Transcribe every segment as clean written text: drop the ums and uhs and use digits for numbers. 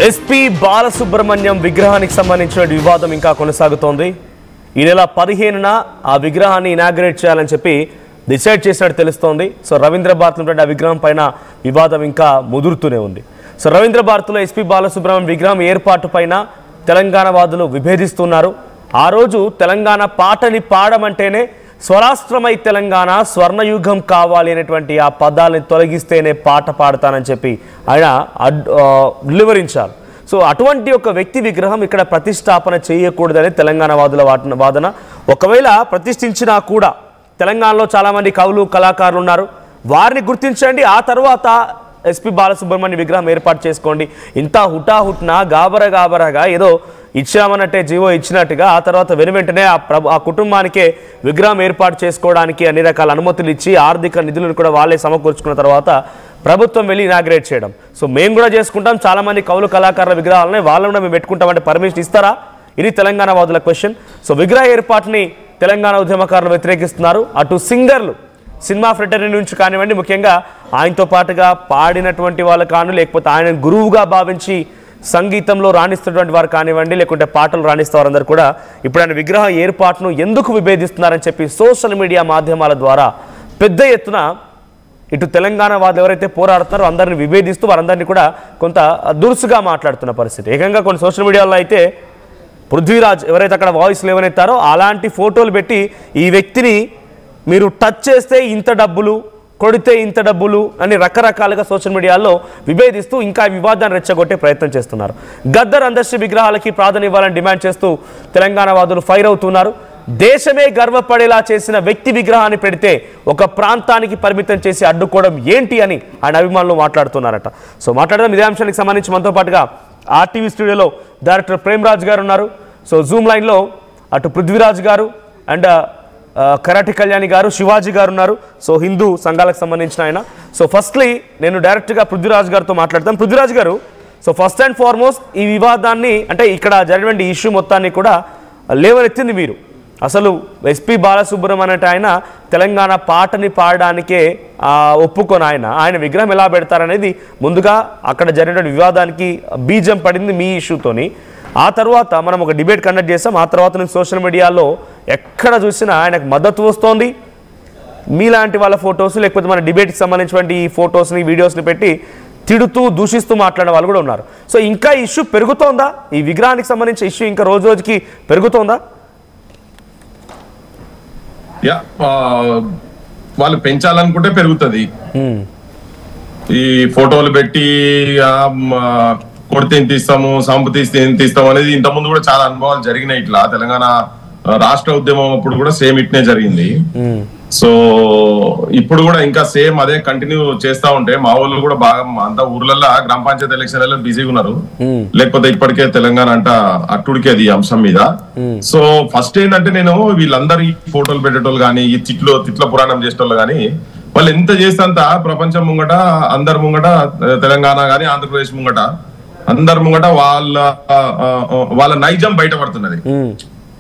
SP Balasubrahmanyam విగ్రహానికి సంబంధించిన వివాదం ఇంకా కొనసాగుతోంది. ఈ నెల 15న ఆ విగ్రహాన్ని ఇనాగ్రేట్ చేయాలని చెప్పి డిసైడ్ చేసినట్టు తెలుస్తోంది. సో రవీంద్ర భారతిలో ఆ విగ్రహం పైన వివాదం ఇంకా ముదురుతూనే ఉంది. సో రవీంద్ర భారతిలో ఎస్పీ బాలసుబ్రహ్మణ్యం విగ్రహం ఏర్పాటు పైన తెలంగాణ వాదులు విభేదిస్తున్నారు. ఆ రోజు తెలంగాణ పాటని పాడమంటేనే స్వరాష్ట్రమై తెలంగాణ స్వర్ణయుగం కావాలి అనేటువంటి ఆ పదాలని తొలగిస్తేనే పాట పాడతానని చెప్పి ఆయన వివరించారు. సో అటువంటి ఒక వ్యక్తి విగ్రహం ఇక్కడ ప్రతిష్టాపన చేయకూడదని తెలంగాణ వాదుల వాదన. ఒకవేళ ప్రతిష్ఠించినా కూడా తెలంగాణలో చాలామంది కవులు కళాకారులు ఉన్నారు, వారిని గుర్తించండి, ఆ తర్వాత ఎస్పీ బాలసుబ్రహ్మణ్యం విగ్రహం ఏర్పాటు చేసుకోండి. ఇంత హుటాహుట్నా గాబరగా ఏదో ఇచ్చామన్నట్టే జీవో ఇచ్చినట్టుగా ఆ తర్వాత వెనువెంటనే ఆ కుటుంబానికే విగ్రహం ఏర్పాటు చేసుకోవడానికి అన్ని రకాల అనుమతులు ఇచ్చి ఆర్థిక నిధులను కూడా వాళ్ళే సమకూర్చుకున్న తర్వాత ప్రభుత్వం వెళ్ళి ఇనాగ్రేట్ చేయడం. సో మేము కూడా చేసుకుంటాం, చాలామంది కవులు కళాకారుల విగ్రహాలని వాళ్ళని కూడా మేము పెట్టుకుంటామంటే పర్మిషన్ ఇస్తారా? ఇది తెలంగాణ వాదుల క్వశ్చన్. సో విగ్రహ ఏర్పాటుని తెలంగాణ ఉద్యమకారులు వ్యతిరేకిస్తున్నారు. అటు సింగర్లు సినిమా ఫ్రెటర్నీ నుంచి కానివ్వండి, ముఖ్యంగా ఆయనతో పాటుగా పాడినటువంటి వాళ్ళు కాను, లేకపోతే ఆయన గురువుగా భావించి సంగీతంలో రాణిస్తున్నటువంటి వారు కానివ్వండి, లేకుంటే పాటలు రాణిస్తే వారందరూ కూడా ఇప్పుడు ఆయన విగ్రహ ఏర్పాటును ఎందుకు విభేదిస్తున్నారని చెప్పి సోషల్ మీడియా మాధ్యమాల ద్వారా పెద్ద ఎత్తున ఇటు తెలంగాణ వాదులు ఎవరైతే పోరాడుతున్నారో అందరిని విభేదిస్తూ వారందరినీ కూడా కొంత దురుసుగా మాట్లాడుతున్న పరిస్థితి. ఏకంగా కొన్ని సోషల్ మీడియాలో అయితే పృథ్వీరాజ్ ఎవరైతే అక్కడ వాయిస్ లేవనెత్తారో అలాంటి ఫోటోలు పెట్టి ఈ వ్యక్తిని మీరు టచ్ చేస్తే ఇంత డబ్బులు, కొడితే ఇంత డబ్బులు అని రకరకాలుగా సోషల్ మీడియాలో విభేదిస్తూ ఇంకా వివాదాన్ని రెచ్చగొట్టే ప్రయత్నం చేస్తున్నారు. గద్దర్ అందర్శి విగ్రహాలకి ప్రాధాన్యం ఇవ్వాలని డిమాండ్ చేస్తూ తెలంగాణ వాదులు ఫైర్ అవుతున్నారు. దేశమే గర్వపడేలా చేసిన వ్యక్తి విగ్రహాన్ని పెడితే ఒక ప్రాంతానికి పరిమితం చేసి అడ్డుకోవడం ఏంటి అని ఆయన అభిమానులు మాట్లాడుతున్నారట. సో మాట్లాడదాం ఇదే అంశానికి సంబంధించి మనతో పాటుగా ఆర్టీవీ స్టూడియోలో డైరెక్టర్ ప్రేమ్రాజ్ గారు ఉన్నారు. సో జూమ్ లైన్లో అటు పృథ్వీరాజ్ గారు అండ్ కరాటి కళ్యాణి గారు, శివాజీ గారు ఉన్నారు. సో హిందూ సంఘాలకు సంబంధించిన ఆయన. సో ఫస్ట్లీ నేను డైరెక్ట్గా పృథ్వీరాజ్ గారితో మాట్లాడతాను. పృథ్వీరాజ్ గారు, సో ఫస్ట్ అండ్ ఫార్మోస్ట్ ఈ వివాదాన్ని అంటే ఇక్కడ జరిగిన ఇష్యూ మొత్తాన్ని కూడా లేవనెత్తింది మీరు. అసలు ఎస్పీ బాలసుబ్రహ్మణ్యం ఆయన తెలంగాణ పాటని పాడడానికే ఒప్పుకొని ఆయన విగ్రహం ఎలా పెడతారనేది ముందుగా అక్కడ జరిగిన వివాదానికి బీజం పడింది మీ ఇష్యూతోని. ఆ తర్వాత మనం ఒక డిబేట్ కండక్ట్ చేసాం. ఆ తర్వాత నుంచి సోషల్ మీడియాలో ఎక్కడ చూసినా ఆయనకు మద్దతు వస్తోంది. మీలాంటి వాళ్ళ ఫొటోస్ లేకపోతే మన డిబేట్కి సంబంధించినటువంటి ఈ ఫొటోస్ని వీడియోస్ని పెట్టి తిడుతూ దూషిస్తూ మాట్లాడే వాళ్ళు కూడా ఉన్నారు. సో ఇంకా ఇష్యూ పెరుగుతోందా? ఈ విగ్రహానికి సంబంధించిన ఇష్యూ ఇంకా రోజు రోజుకి పెరుగుతోందా? వాళ్ళు పెంచాలనుకుంటే పెరుగుతుంది. ఈ ఫోటోలు పెట్టి కొడితే ఎంత ఇస్తాము, సంపు తీస్తే ఎంత ఇస్తాము అనేది ఇంతకుముందు కూడా చాలా అనుభవాలు జరిగినాయి. ఇట్లా తెలంగాణ రాష్ట్ర ఉద్యమం అప్పుడు కూడా సేమ్ ఇట్నే జరిగింది. సో ఇప్పుడు కూడా ఇంకా సేమ్ అదే కంటిన్యూ చేస్తా ఉంటే మా వాళ్ళు కూడా బాగా అంతా ఊర్లలో గ్రామ పంచాయతీ ఎలక్షన్లలో బిజీగా ఉన్నారు. లేకపోతే ఇప్పటికే తెలంగాణ అంట అట్టుడికేది ఈ అంశం మీద. సో ఫస్ట్ ఏంటంటే నేను వీళ్ళందరూ ఫోటోలు పెట్టేటోళ్ళు కానీ, ఈ తిట్ల పురాణం చేసేటోళ్ళు కానీ వాళ్ళు ఎంత చేస్తే ప్రపంచం ముంగట అందరి ముంగట తెలంగాణ గానీ ఆంధ్రప్రదేశ్ ముంగట అందరి ముంగట వాళ్ళ నైజం బయటపడుతున్నది,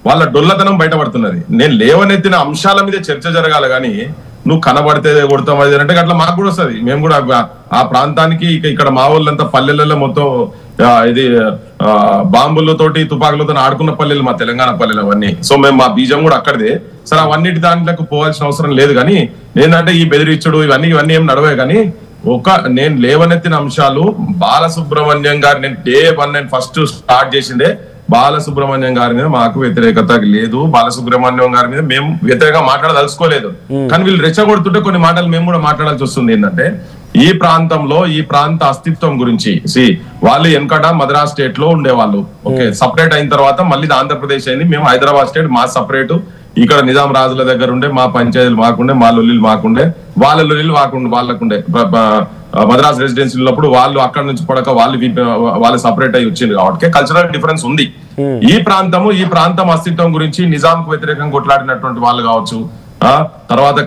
వాళ్ళ డొల్లతనం బయటపడుతున్నది. నేను లేవనెత్తిన అంశాల మీద చర్చ జరగాలి కానీ నువ్వు కనబడితే కొడతాం అది అంటే అట్లా మాకు కూడా వస్తుంది. మేము కూడా ఆ ప్రాంతానికి ఇక్కడ మా వాళ్ళంతా పల్లెలలో మొత్తం ఇది బాంబులతోటి తుపాకులతో ఆడుకున్న పల్లెలు మా తెలంగాణ పల్లెలు అవన్నీ. సో మేము మా బీజం కూడా అక్కడిదే. సరే అవన్నిటి దాంట్లోకి పోవాల్సిన అవసరం లేదు. కానీ ఏంటంటే ఈ బెదిరించుడు ఇవన్నీ ఏం నడవే. కానీ నేను లేవనెత్తిన అంశాలు బాలసుబ్రహ్మణ్యం గారు నేను ఫస్ట్ స్టార్ట్ చేసిందే బాలసుబ్రహ్మణ్యం గారి మీద మాకు వ్యతిరేకత లేదు, బాలసుబ్రహ్మణ్యం గారి మీద మేము వ్యతిరేకంగా మాట్లాడదలుచుకోలేదు. కానీ వీళ్ళు రెచ్చగొడుతుంటే కొన్ని మాటలు మేము కూడా మాట్లాడాల్సి వస్తుంది. ఏంటంటే ఈ ప్రాంతంలో ఈ ప్రాంత అస్తిత్వం గురించి వాళ్ళు వెనకట మద్రాస్ స్టేట్ లో ఉండేవాళ్ళు. ఓకే, సపరేట్ అయిన తర్వాత మళ్ళీ ఆంధ్రప్రదేశ్ అయింది. మేము హైదరాబాద్ స్టేట్ మా సపరేట్, ఇక్కడ నిజాం రాజుల దగ్గర ఉండే మా పంచాయతీలు మాకుండే, మా లొల్లీలు మాకుండే, వాళ్ళ లొల్లీలు వాళ్ళకుండే. మద్రాస్ రెసిడెన్సీ ఉన్నప్పుడు వాళ్ళు అక్కడ నుంచి పడక వాళ్ళు సపరేట్ అయ్యి వచ్చింది కాబట్టి కల్చరల్ డిఫరెన్స్ ఉంది. ఈ ప్రాంతం అస్తిత్వం గురించి నిజాంకు వ్యతిరేకంగా కొట్లాడినటువంటి వాళ్ళు కావచ్చు, తర్వాత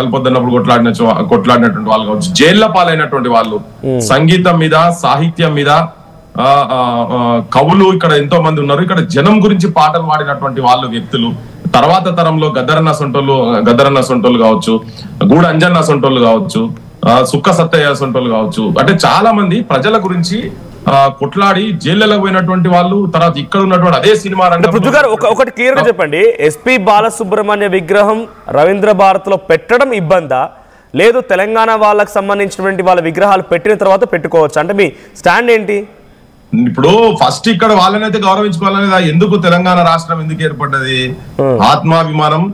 కలపొద్దన్నప్పుడు కొట్లాడినటువంటి వాళ్ళు కావచ్చు, జైళ్ల పాలైనటువంటి వాళ్ళు, సంగీతం మీద సాహిత్యం మీద కవులు ఇక్కడ ఎంతో మంది ఉన్నారు. ఇక్కడ జనం గురించి పాటలు పాడినటువంటి వాళ్ళు వ్యక్తులు. తర్వాత తరంలో గద్దరన్న సొంటోళ్ళు కావచ్చు, గూడ అంజన్న సొంటోళ్ళు కావచ్చు, సుక్క సత్తయ్య సొంటోళ్ళు కావచ్చు, అంటే చాలా మంది ప్రజల గురించి కొట్లాడి జైళ్ళకు పోయినటువంటి వాళ్ళు, తర్వాత ఇక్కడ ఉన్నటువంటి అదే సినిమా పృథ్వీ గారు ఒకటి క్లియర్ గా చెప్పండి, ఎస్పి బాలసుబ్రహ్మణ్య విగ్రహం రవీంద్ర భారత్ లో పెట్టడం ఇబ్బందా, లేదు తెలంగాణ వాళ్ళకి సంబంధించినటువంటి వాళ్ళ విగ్రహాలు పెట్టిన తర్వాత పెట్టుకోవచ్చు అంటే మీ స్టాండ్ ఏంటి? ఇప్పుడు ఫస్ట్ ఇక్కడ వాళ్ళనైతే గౌరవించుకోవాలనేది, ఎందుకు తెలంగాణ రాష్ట్రం ఎందుకు ఏర్పడ్డది? ఆత్మాభిమానం,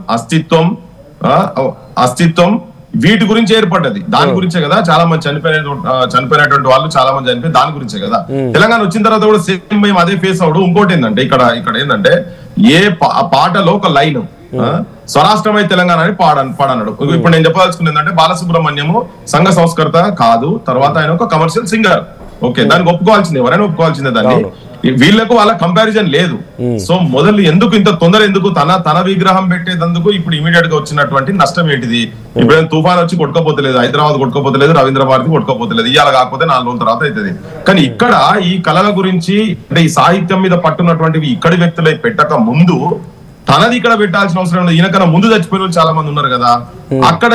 అస్తిత్వం వీటి గురించి ఏర్పడ్డది. దాని గురించే కదా చాలా మంది చనిపోయినటువంటి వాళ్ళు చాలా మంది చనిపోయి దాని గురించే కదా. తెలంగాణ వచ్చిన తర్వాత కూడా సేమ్ మేము అదే ఫేస్ అవడం. ఇంకోటి ఏంటంటే ఇక్కడ ఏంటంటే ఏ పాటలో ఒక లైన్ స్వరాష్ట్రమై తెలంగాణ అని పాడన్నాడు. ఇప్పుడు నేను చెప్పదలుచుకున్నది ఏంటంటే బాలసుబ్రహ్మణ్యము సంఘ సంస్కర్త కాదు, తర్వాత ఆయన ఒక కమర్షియల్ సింగర్. ఓకే, దానికి ఒప్పుకోవాల్సిందే, ఎవరైనా ఒప్పుకోవాల్సిందే దాన్ని. వీళ్ళకు వాళ్ళ కంపారిజన్ లేదు. సో మొదలు ఎందుకు ఇంత తొందర, ఎందుకు తన విగ్రహం పెట్టేందుకు ఇప్పుడు ఇమీడియట్ గా వచ్చినటువంటి నష్టం ఏంటిది? ఇప్పుడు తుఫాన్ వచ్చి కొట్టుకోపోతలేదు, హైదరాబాద్ కొట్టుకోపోతలేదు, రవీంద్ర భారతి కొట్టుకోపోతలేదు, ఇవాళ కాకపోతే 4 రోజుల తర్వాత అవుతుంది. కానీ ఇక్కడ ఈ కళల గురించి అంటే ఈ సాహిత్యం మీద పట్టున్నటువంటివి ఇక్కడి వ్యక్తులై పెట్టక ముందు తనది ఇక్కడ పెట్టాల్సిన అవసరం లేదు. ఈయనకన్నా ముందు చచ్చిపోయిన వాళ్ళు చాలా మంది ఉన్నారు కదా. అక్కడ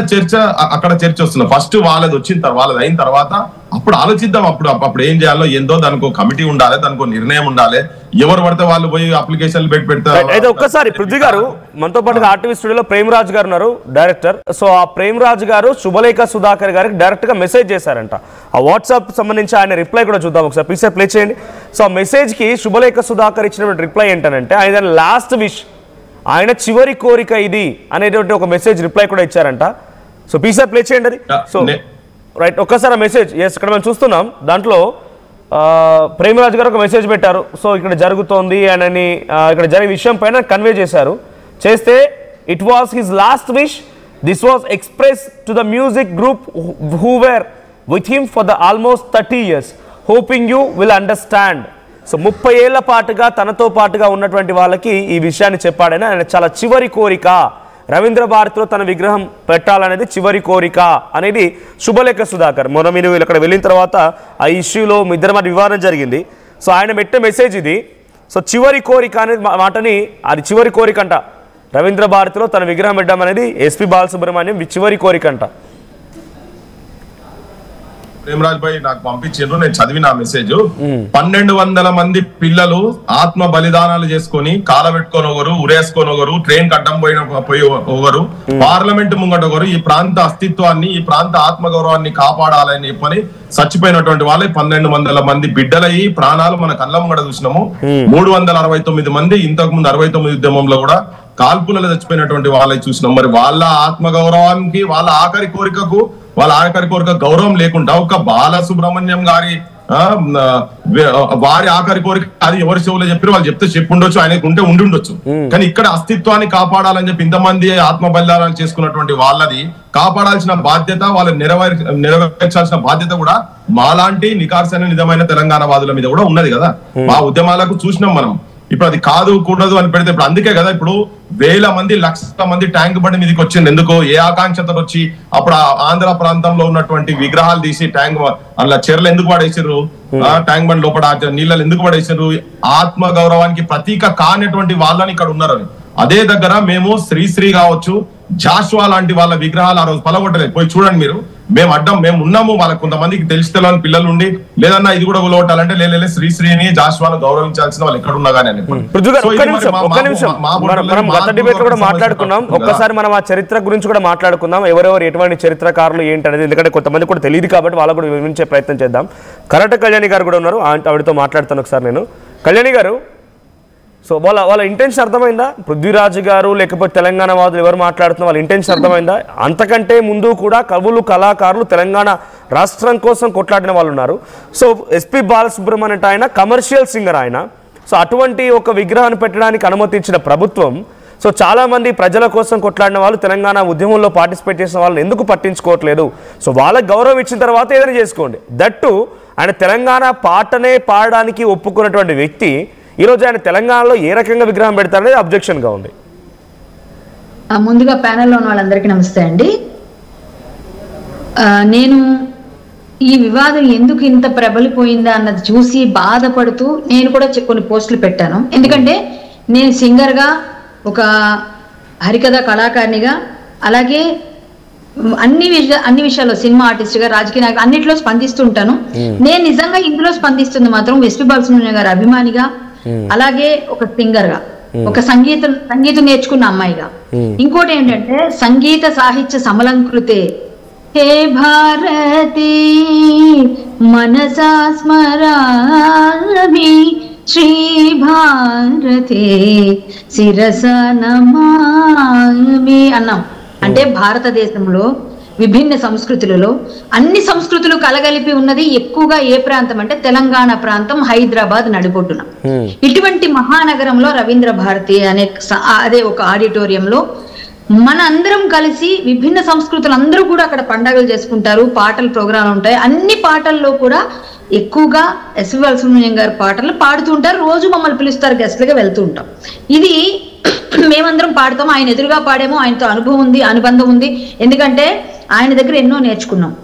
చర్చ వస్తుంది. ఫస్ట్ వాళ్ళది వాళ్ళది అయిన తర్వాత అప్పుడు ఆలోచిద్దాం. అప్పుడు ఏం చేయాలో ఏందో దానికి కమిటీ ఉండాలి, దానికి నిర్ణయం ఉండాలి. ఎవరు పడితే వాళ్ళు పోయి అప్లికేషన్లు పెడతారు. అయితే ఒక్కసారి పృథ్వీ గారు మనతో పాటు ఆర్టీవీ స్టూడియోలో ప్రేమరాజ్ గారు ఉన్నారు, డైరెక్టర్. సో ఆ ప్రేమరాజ్ గారు శుభలేఖ సుధాకర్ గారికి డైరెక్ట్ గా మెసేజ్ చేశారంట. ఆ వాట్సాప్ సంబంధించి ఆయన రిప్లై కూడా చూద్దాం ఒకసారి, ప్లీజ్ ప్లే చేయండి. సో ఆ మెసేజ్ కి శుభలేఖ సుధాకర్ ఇచ్చిన రిప్లై ఏంటంటే, ఆయన లాస్ట్ విష్, ఆయన చివరి కోరిక ఇది అనేటువంటి ఒక మెసేజ్ రిప్లై కూడా ఇచ్చారంట. సో ప్లీజ్ ప్లే చేయండి అది. సో రైట్, ఒక్కసారి మెసేజ్ ఇక్కడ మనం చూస్తున్నాం. దాంట్లో ప్రేమరాజు గారు ఒక మెసేజ్ పెట్టారు. సో ఇక్కడ జరుగుతోంది అని ఇక్కడ జరిగే విషయం పైన కన్వే చేస్తే it was his last wish, this was express to the music group who were with him for the almost 30 years, hoping you will understand. So 30 ఏళ్ల పాటుగా తనతో పాటుగా ఉన్నటువంటి వాళ్ళకి ఈ విషయాన్ని చెప్పాడని, ఆయన చాలా చివరి కోరిక రవీంద్ర భారతిలో తన విగ్రహం పెట్టాలనేది చివరి కోరిక అనేది శుభలేఖ సుధాకర్. మొన్న మీరు ఇక్కడ వెళ్ళిన తర్వాత ఆ ఇష్యూలో మీ ఇద్దరి మధ్య వివాదం జరిగింది. సో ఆయన పెట్టే మెసేజ్ ఇది. సో చివరి కోరిక అనేది మాటని, అది చివరి కోరిక అంట, రవీంద్ర భారతిలో తన విగ్రహం పెట్టడం అనేది ఎస్పి బాలసుబ్రహ్మణ్యం చివరి కోరిక అంట. ప్రేమరాజ్ భాయ్ నాకు పంపించారు, నేను చదివిన మెసేజ్. 1200 మంది పిల్లలు ఆత్మ బలిదానాలు చేసుకొని కాలబెట్టుకొని ఒకరు, ఉరేసుకొని ఒకరు, ట్రైన్ కట్టం పోయి ఒకరు, పార్లమెంట్ ముంగట ఒకరు ఈ ప్రాంత అస్తిత్వాన్ని, ఈ ప్రాంత ఆత్మగౌరవాన్ని కాపాడాలని చెప్పని చచ్చిపోయినటువంటి వాళ్ళే 1200 మంది బిడ్డలయ్యి ప్రాణాలు మన కళ్ళ ముంగట చూసినాము. 369 మంది ఇంతకు ముందు 69 ఉద్యమంలో కూడా కాల్పులలో చచ్చిపోయినటువంటి వాళ్ళని చూసినాం. మరి వాళ్ళ ఆత్మగౌరవానికి, వాళ్ళ ఆఖరి కోరిక గౌరవం లేకుండా ఒక బాలసుబ్రహ్మణ్యం గారి వారి ఆఖరి కోరిక అది ఎవరి చెవులో చెప్పారు, వాళ్ళు చెప్తే చెప్పుండొచ్చు, ఆయనకు ఉంటే ఉండుండొచ్చు. కానీ ఇక్కడ అస్తిత్వాన్ని కాపాడాలని చెప్పి ఇంతమంది ఆత్మ బలిదానాలు చేసుకున్నటువంటి వాళ్ళది కాపాడాల్సిన బాధ్యత, వాళ్ళని నెరవేర్చాల్సిన బాధ్యత కూడా మాలాంటి నికార్సైన నిజమైన తెలంగాణ వాదుల మీద కూడా ఉన్నది కదా. మా ఉద్యమాలకు చూసినాం మనం. ఇప్పుడు అది కాదు కూడదు అని పెడితే ఇప్పుడు అందుకే కదా ఇప్పుడు 1000 మంది 1,00,000 మంది ట్యాంక్ బండి మీదకి వచ్చింది. ఎందుకు? ఏ ఆకాంక్షతో వచ్చి అప్పుడు ఆంధ్ర ప్రాంతంలో ఉన్నటువంటి విగ్రహాలు తీసి ట్యాంక్ అలా చెరలు ఎందుకు పడేసారు, ట్యాంక్ బండి లోపల నీళ్ళలు ఎందుకు పడేసారు? ఆత్మ గౌరవానికి ప్రతీక కానటువంటి వాళ్ళని ఇక్కడ ఉన్నారని. అదే దగ్గర మేము శ్రీశ్రీ కావచ్చు, జాషువా లాంటి వాళ్ళ విగ్రహాలు ఆ రోజు పలగొట్టలేదు. పోయి చూడండి మీరు. మేము ఉన్నాము. వాళ్ళకి కొంతమందికి తెలిసిన పిల్లలు ఉండి లేదన్నా ఇది కూడా కొలగొట్టాలంటే లేలే శ్రీశ్రీని జాషువాను గౌరవించాల్సిన వాళ్ళు ఎక్కడ ఉన్నా కానీ మాట్లాడుకున్నాం. ఒక్కసారి మనం ఆ చరిత్ర గురించి కూడా మాట్లాడుకుందాం. ఎవరెవరు ఎటువంటి చరిత్రకారులు ఏంటనేది, ఎందుకంటే కొంతమంది కూడా తెలియదు కాబట్టి వాళ్ళకు కూడా వివరించే ప్రయత్నం చేద్దాం. కరట కళ్యాణి గారు కూడా ఉన్నారు, ఆవిడతో మాట్లాడుతాను ఒకసారి నేను. కళ్యాణి గారు, సో వాళ్ళ ఇంటెన్షన్ అర్థమైందా? పృథ్వీరాజు గారు లేకపోతే తెలంగాణ వాదులు ఎవరు మాట్లాడుతున్నా వాళ్ళ ఇంటెన్షన్ అర్థమైందా? అంతకంటే ముందు కూడా కవులు, కళాకారులు తెలంగాణ రాష్ట్రం కోసం కొట్లాడిన వాళ్ళు ఉన్నారు. సో ఎస్పి బాలసుబ్రహ్మణ్యం అంటే ఆయన కమర్షియల్ సింగర్ ఆయన. సో అటువంటి ఒక విగ్రహాన్ని పెట్టడానికి అనుమతించిన ప్రభుత్వం, సో చాలామంది ప్రజల కోసం కొట్లాడిన వాళ్ళు, తెలంగాణ ఉద్యమంలో పార్టిసిపేట్ చేసిన వాళ్ళని ఎందుకు పట్టించుకోవట్లేదు? సో వాళ్ళకి గౌరవం ఇచ్చిన తర్వాత ఏదైనా చేసుకోండి. దట్టు ఆయన తెలంగాణ పాటనే పాడడానికి ఒప్పుకున్నటువంటి వ్యక్తి ఈరోజు ఆయన తెలంగాణలో ఏ రకంగా విగ్రహం పెడతారనేది అబ్జెక్షన్గా ఉంది. ముందుగా ప్యానెల్లో ఉన్న వాళ్ళందరికీ నమస్తే అండి. నేను ఈ వివాదం ఎందుకు ఇంత ప్రబలిపోయిందా అన్నది చూసి బాధపడుతూ నేను కూడా కొన్ని పోస్టులు పెట్టాను. ఎందుకంటే నేను సింగర్గా, ఒక హరికథ కళాకారినిగా, అలాగే అన్ని విషయాల్లో సినిమా ఆర్టిస్ట్ గా రాజకీయ నాయకులు అన్నిట్లో స్పందిస్తుంటాను. నేను నిజంగా ఇందులో స్పందిస్తుంది మాత్రం ఎస్పి బాలసుబ్రహ్మణ్యం గారు అభిమానిగా, అలాగే ఒక సింగర్ గా, ఒక సంగీతం నేర్చుకున్న అమ్మాయిగా. ఇంకోటి ఏంటంటే సంగీత సాహిత్య సమలంకృతే హే భారతి మనసా స్మరామి శ్రీ భారతి శిరస నమామి అన్నాం. అంటే భారతదేశంలో విభిన్న సంస్కృతులలో అన్ని సంస్కృతులు కలగలిపి ఉన్నది ఎక్కువగా ఏ ప్రాంతం అంటే తెలంగాణ ప్రాంతం, హైదరాబాద్ నడిబొడ్డున. ఇటువంటి మహానగరంలో రవీంద్ర భారతి అదే ఒక ఆడిటోరియంలో మన అందరం కలిసి విభిన్న సంస్కృతులు అందరూ కూడా అక్కడ పండుగలు చేసుకుంటారు, పాటల ప్రోగ్రాంలు ఉంటాయి. అన్ని పాటల్లో కూడా ఎక్కువగా ఎస్వి బాలసుబ్రహ్మణ్యం గారి పాటలు పాడుతుంటారు. రోజు మమ్మల్ని పిలుస్తారు, గెస్ట్లుగా వెళ్తూ ఉంటాం. ఇది మేమందరం పాడతాం. ఆయన ఎదురుగా పాడేమో, ఆయనతో అనుబంధం ఉంది. ఎందుకంటే ఆయన దగ్గర ఎన్నో నేర్చుకున్నాం.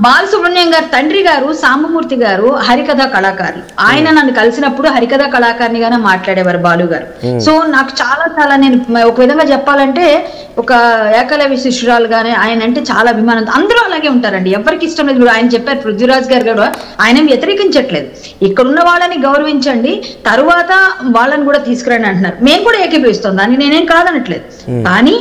బాలసుబ్రహ్మణ్యం గారు తండ్రి గారు సాంబమూర్తి గారు హరికథ కళాకారులు. ఆయన నన్ను కలిసినప్పుడు హరికథ కళాకారినిగానే మాట్లాడేవారు బాలు గారు. సో నాకు చాలా నేను ఒక విధంగా చెప్పాలంటే ఒక ఏకలవ్య శిష్యురాలుగానే ఆయన అంటే చాలా అభిమానం. అందరూ అలాగే ఉంటారండి, ఎవరికి ఇష్టం లేదు. ఆయన చెప్పారు పృథ్వీరాజ్ గారు కూడా, ఆయన వ్యతిరేకించట్లేదు, ఇక్కడున్న వాళ్ళని గౌరవించండి, తరువాత వాళ్ళని కూడా తీసుకురండి అంటున్నారు. మేము కూడా ఏకీభవిస్తాం, దాన్ని నేనేం కాదనట్లేదు. కానీ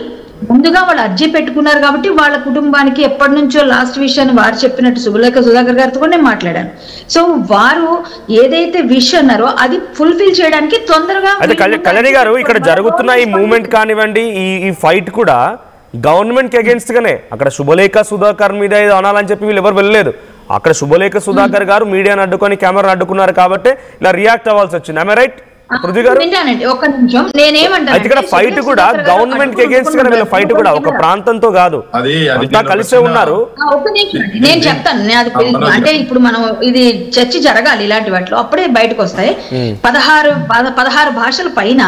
ముందుగా వాళ్ళు అర్జీ పెట్టుకున్నారు కాబట్టి వాళ్ళ కుటుంబానికి ఎప్పటి నుంచో లాస్ట్ విషయాన్ని వారు చెప్పినట్టు సుబలేఖ సుధాకర్ గారితో కూడా నేను మాట్లాడాను. సో వారు ఏదైతే విష్ అన్నారో అది ఫుల్ఫిల్ చేయడానికి తొందరగా. కళ్యాణి గారు, ఇక్కడ జరుగుతున్న ఈ మూవ్మెంట్ కానివ్వండి, ఈ ఫైట్ కూడా గవర్నమెంట్ కి అగేన్స్ట్ గానే. అక్కడ శుభలేఖ సుధాకర్ మీద ఏదో అనాలని చెప్పి వీళ్ళు ఎవరు వెళ్ళలేదు. అక్కడ శుభలేఖ సుధాకర్ గారు మీడియాను అడ్డుకొని కెమెరాను అడ్డుకున్నారు కాబట్టి ఇలా రియాక్ట్ అవ్వాల్సి వచ్చింది. ఐ యామ్ రైట్ పృథ్వీ గారు? ఒక్క నిమిషం, నేనేమంటాను ఇక్కడ ఫైట్ కూడా గవర్నమెంట్ కి అగేన్స్ట్ గానే వీళ్ళ ఫైట్ కూడా ఒక ప్రాంతంతో కాదు, అంతా కలిసే ఉన్నారు. ఒక్క నిమిషం నేను చెప్తాను. అంటే ఇప్పుడు మనం ఇది చర్చ జరగాలి ఇలాంటి వాటిలో, అప్పుడే బయటకు వస్తాయి. 16 భాషల పైన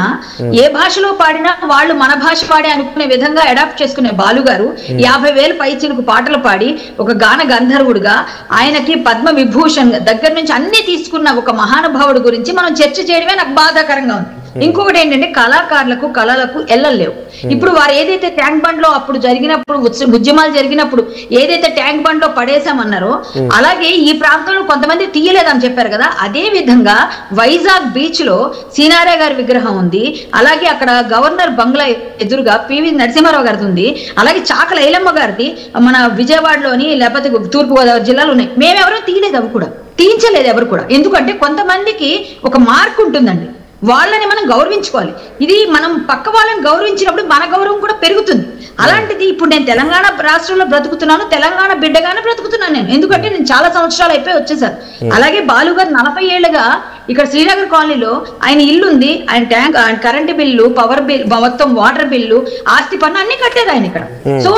ఏ భాషలో పాడినా వాళ్ళు మన భాష పాడే అనుకునే విధంగా అడాప్ట్ చేసుకునే బాలు గారు 50,000 పైచిలకు పాటలు పాడి ఒక గాన గంధర్వుడుగా, ఆయనకి పద్మ విభూషణ్ దగ్గర నుంచి అన్ని తీసుకున్న ఒక మహానుభావుడు గురించి మనం చర్చ చేయడమే నాకు బాధాకరంగా ఉంది. ఇంకొకటి ఏంటంటే కళాకారులకు కళలకు ఎల్లలేవు. ఇప్పుడు వారు ఏదైతే ట్యాంక్ బండ్ లో అప్పుడు జరిగినప్పుడు ఉద్యమాలు జరిగినప్పుడు ఏదైతే ట్యాంక్ బండ్ లో పడేసామన్నారో, అలాగే ఈ ప్రాంతంలో కొంతమంది తీయలేదని చెప్పారు కదా. అదే విధంగా వైజాగ్ బీచ్ లో సీనారా గారి విగ్రహం ఉంది, అలాగే అక్కడ గవర్నర్ బంగ్లా ఎదురుగా పివి నరసింహారావు గారిది ఉంది, అలాగే చాకల ఐలమ్మ గారిది మన విజయవాడలోని లేకపోతే తూర్పు గోదావరి జిల్లాలో ఉన్నాయి. మేమెవరూ తీయలేదు, అవి కూడా తీయించలేదు ఎవరు కూడా. ఎందుకంటే కొంతమందికి ఒక మార్క్ ఉంటుందండి, వాళ్ళని మనం గౌరవించుకోవాలి. ఇది మనం పక్క వాళ్ళని గౌరవించినప్పుడు మన గౌరవం కూడా పెరుగుతుంది. అలాంటిది ఇప్పుడు నేను తెలంగాణ రాష్ట్రంలో బ్రతుకుతున్నాను, తెలంగాణ బిడ్డగానే బ్రతుకుతున్నాను నేను, ఎందుకంటే నేను చాలా సంవత్సరాలు అయిపోయి వచ్చేసాను. అలాగే బాలు గారు 40 ఏళ్లుగా ఇక్కడ శ్రీనగర్ కాలనీలో ఆయన ఇల్లు ఉంది, ఆయన ట్యాంక్, ఆయన కరెంటు బిల్లు, పవర్ బిల్, మొత్తం వాటర్ బిల్లు, ఆస్తి పన్ను అన్ని కట్టేది ఆయన ఇక్కడ. సో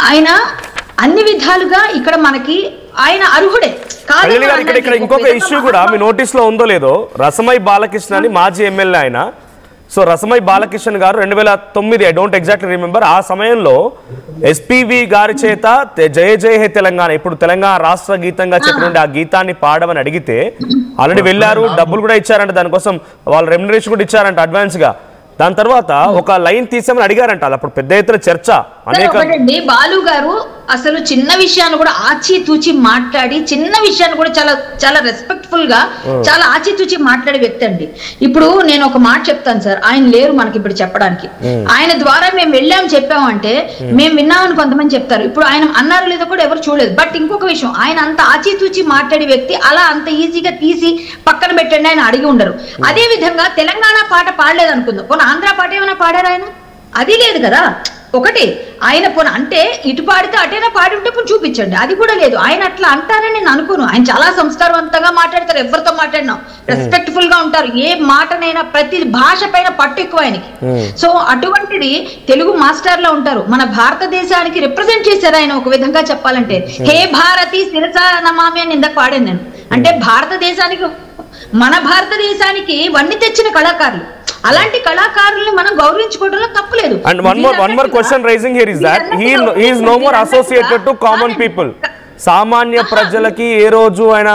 ఆయన అన్ని విధాలుగా ఇక్కడ మనకి ఆయన అర్హుడే. ఇక్కడ ఇంకొక ఇష్యూ కూడా మీ నోటీస్ లో ఉందో లేదో, రసమై బాలకృష్ణ అని మాజీ ఎమ్మెల్యే ఆయన. సో రసమై బాలకృష్ణ గారు 2009, ఐ డోంట్ ఎగ్జాక్ట్లీ రిమెంబర్, ఆ సమయంలో ఎస్పీవి గారి చేత జయ జయ హే తెలంగాణ, ఇప్పుడు తెలంగాణ రాష్ట్ర గీతంగా చెప్పిన ఆ గీతాన్ని పాడమని అడిగితే ఆల్రెడీ వెళ్ళారు, డబ్బులు కూడా ఇచ్చారంట, దానికోసం వాళ్ళు రెమ్యునరేషన్ కూడా ఇచ్చారంట అడ్వాన్స్ గా. దాని తర్వాత ఒక లైన్ తీసామని అడిగారంట, అప్పుడు పెద్ద ఎత్తున చర్చ. బాలు గారు అసలు చిన్న విషయాన్ని కూడా ఆచితూచి మాట్లాడి, చిన్న విషయాన్ని కూడా చాలా చాలా రెస్పెక్ట్ఫుల్ గా చాలా ఆచితూచి మాట్లాడే వ్యక్తి అండి. ఇప్పుడు నేను ఒక మాట చెప్తాను సార్, ఆయన లేరు మనకి ఇప్పుడు చెప్పడానికి. ఆయన ద్వారా మేము వెళ్ళాము చెప్పామంటే మేము విన్నామని కొంతమంది చెప్తారు. ఇప్పుడు ఆయన అన్నారు లేదో కూడా ఎవరు చూడలేదు. బట్ ఇంకొక విషయం, ఆయన అంత ఆచితూచి మాట్లాడే వ్యక్తి, అలా అంత ఈజీగా తీసి పక్కన పెట్టండి ఆయన అడిగి ఉండరు. అదే విధంగా తెలంగాణ పాట పాడలేదు అనుకుందాం, పోనీ ఆంధ్ర పాట ఏమైనా పాడారు ఆయన? అది లేదు కదా. ఒకటి ఆయన పోనీ అంటే ఇటు పాడితే అటైనా పాడి ఉంటే పోనీ చూపించండి, అది కూడా లేదు. ఆయన అట్లా అంటారని నేను అనుకోను. ఆయన చాలా సంస్కారవంతంగా మాట్లాడతారు, ఎవరితో మాట్లాడినా రెస్పెక్ట్ఫుల్ గా ఉంటారు. ఏ మాటనైనా ప్రతి భాష పైన పట్టు ఎక్కువ ఆయనకి. సో అటువంటిది తెలుగు మాస్టర్ లో ఉంటారు, మన భారతదేశానికి రిప్రజెంట్ చేశారు ఆయన. ఒక విధంగా చెప్పాలంటే హే భారతి శిరస నమామి అని ఇందాక పాడాను నేను. అంటే భారతదేశానికి, మన భారతదేశానికి వన్ని తెచ్చిన కళాకారులు, అలాంటి కళాకారుల్ని మనం గౌరవించుకోవడంలో తప్పులేదు. And one more question raising here is that he is no more associated to common people. సామాన్య ప్రజలకి ఏ రోజు ఆయన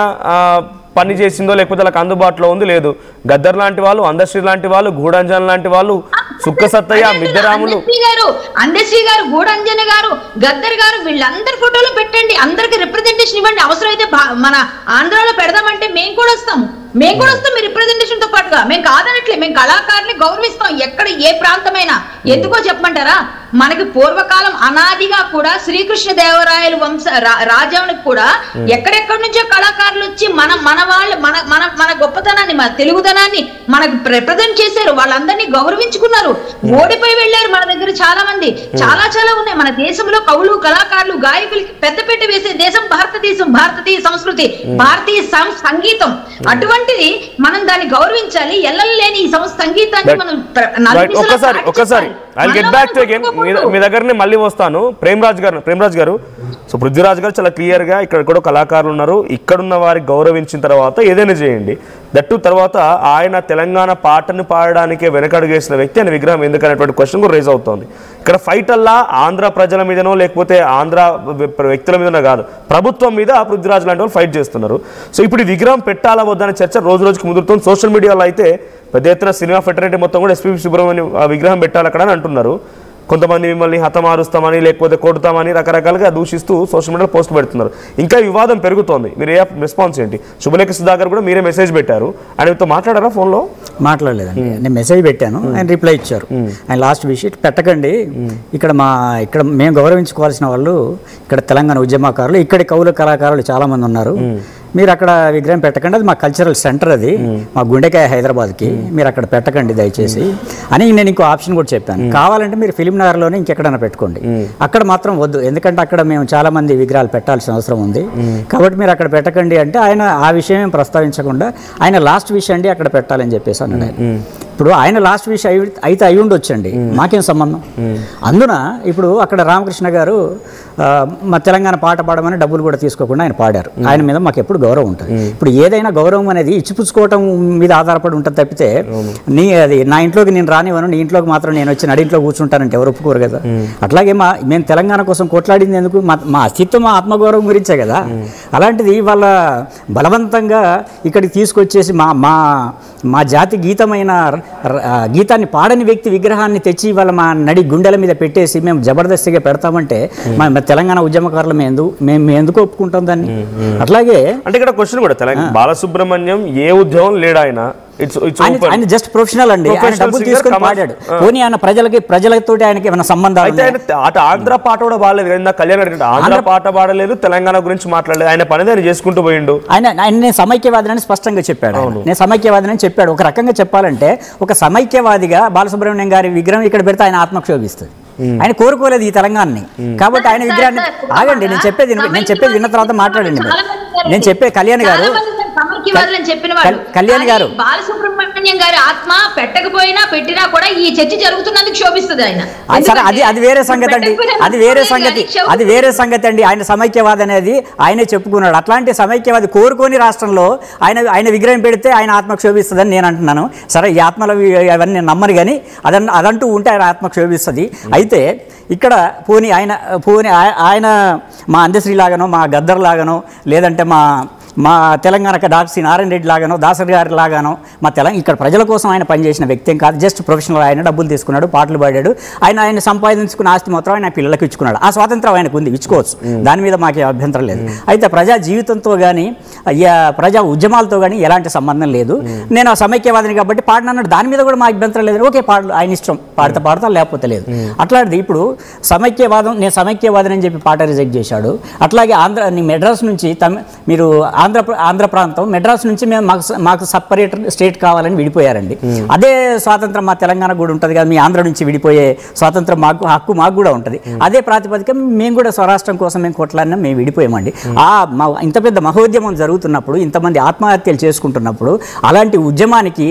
పని చేసిందో లేకపోతే వాళ్ళకి అందుబాటులో ఉంది లేదు. గద్దర్ లాంటి వాళ్ళు, అందశ్రీ లాంటి వాళ్ళు, గూఢంజన్ లాంటి వాళ్ళు, సుక్క సత్తయ్య, మిద్దరాములు, అందశ్రీ గారు, గూఢంజన్ గారు, గద్దర్ గారు, వీళ్ళందరి ఫోటోలు పెట్టండి, అందరికి రిప్రజెంటేషన్ ఇవ్వండి. అవసరమైతే మన ఆంధ్రాలో పెడదామంటే మేము కూడా వస్తాము, మీ రిప్రజెంటేషన్ తో పాటుగా. మేము కాదనట్లే, మేము కళాకారుల్ని గౌరవిస్తాం ఎక్కడ ఏ ప్రాంతమైనా. ఎందుకో చెప్పమంటారా, మనకి పూర్వకాలం అనాదిగా కూడా శ్రీకృష్ణ దేవరాయలు రాజ్యానికి కూడా ఎక్కడెక్కడి నుంచో కళాకారులు వచ్చి మన గొప్పతనాన్ని, మన తెలుగుదనాన్ని మనకు రిప్రజెంట్ చేశారు. వాళ్ళందరినీ గౌరవించుకున్నారు, ఓడిపోయి వెళ్ళారు మన దగ్గర చాలా మంది. చాలా ఉన్నాయి మన దేశంలో. కవులు, కళాకారులు, గాయకులకి పెద్దపీట వేసే దేశం భారతదేశం. భారతీయ సంస్కృతి, భారతీయ సంగీతం, అటువంటిది మనం దాన్ని గౌరవించాలి. ఎల్లలేని ఈ సంగీతాన్ని మనం ఒకసారి I'll get back to again. మీ దగ్గరనే మళ్ళీ వస్తాను. ప్రేమరాజ్ గారు, సో పృథ్వీరాజ్ గారు చాలా క్లియర్ గా ఇక్కడ కూడా కళాకారులు ఉన్నారు, ఇక్కడున్న వారికి గౌరవించిన తర్వాత ఏదైనా చేయండి. దట్టు తర్వాత ఆయన తెలంగాణ పాటను పాడడానికే వెనకడుగేసిన వ్యక్తి ఆయన విగ్రహం ఎందుకనేటువంటి క్వశ్చన్ కూడా రేజ్ అవుతోంది. ఇక్కడ ఫైట్ అల్లా ఆంధ్ర ప్రజల మీదనో లేకపోతే ఆంధ్ర వ్యక్తుల మీదనో కాదు, ప్రభుత్వం మీద పృథ్వీరాజ్ లాంటి వాళ్ళు ఫైట్ చేస్తున్నారు. సో ఇప్పుడు ఈ విగ్రహం పెట్టాలా వద్దనే చర్చ రోజు రోజుకి ముదురుతుంది. సోషల్ మీడియాలో అయితే పెద్ద ఎత్తున సినిమా ఫెటర్నిటీ మొత్తం కూడా ఎస్పీ సుబ్రహ్మణ్యం విగ్రహం పెట్టాలి అక్కడ అని అంటున్నారు. కొంతమంది మిమ్మల్ని హతమారుస్తామని లేకపోతే కొడతామని రకరకాలుగా దూషిస్తూ సోషల్ మీడియాలో పోస్ట్ పెడుతున్నారు. ఇంకా వివాదం పెరుగుతోంది. మీరు ఏ రెస్పాన్స్ ఏంటి? శుభలేఖ సుధాకర్ కూడా మీరే మెసేజ్ పెట్టారు, ఆయనతో మాట్లాడారా? ఫోన్లో మాట్లాడలేదండి, నేను మెసేజ్ పెట్టాను, ఆయన రిప్లై ఇచ్చారు. ఆయన లాస్ట్ విషయం పెట్టకండి, ఇక్కడ మేము గౌరవించుకోవాల్సిన వాళ్ళు ఇక్కడ తెలంగాణ ఉద్యమకారులు, ఇక్కడి కవులు, కళాకారులు చాలా మంది ఉన్నారు, మీరు అక్కడ విగ్రహం పెట్టకండి, అది మా కల్చరల్ సెంటర్, అది మా గుండెకాయ హైదరాబాద్కి, మీరు అక్కడ పెట్టకండి దయచేసి అని నేను ఇంకో ఆప్షన్ కూడా చెప్పాను. కావాలంటే మీరు ఫిలిం నగర్లోనే ఇంకెక్కడైనా పెట్టుకోండి, అక్కడ మాత్రం వద్దు, ఎందుకంటే అక్కడ మేము చాలా మంది విగ్రహాలు పెట్టాల్సిన అవసరం ఉంది, కాబట్టి మీరు అక్కడ పెట్టకండి అంటే ఆయన ఆ విషయం ప్రస్తావించకుండా ఆయన లాస్ట్ విషయం అండి అక్కడ పెట్టాలని చెప్పేసి అన్నాడు. ఇప్పుడు ఆయన లాస్ట్ విషయం అయితే అయి ఉండొచ్చండి, మాకేం సంబంధం. అందున ఇప్పుడు అక్కడ రామకృష్ణ గారు మా తెలంగాణ పాట పాడమని డబ్బులు కూడా తీసుకోకుండా ఆయన పాడారు. ఆయన మీద మాకు ఎప్పుడు గౌరవం ఉంటుంది. ఇప్పుడు ఏదైనా గౌరవం అనేది ఇచ్చిపుచ్చుకోవటం మీద ఆధారపడి ఉంటుంది తప్పితే అది నా ఇంట్లోకి నేను రానివ్వను, నీ ఇంట్లోకి మాత్రం నేను వచ్చి నడింట్లో కూర్చుంటానంటే ఎవరు ఒప్పుకోరు కదా. అట్లాగే మేము తెలంగాణ కోసం కొట్లాడింది ఎందుకు? మా అస్తిత్వం, మా ఆత్మగౌరవం గురించే కదా. అలాంటిది వాళ్ళ బలవంతంగా ఇక్కడికి తీసుకొచ్చేసి మా జాతి గీతమైన గీతాన్ని పాడని వ్యక్తి విగ్రహాన్ని తెచ్చి వాళ్ళ మా నడి గుండెల మీద పెట్టేసి మేము జబర్దస్తిగా పెడతామంటే మా తెలంగాణ ఉద్యమకారులు మేము ఎందుకు ఒప్పుకుంటాం దాన్ని? అట్లాగే అంటే ఇక్కడ క్వశ్చన్ కూడా తెలంగాణ బాలసుబ్రహ్మణ్యం ఏ ఉద్యమం లేడు, ఆయన జస్ట్ ప్రొఫెషనల్ అండి, ఆయన డబ్బులు తీసుకొని పాడాడు. పోనీ ఆయన ప్రజలతో ఆయనకి ఏమైనా సంబంధాలు? ఆంధ్ర పాట కూడా బాడలేదు, కళ్యాణ్ ఆంధ్ర పాట పాడలేదు, తెలంగాణ గురించి మాట్లాడలేదు, ఆయన పని ఆయన చేసుకుంటూ పోయిండు. నేను సమైక్యవాదిని స్పష్టంగా చెప్పాడు, నేను సమైక్యవాదిని చెప్పాడు. ఒక రకంగా చెప్పాలంటే ఒక సమైక్యవాదిగా బాలసుబ్రహ్మణ్యం గారి విగ్రహం ఇక్కడ పెడితే ఆయన ఆత్మక్షోభిస్తుంది. ఆయన కోరుకోలేదు ఈ తెలంగాణని, కాబట్టి ఆయన విగ్రహాన్ని ఆగండి, నేను చెప్పేది విన్న తర్వాత మాట్లాడండి. నేను చెప్పే కళ్యాణ్ గారు బాలసుబ్రహ్మణ్యం గారి ఆత్మ పెట్టకపోయినా పెట్టినా కూడా ఈ చర్చ జరుగుతున్నందుకు శోభిస్తుంది ఆయన. అది వేరే సంగతి అండి, అది వేరే సంగతి అండి. ఆయన సమైక్యవాది అనేది ఆయనే చెప్పుకున్నాడు. అట్లాంటి సమైక్యవాది కోరుకోని రాష్ట్రంలో ఆయన విగ్రహం పెడితే ఆయన ఆత్మ క్షోభిస్తుందని నేను అంటున్నాను. సరే, ఈ ఆత్మలు అవన్నీ నమ్మను, కానీ అదంటూ ఉంటే ఆయన ఆత్మ క్షోభిస్తుంది. అయితే ఇక్కడ పోనీ ఆయన మా అందశ్రీ లాగానో, మా గద్దర్ లాగానో, లేదంటే మా తెలంగాణకి డాక్టర్ సి నారాయణ రెడ్డి లాగానో, దాసరి గారి లాగానో ఇక్కడ ప్రజల కోసం ఆయన పనిచేసిన వ్యక్తి ఏం కాదు. Just professional. ఆయన డబ్బులు తీసుకున్నాడు, పాటలు పాడాడు, ఆయన సంపాదించుకున్న ఆస్తి మాత్రం ఆయన పిల్లలకు ఇచ్చుకున్నాడు. ఆ స్వాతంత్రం ఆయనకు ఉంది, ఇచ్చుకోవచ్చు, దాని మీద మాకే అభ్యంతరం లేదు. అయితే ప్రజా జీవితంతో కానీ ప్రజా ఉద్యమాలతో కానీ ఎలాంటి సంబంధం లేదు. నేను ఆ సమైక్యవాదిని కాబట్టి పాడినన్నాడు, దాని మీద కూడా మా అభ్యంతరం లేదు. ఓకే, ఆయన ఇష్టం, పాడతా లేకపోతే లేదు. అట్లాంటిది ఇప్పుడు నేను సమైక్యవాదిని అని చెప్పి పాట రిజెక్ట్ చేశాడు. అట్లాగే మెడ్రాస్ నుంచి మీరు ఆంధ్ర ప్రాంతం మెడ్రాస్ నుంచి మాకు సపరేట్ స్టేట్ కావాలని విడిపోయారండి. అదే స్వాతంత్రం మా తెలంగాణ కూడా ఉంటుంది కదా, మీ ఆంధ్ర నుంచి విడిపోయే స్వాతంత్రం హక్కు మాకు కూడా ఉంటుంది. అదే ప్రాతిపదిక మేము కూడా స్వరాష్ట్రం కోసం మేము కొట్లాడినా మేము విడిపోయామండి. ఇంత పెద్ద మహోద్యమం జరుగుతున్నప్పుడు, ఇంతమంది ఆత్మహత్యలు చేసుకుంటున్నప్పుడు, అలాంటి ఉద్యమానికి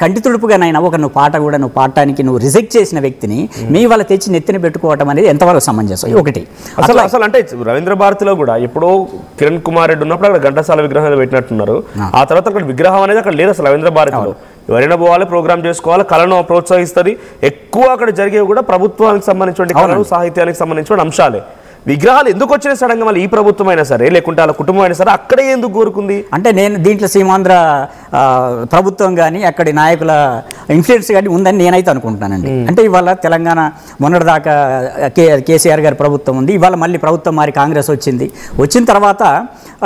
కంటి తుడుపుగానైనా నువ్వు పాడటానికి నువ్వు రిజెక్ట్ చేసిన వ్యక్తిని మీ వాళ్ళ తెచ్చి నెత్తిన పెట్టుకోవటం అనేది ఎంతవరకు సమంజసం? ఒకటి అసలు అంటే రవీంద్ర భారతిలో కూడా ఎప్పుడో కిరణ్ కుమార్ రెడ్డి ఉన్నప్పుడు అక్కడ ఘంటసాల విగ్రహం పెట్టినట్టున్నారు. ఆ తర్వాత అక్కడ విగ్రహం అనేది అక్కడ లేదు అసలు రవీంద్ర భారతిలో. ఎవరైనా పోవాలి, ప్రోగ్రామ్ చేసుకోవాలి, కళను ప్రోత్సహిస్తుంది. ఎక్కువ అక్కడ జరిగేవి కూడా ప్రభుత్వానికి సంబంధించిన కళలు, సాహిత్యానికి సంబంధించిన అంశాలే. విగ్రహాలు ఎందుకు వచ్చినాయి సడన్ గా మళ్ళీ ఈ ప్రభుత్వం అయినా సరే లేకుంటే వాళ్ళ కుటుంబం అయినా సరే అక్కడే ఎందుకు కోరుకుంది? అంటే నేను దీంట్లో సీమాంధ్ర ప్రభుత్వం కానీ అక్కడి నాయకుల ఇన్ఫ్లుయెన్స్ కానీ ఉందని నేనైతే అనుకుంటున్నానండి. అంటే ఇవాళ తెలంగాణ మొన్నటిదాకా కేసీఆర్ గారి ప్రభుత్వం ఉంది, ఇవాళ మళ్ళీ ప్రభుత్వం మారి కాంగ్రెస్ వచ్చిన తర్వాత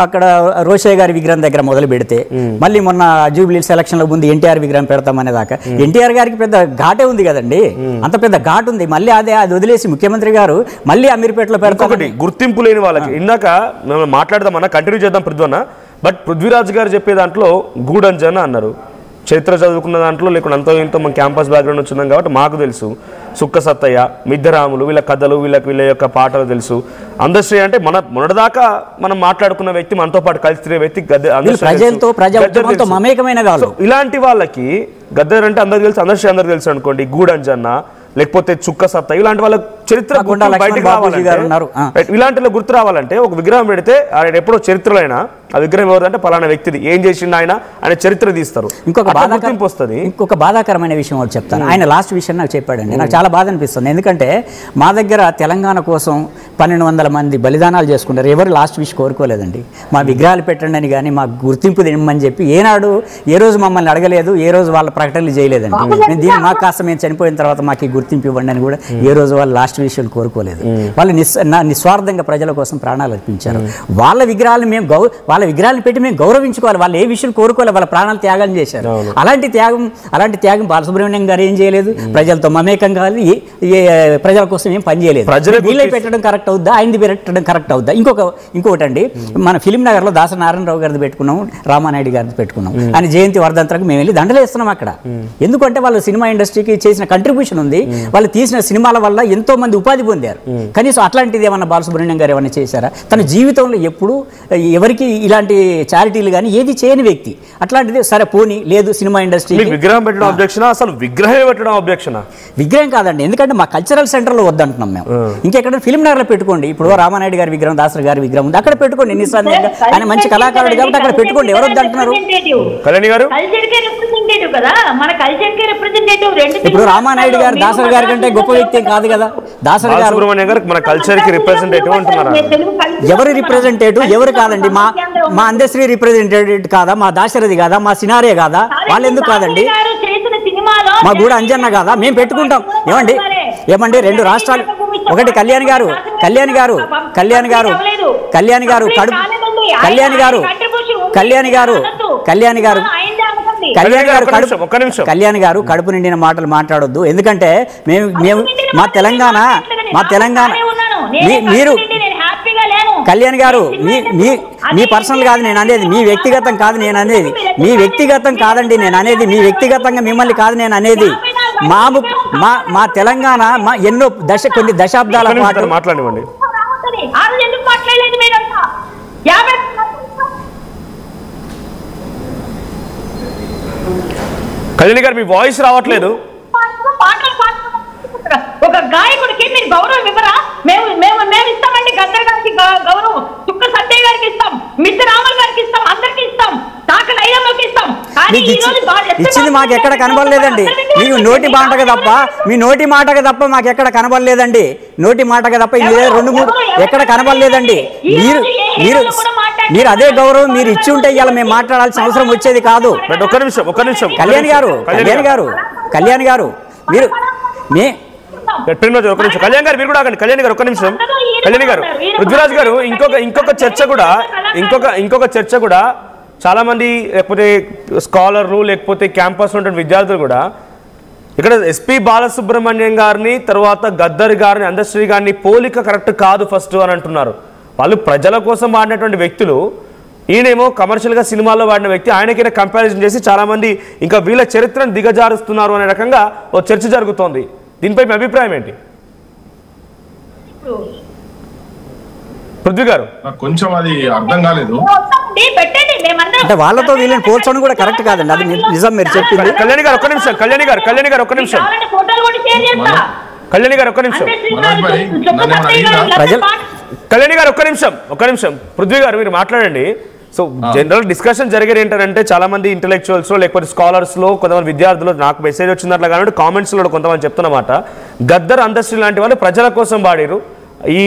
అక్కడ రోషయ్య గారి విగ్రహం దగ్గర మొదలు పెడితే మళ్ళీ మొన్న జూబ్లీ సెలక్షన్ లో ముందు ఎన్టీఆర్ విగ్రహం పెడతామనే దాకా ఎన్టీఆర్ గారికి పెద్ద ఘాటే ఉంది కదండి, అంత పెద్ద ఘాట్ ఉంది. మళ్ళీ అది వదిలేసి ముఖ్యమంత్రి గారు మళ్ళీ అమీర్పేటలో పెడతాం. గుర్తింపు లేని వాళ్ళకి ఇందాక మేము మాట్లాడదామన్నా కంటిన్యూ చేద్దాం పృథ్వన్న. బట్ పృథ్వీరాజ్ గారు చెప్పే దాంట్లో గూడంజన అన్నారు. చరిత్ర చదువుకున్న దాంట్లో లేకుండా అంతో ఇంతో మన క్యాంపస్ బ్యాక్గ్రౌండ్ వచ్చిందాం కాబట్టి మాకు తెలుసు. సుక్క సత్తయ్య, మిద్దరాములు, వీళ్ళ కథలు, వీళ్ళ యొక్క పాటలు తెలుసు. అందశ్రీ అంటే మొన్నటిదాకా మనం మాట్లాడుకున్న వ్యక్తి, మనతో పాటు కలిసి తిరిగే వ్యక్తి ప్రజలతో మమేకమైన వాళ్ళు. ఇలాంటి వాళ్ళకి గద్దర్ అంటే అందరికి తెలుసు, అందశ్రీ అందరికి తెలుసు అనుకోండి. గూడంజన్న లేకపోతే చుక్క సత్తా ఇలాంటి వాళ్ళ చరిత్ర బయటకు రావాలంటే, ఇలాంటిలో గుర్తు రావాలంటే ఒక విగ్రహం పెడితే ఆయన ఎప్పుడో చరిత్రలో అయినా ఆ విగ్రహం ఎవరంటే పలానా వ్యక్తిది, ఏం చేసిండు ఆయన అనే చరిత్ర తీస్తారు. ఇంకొక బాధాకరమైన విషయం ఒకటి చెప్తాను. ఆయన లాస్ట్ విషయం నాకు చెప్పాడండి, నాకు చాలా బాధ అనిపిస్తుంది. ఎందుకంటే మా దగ్గర తెలంగాణ కోసం 1200 మంది బలిదానాలు చేసుకున్నారు, ఎవరు లాస్ట్ విష్ కోరుకోలేదండి. మా విగ్రహాలు పెట్టండి అని కానీ మాకు గుర్తింపు తినమని చెప్పి ఏనాడు ఏ రోజు మమ్మల్ని అడగలేదు, ఏ రోజు వాళ్ళ ప్రకటనలు చేయలేదండి. మేము దీన్ని మాకు కాస్త మేము చనిపోయిన తర్వాత మాకు ఈ గుర్తింపు ఇవ్వండి అని కూడా ఏ రోజు వాళ్ళు లాస్ట్ విషయాలు కోరుకోలేదు. వాళ్ళు నిస్వార్థంగా ప్రజల కోసం ప్రాణాలు అర్పించారు. వాళ్ళ విగ్రహాలను మేము వాళ్ళ విగ్రహాలను పెట్టి మేము గౌరవించుకోవాలి, వాళ్ళు ఏ విషయం కోరుకోవాలి, వాళ్ళ ప్రాణాలు త్యాగం చేశారు. అలాంటి త్యాగం బాలసుబ్రహ్మణ్యం గారు ఏం చేయలేదు, ప్రజలతో మమేకం కాదు, ప్రజల కోసం ఏం పని చేయలేదు. వీళ్ళే పెట్టడం కరెక్ట్ అవుద్దా, ఆయనది పెట్టడం కరెక్ట్ అవుద్దా? ఇంకొకటి అండి, మన ఫిలిం నగర్లో దాస నారాయణరావు గారిది పెట్టుకున్నాం, రామానాయుడు గారిది పెట్టుకున్నాం. ఆయన జయంతి వర్ధంతరకు మేము వెళ్ళి దండలు వేస్తున్నాం అక్కడ. ఎందుకంటే వాళ్ళు సినిమా ఇండస్ట్రీకి చేసిన కంట్రిబ్యూషన్ ఉంది, వాళ్ళు తీసిన సినిమాల వల్ల ఎంతో మంది ఉపాధి పొందారు. కనీసం అట్లాంటిది ఏమన్నా బాలసుబ్రహ్మణ్యం గారు ఏమన్నా చేశారా? తన జీవితంలో ఎప్పుడు ఎవరికి ఇలాంటి చారిటీలు కానీ ఏది చేయని వ్యక్తి. అట్లాంటిది సరే పోనీ లేదు, సినిమా ఇండస్ట్రీ విగ్రహం పెట్టడం అబ్జెక్షన్, అసలు విగ్రహం పెట్టడం అబ్జెక్షన్. విగ్రహం కాదండి, ఎందుకంటే మా కల్చరల్ సెంటర్లో వద్దంటున్నాం మేము. ఇంకెక్కడ ఫిలిం నగర్లో పెట్టుకోండి, ఇప్పుడు రామానాయుడు గారి విగ్రహం, దాసరి గారి విగ్రహం ఉంది, అక్కడ పెట్టుకోండి. నిస్సందేహంగా ఆయన మంచి కళాకారుడు కాబట్టి అక్కడ పెట్టుకోండి, ఎవరు వద్దంటున్నారు? కళ్యాణి గారు ఇప్పుడు రామానాయుడు గారు దాసరి గారి కంటే గొప్ప వ్యక్తి కాదు కదా. దాసరి గారు మన కల్చర్ కి రిప్రజెంటేటివ్ అంటున్నారు. ఎవరు రిప్రజెంటేటివ్? ఎవరు కాదండి, మా అందశ్రీ రిప్రజెంటేటివ్ కాదా, మా దాశరథి కాదా, మా సినారే కాదా? వాళ్ళు ఎందుకు కాదండి? మా గూడ అంజన్న కాదా? మేము పెట్టుకుంటాం. ఏమండి 2 రాష్ట్రాలు ఒకటి. కళ్యాణ్ గారు కడుపు నిండిన మాటలు మాట్లాడొద్దు. ఎందుకంటే మేము మా తెలంగాణ మీరు కళ్యాణ్ గారు మీ పర్సనల్ కాదు నేను అనేది, మీ వ్యక్తిగతం కాదు నేను అనేది, మీ వ్యక్తిగతం కాదండి నేను అనేది, మీ వ్యక్తిగతంగా మిమ్మల్ని కాదు నేను అనేది. మా తెలంగాణ కొన్ని దశాబ్దాల పాటు మాట్లాడివ్వండి. కళ్యాణి గారు మీ వాయిస్ రావట్లేదు. ఒక గాయకుడికి మీరు గౌరవం ఇవ్వరా? మేము ఇస్తామండి. గద్దర్ గారికి గౌరవం, చుక్క సత్యయ్య గారికి ఇస్తాం, మిద్దరాములు గారికి ఇస్తాం, అందరికి ఇస్తాం, తాకల ఐలమ్మకి ఇస్తాం. ఇచ్చింది మాకు ఎక్కడ కనబడలేదండి. మీకు నోటి మాటగా తప్ప మాకు ఎక్కడ కనబడలేదండి. నోటి మాటగా తప్ప 2-3 ఎక్కడ కనబడలేదండి. మీరు అదే గౌరవం మీరు ఇచ్చి ఉంటే ఇవాళ మేము మాట్లాడాల్సిన అవసరం వచ్చేది కాదు. ఒక్క నిమిషం కళ్యాణ్ గారు మీరు కళ్యాణ్ గారు మీరు కూడా ఆగండి. కళ్యాణ్ గారు ఒక్క నిమిషం. కళ్యాణ్ గారు, పృథ్వీరాజ్ గారు ఇంకొక చర్చ కూడా చాలా మంది లేకపోతే స్కాలర్లు లేకపోతే క్యాంపస్ లో విద్యార్థులు కూడా ఇక్కడ ఎస్పీ బాలసుబ్రహ్మణ్యం గారిని తర్వాత గద్దర్ గారిని అందశ్రీ గారిని పోలిక కరెక్ట్ కాదు ఫస్ట్ అని అంటున్నారు. వాళ్ళు ప్రజల కోసం వాడినటువంటి వ్యక్తులు, ఈయనేమో కమర్షియల్గా సినిమాల్లో వాడిన వ్యక్తి. ఆయనకైనా కంపారిజన్ చేసి చాలా మంది ఇంకా వీళ్ళ చరిత్రను దిగజారుస్తున్నారు అనే రకంగా ఓ చర్చ జరుగుతోంది. దీనిపై మీ అభిప్రాయం ఏంటి? పృథ్వీ గారు కొంచెం అది అర్థం కాలేదు. అంటే వాళ్ళతో వీళ్ళని పోల్చడం కూడా కరెక్ట్ కాదండి, అది నిజం మీరు చెప్పింది. కళ్యాణి గారు ఒక్క నిమిషం. కళ్యాణి గారు ఒక్క నిమిషం. పృథ్వీ గారు మీరు మాట్లాడండి. సో జనరల్ డిస్కషన్ జరిగేది ఏంటంటే చాలా మంది ఇంటెలెక్చువల్స్ లేకపోతే స్కాలర్స్ లో కొంతమంది విద్యార్థులు నాకు మెసేజ్ వచ్చిందట్లా కానీ కామెంట్స్ లో కొంతమంది చెప్తున్నమాట, గద్దర్ అందశ్రీ లాంటి వాళ్ళు ప్రజల కోసం వాడారు, ఈ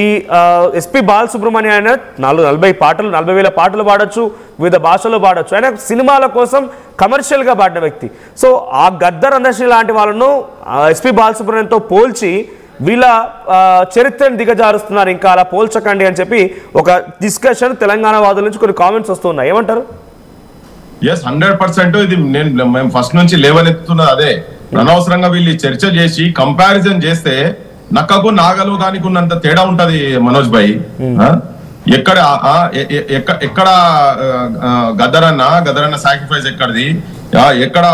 ఎస్పి బాలసుబ్రహ్మణ్యం ఆయన 40,000 పాటలు పాడొచ్చు, వివిధ భాషల్లో పాడొచ్చు. ఆయన సినిమాల కోసం కమర్షియల్గా పాడిన వ్యక్తి. సో ఆ గద్దర్ అందశ్రీ లాంటి వాళ్ళను ఎస్పి బాలసుబ్రహ్మణ్యంతో పోల్చి వీళ్ళ చరిత్రను దిగజారుస్తున్నారు, ఇంకా అలా పోల్చకండి అని చెప్పి ఒక డిస్కషన్ తెలంగాణ వాదుల నుంచి కొన్ని కామెంట్స్ వస్తున్నాయి. ఏమంటారు? 100% ఇది మేము ఫస్ట్ నుంచి లేవనెత్తుతున్నది అదే. అనవసరంగా వీళ్ళు చర్చ చేసి కంపారిజన్ చేస్తే నక్కకు నాగలు దానికి ఉన్నంత తేడా ఉంటది మనోజ్ భాయ్. ఎక్కడ గద్దరన్న సాక్రిఫైస్ ఎక్కడిది, ఎక్కడ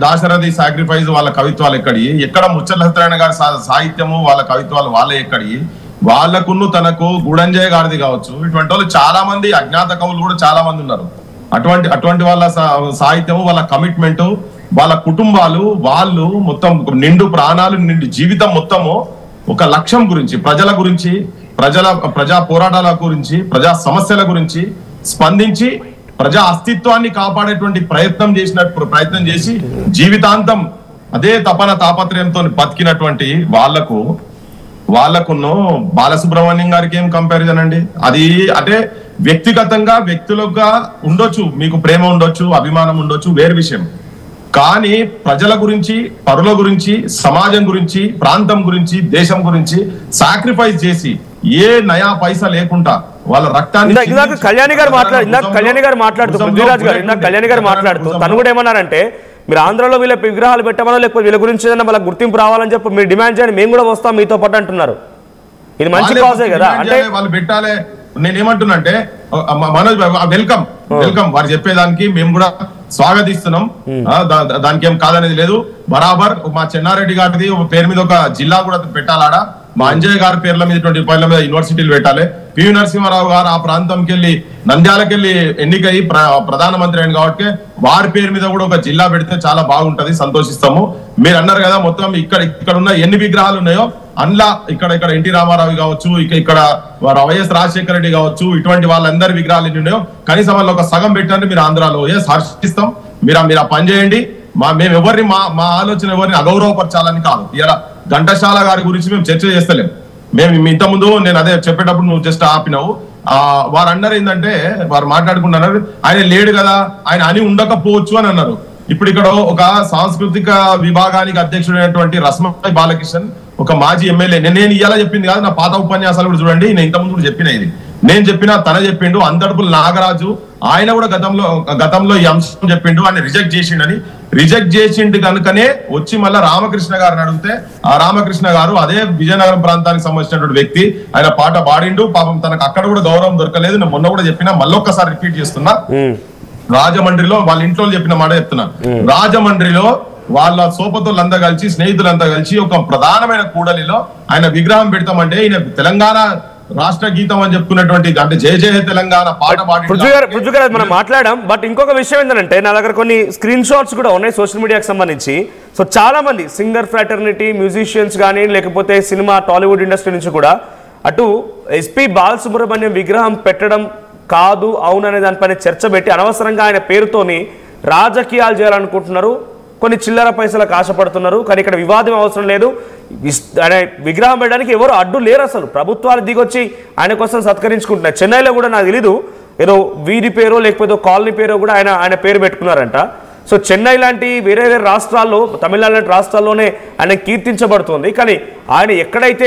దాశరథి సాక్రిఫైస్ వాళ్ళ కవిత్వాలు ఎక్కడి, ఎక్కడ ముచ్చర్ల సత్యనారాయణ గారి సాహిత్యము వాళ్ళ కవిత్వాలు వాళ్ళే ఎక్కడి, వాళ్ళకును తనకు గూడంజయ్య గారిది కావచ్చు. ఇటువంటి వాళ్ళు చాలా మంది అజ్ఞాత కవులు కూడా చాలా మంది ఉన్నారు. అటువంటి వాళ్ళ సాహిత్యము, వాళ్ళ కమిట్మెంట్, వాళ్ళ కుటుంబాలు, వాళ్ళు మొత్తం నిండు ప్రాణాలు, నిండు జీవితం మొత్తము ఒక లక్ష్యం గురించి, ప్రజల గురించి, ప్రజా పోరాటాల గురించి, ప్రజా సమస్యల గురించి స్పందించి ప్రజా అస్తిత్వాన్ని కాపాడేటువంటి ప్రయత్నం చేసి జీవితాంతం అదే తాపత్రయంతో బతికినటువంటి వాళ్ళకును బాలసుబ్రహ్మణ్యం గారికి ఏం కంపారిజన్ అండి? అది అంటే వ్యక్తిగతంగా వ్యక్తులుగా ఉండొచ్చు, మీకు ప్రేమ ఉండొచ్చు, అభిమానం ఉండొచ్చు, వేరు విషయం. కానీ ప్రజల గురించి, పరుల గురించి, సమాజం గురించి, ప్రాంతం గురించి, దేశం గురించి సాక్రిఫైస్ చేసి ఏ నయా పైసా లేకుండా వాళ్ళ రక్తాన్ని కళ్యాణి గారు మాట్లాడుతూ తను కూడా ఏమన్నారంటే, మీరు ఆంధ్రలో వీళ్ళ విగ్రహాలు పెట్టమనో లేకపోతే వీళ్ళ గురించి ఏదైనా వాళ్ళ గుర్తింపు రావాలని చెప్పి మీరు డిమాండ్ చేయండి, మేము కూడా వస్తాం మీతో పాటు అంటున్నారు. ఇది మంచి కాజే కదా. అంటే వాళ్ళు పెట్టాలి. నేనేమంటున్నా అంటే మనోజ్ వెల్కమ్ వారు చెప్పేదానికి మేము కూడా స్వాగతిస్తున్నాం. దానికి ఏం కాదనేది లేదు. బరాబర్ మా చెన్నారెడ్డి గారిది పేరు మీద ఒక జిల్లా కూడా పెట్టాలాడ, మా అంజయ్ గారి పేర్ల మీద 20 పేర్ల మీద యూనివర్సిటీలు పెట్టాలి. పివి నరసింహారావు గారు ఆ ప్రాంతంకి వెళ్ళి నంద్యాలకి వెళ్ళి ఎన్నికై ప్రధానమంత్రి అయిన కాబట్టి వారి పేరు మీద కూడా ఒక జిల్లా పెడితే చాలా బాగుంటది, సంతోషిస్తాము. మీరు అన్నారు కదా మొత్తం ఇక్కడ ఉన్న ఎన్ని విగ్రహాలు ఉన్నాయో అందులో ఇక్కడ ఎన్టీ రామారావు కావచ్చు, ఇక్కడ వైఎస్ రాజశేఖర రెడ్డి కావచ్చు, ఇటువంటి వాళ్ళందరి విగ్రహాలు ఎన్ని ఉన్నాయో కనీసం వాళ్ళు ఒక సగం పెట్టండి మీరు ఆంధ్రాలో. హర్షిస్తాం. మీరు ఆ పని చేయండి. మేము ఎవరిని మా ఆలోచన ఎవరిని అగౌరవపరచాలని కాదు. ఇలా ఘంటసాల గారి గురించి మేము చర్చ చేస్తలేం. మేము ఇంతకుముందు నేను అదే చెప్పేటప్పుడు నువ్వు జస్ట్ ఆపినావు. వారు అన్నారు ఏంటంటే, వారు మాట్లాడుకుంటున్నారు ఆయన లేడు కదా, ఆయన అని ఉండకపోవచ్చు అని అన్నారు. ఇప్పుడు ఇక్కడ ఒక సాంస్కృతిక విభాగానికి అధ్యక్షుడైనటువంటి రస్మాయి బాలకిషన్, ఒక మాజీ ఎమ్మెల్యే, నేను ఇవాళ చెప్పింది కాదు, నా పాత ఉపన్యాసాలు కూడా చూడండి, నేను ఇంతకుముందు కూడా చెప్పిన ఇది నేను చెప్పినా తన చెప్పిండు. అంతడుపుల నాగరాజు ఆయన కూడా గతంలో ఈ అంశం చెప్పిండు, ఆయన రిజెక్ట్ చేసిండు కనుకనే వచ్చి మళ్ళా రామకృష్ణ గారిని అడిగితే ఆ రామకృష్ణ గారు అదే విజయనగరం ప్రాంతానికి సంబంధించినటువంటి వ్యక్తి, ఆయన పాట పాడిండు. పాపం తనకు అక్కడ కూడా గౌరవం దొరకలేదు. నేను మొన్న కూడా చెప్పినా, మళ్ళొక్కసారి రిపీట్ చేస్తున్నా. రాజమండ్రిలో వాళ్ళ ఇంట్లో చెప్పిన మాట చెప్తున్నా. రాజమండ్రిలో వాళ్ళ సోపతులంతా కలిసి, స్నేహితులంతా కలిసి ఒక ప్రధానమైన కూడలిలో ఆయన విగ్రహం పెడతామంటే, ఈయన తెలంగాణ రాష్ట్ర గీతం అని చెప్పుకున్నటువంటి అంటే జయ జయ తెలంగాణ పాట పాడి మనం మాట్లాడాం. బట్ ఇంకొక విషయం ఏంటంటే, నా దగ్గర కొన్ని స్క్రీన్ షాట్స్ కూడా ఉన్నాయి సోషల్ మీడియాకి సంబంధించి. సో చాలా మంది సింగర్ ఫ్రాటర్నిటీ, మ్యూజిషియన్స్ కానీ లేకపోతే సినిమా టాలీవుడ్ ఇండస్ట్రీ నుంచి కూడా అటు ఎస్పి బాలసుబ్రహ్మణ్యం విగ్రహం పెట్టడం కాదు అవుననే దానిపైన చర్చ పెట్టి అనవసరంగా ఆయన పేరుతోని రాజకీయాలు చేయాలనుకుంటున్నారు, కొన్ని చిల్లర పైసలకు ఆశపడుతున్నారు. కానీ ఇక్కడ వివాదం అవసరం లేదు. ఆయన విగ్రహం పెట్టడానికి ఎవరు అడ్డు లేరు. అసలు ప్రభుత్వాలు దిగొచ్చి ఆయన కోసం సత్కరించుకుంటున్నారు. చెన్నైలో కూడా నాకు తెలీదు, ఏదో వీధి పేరో లేకపోతే కాలనీ పేరో కూడా ఆయన పేరు పెట్టుకున్నారంట. సో చెన్నై లాంటి వేరే వేరే రాష్ట్రాల్లో, తమిళనాడు లాంటి రాష్ట్రాల్లోనే ఆయన కీర్తించబడుతుంది. కానీ ఆయన ఎక్కడైతే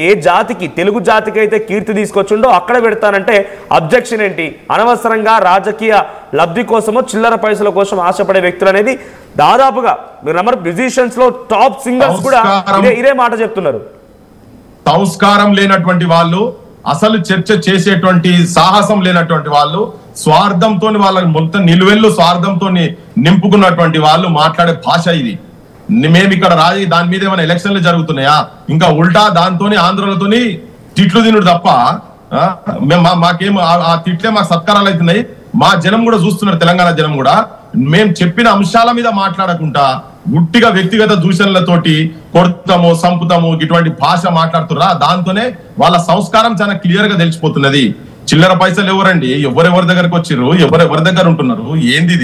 ఏ జాతికి, తెలుగు జాతికి అయితే కీర్తి తీసుకొచ్చిండో అక్కడ పెడతానంటే అబ్జెక్షన్ ఏంటి? అనవసరంగా రాజకీయ లబ్ధి కోసమో చిల్లర పైసల కోసం ఆశపడే వ్యక్తులు అనేది దాదాపుగా మీరు నమ్మరు, మ్యూజిషియన్స్ లో టాప్ సింగర్స్ కూడా ఇదే మాట చెప్తున్నారు. సంస్కారం లేనటువంటి వాళ్ళు, అసలు చర్చ చేసేటువంటి సాహసం లేనటువంటి వాళ్ళు, స్వార్థంతో వాళ్ళకి మొత్తం నిలువెల్లు స్వార్థంతో నింపుకున్నటువంటి వాళ్ళు మాట్లాడే భాష ఇది. మేము ఇక్కడ దాని మీద ఏమైనా ఎలక్షన్లు జరుగుతున్నాయా? ఇంకా ఉల్టా దాంతోని ఆంధ్రులతోని తిట్లు తినుడు తప్ప మాకేం ఆ తిట్లే మాకు సత్కారాలు అవుతున్నాయి. మా జనం కూడా చూస్తున్నారు, తెలంగాణ జనం కూడా. మేము చెప్పిన అంశాల మీద మాట్లాడకుండా గుట్టిగా వ్యక్తిగత దూషణలతోటి కొడతాము, సంపుతాము, ఇటువంటి భాష మాట్లాడుతున్నా. దాంతోనే వాళ్ళ సంస్కారం చాలా క్లియర్ గా తెలిసిపోతున్నది. చిల్లర పైసలు ఎవరండి? ఎవరెవరి దగ్గరకు వచ్చిర్రు, ఎవరెవరి దగ్గర ఉంటున్నారు, ఏంది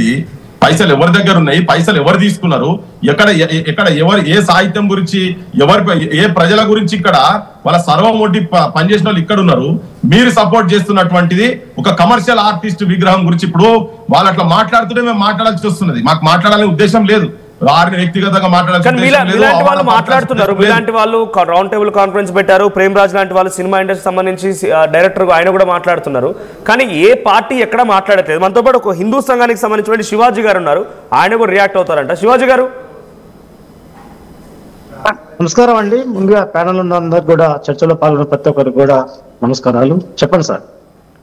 పైసలు ఎవరి దగ్గర ఉన్నాయి, పైసలు ఎవరు తీసుకున్నారు, ఎక్కడ ఎవరు ఏ సాహిత్యం గురించి ఏ ప్రజల గురించి ఇక్కడ వాళ్ళ సర్వం ఒడ్డి పనిచేసిన వాళ్ళు ఇక్కడ ఉన్నారు. మీరు సపోర్ట్ చేస్తున్నటువంటిది ఒక కమర్షియల్ ఆర్టిస్ట్ విగ్రహం గురించి. ఇప్పుడు వాళ్ళు అట్లా మాట్లాడుతుంటే మేము మాట్లాడాల్సి వస్తున్నది. మాకు మాట్లాడాలనే ఉద్దేశం లేదు, వారిని వ్యక్తిగతంగా మాట్లాడుతున్నారు. ఇలాంటి వాళ్ళు రౌండ్ టేబుల్ కాన్ఫరెన్స్ పెట్టారు. ప్రేమ్ రాజ్ లాంటి వాళ్ళు సినిమా ఇండస్ట్రీ సంబంధించి డైరెక్టర్ ఆయన కూడా మాట్లాడుతున్నారు. కానీ ఏ పార్టీ ఎక్కడ మాట్లాడట్లేదు. మనతో పాటు ఒక హిందూ సంఘానికి సంబంధించిన శివాజీ గారు ఉన్నారు, ఆయన కూడా రియాక్ట్ అవుతారంట. శివాజీ గారు నమస్కారం అండి. ముందుగా ప్యానల్ ఉన్న అందరికి కూడా, చర్చలో పాల్గొన్న ప్రతి ఒక్కరికి కూడా నమస్కారాలు. చెప్పండి సార్.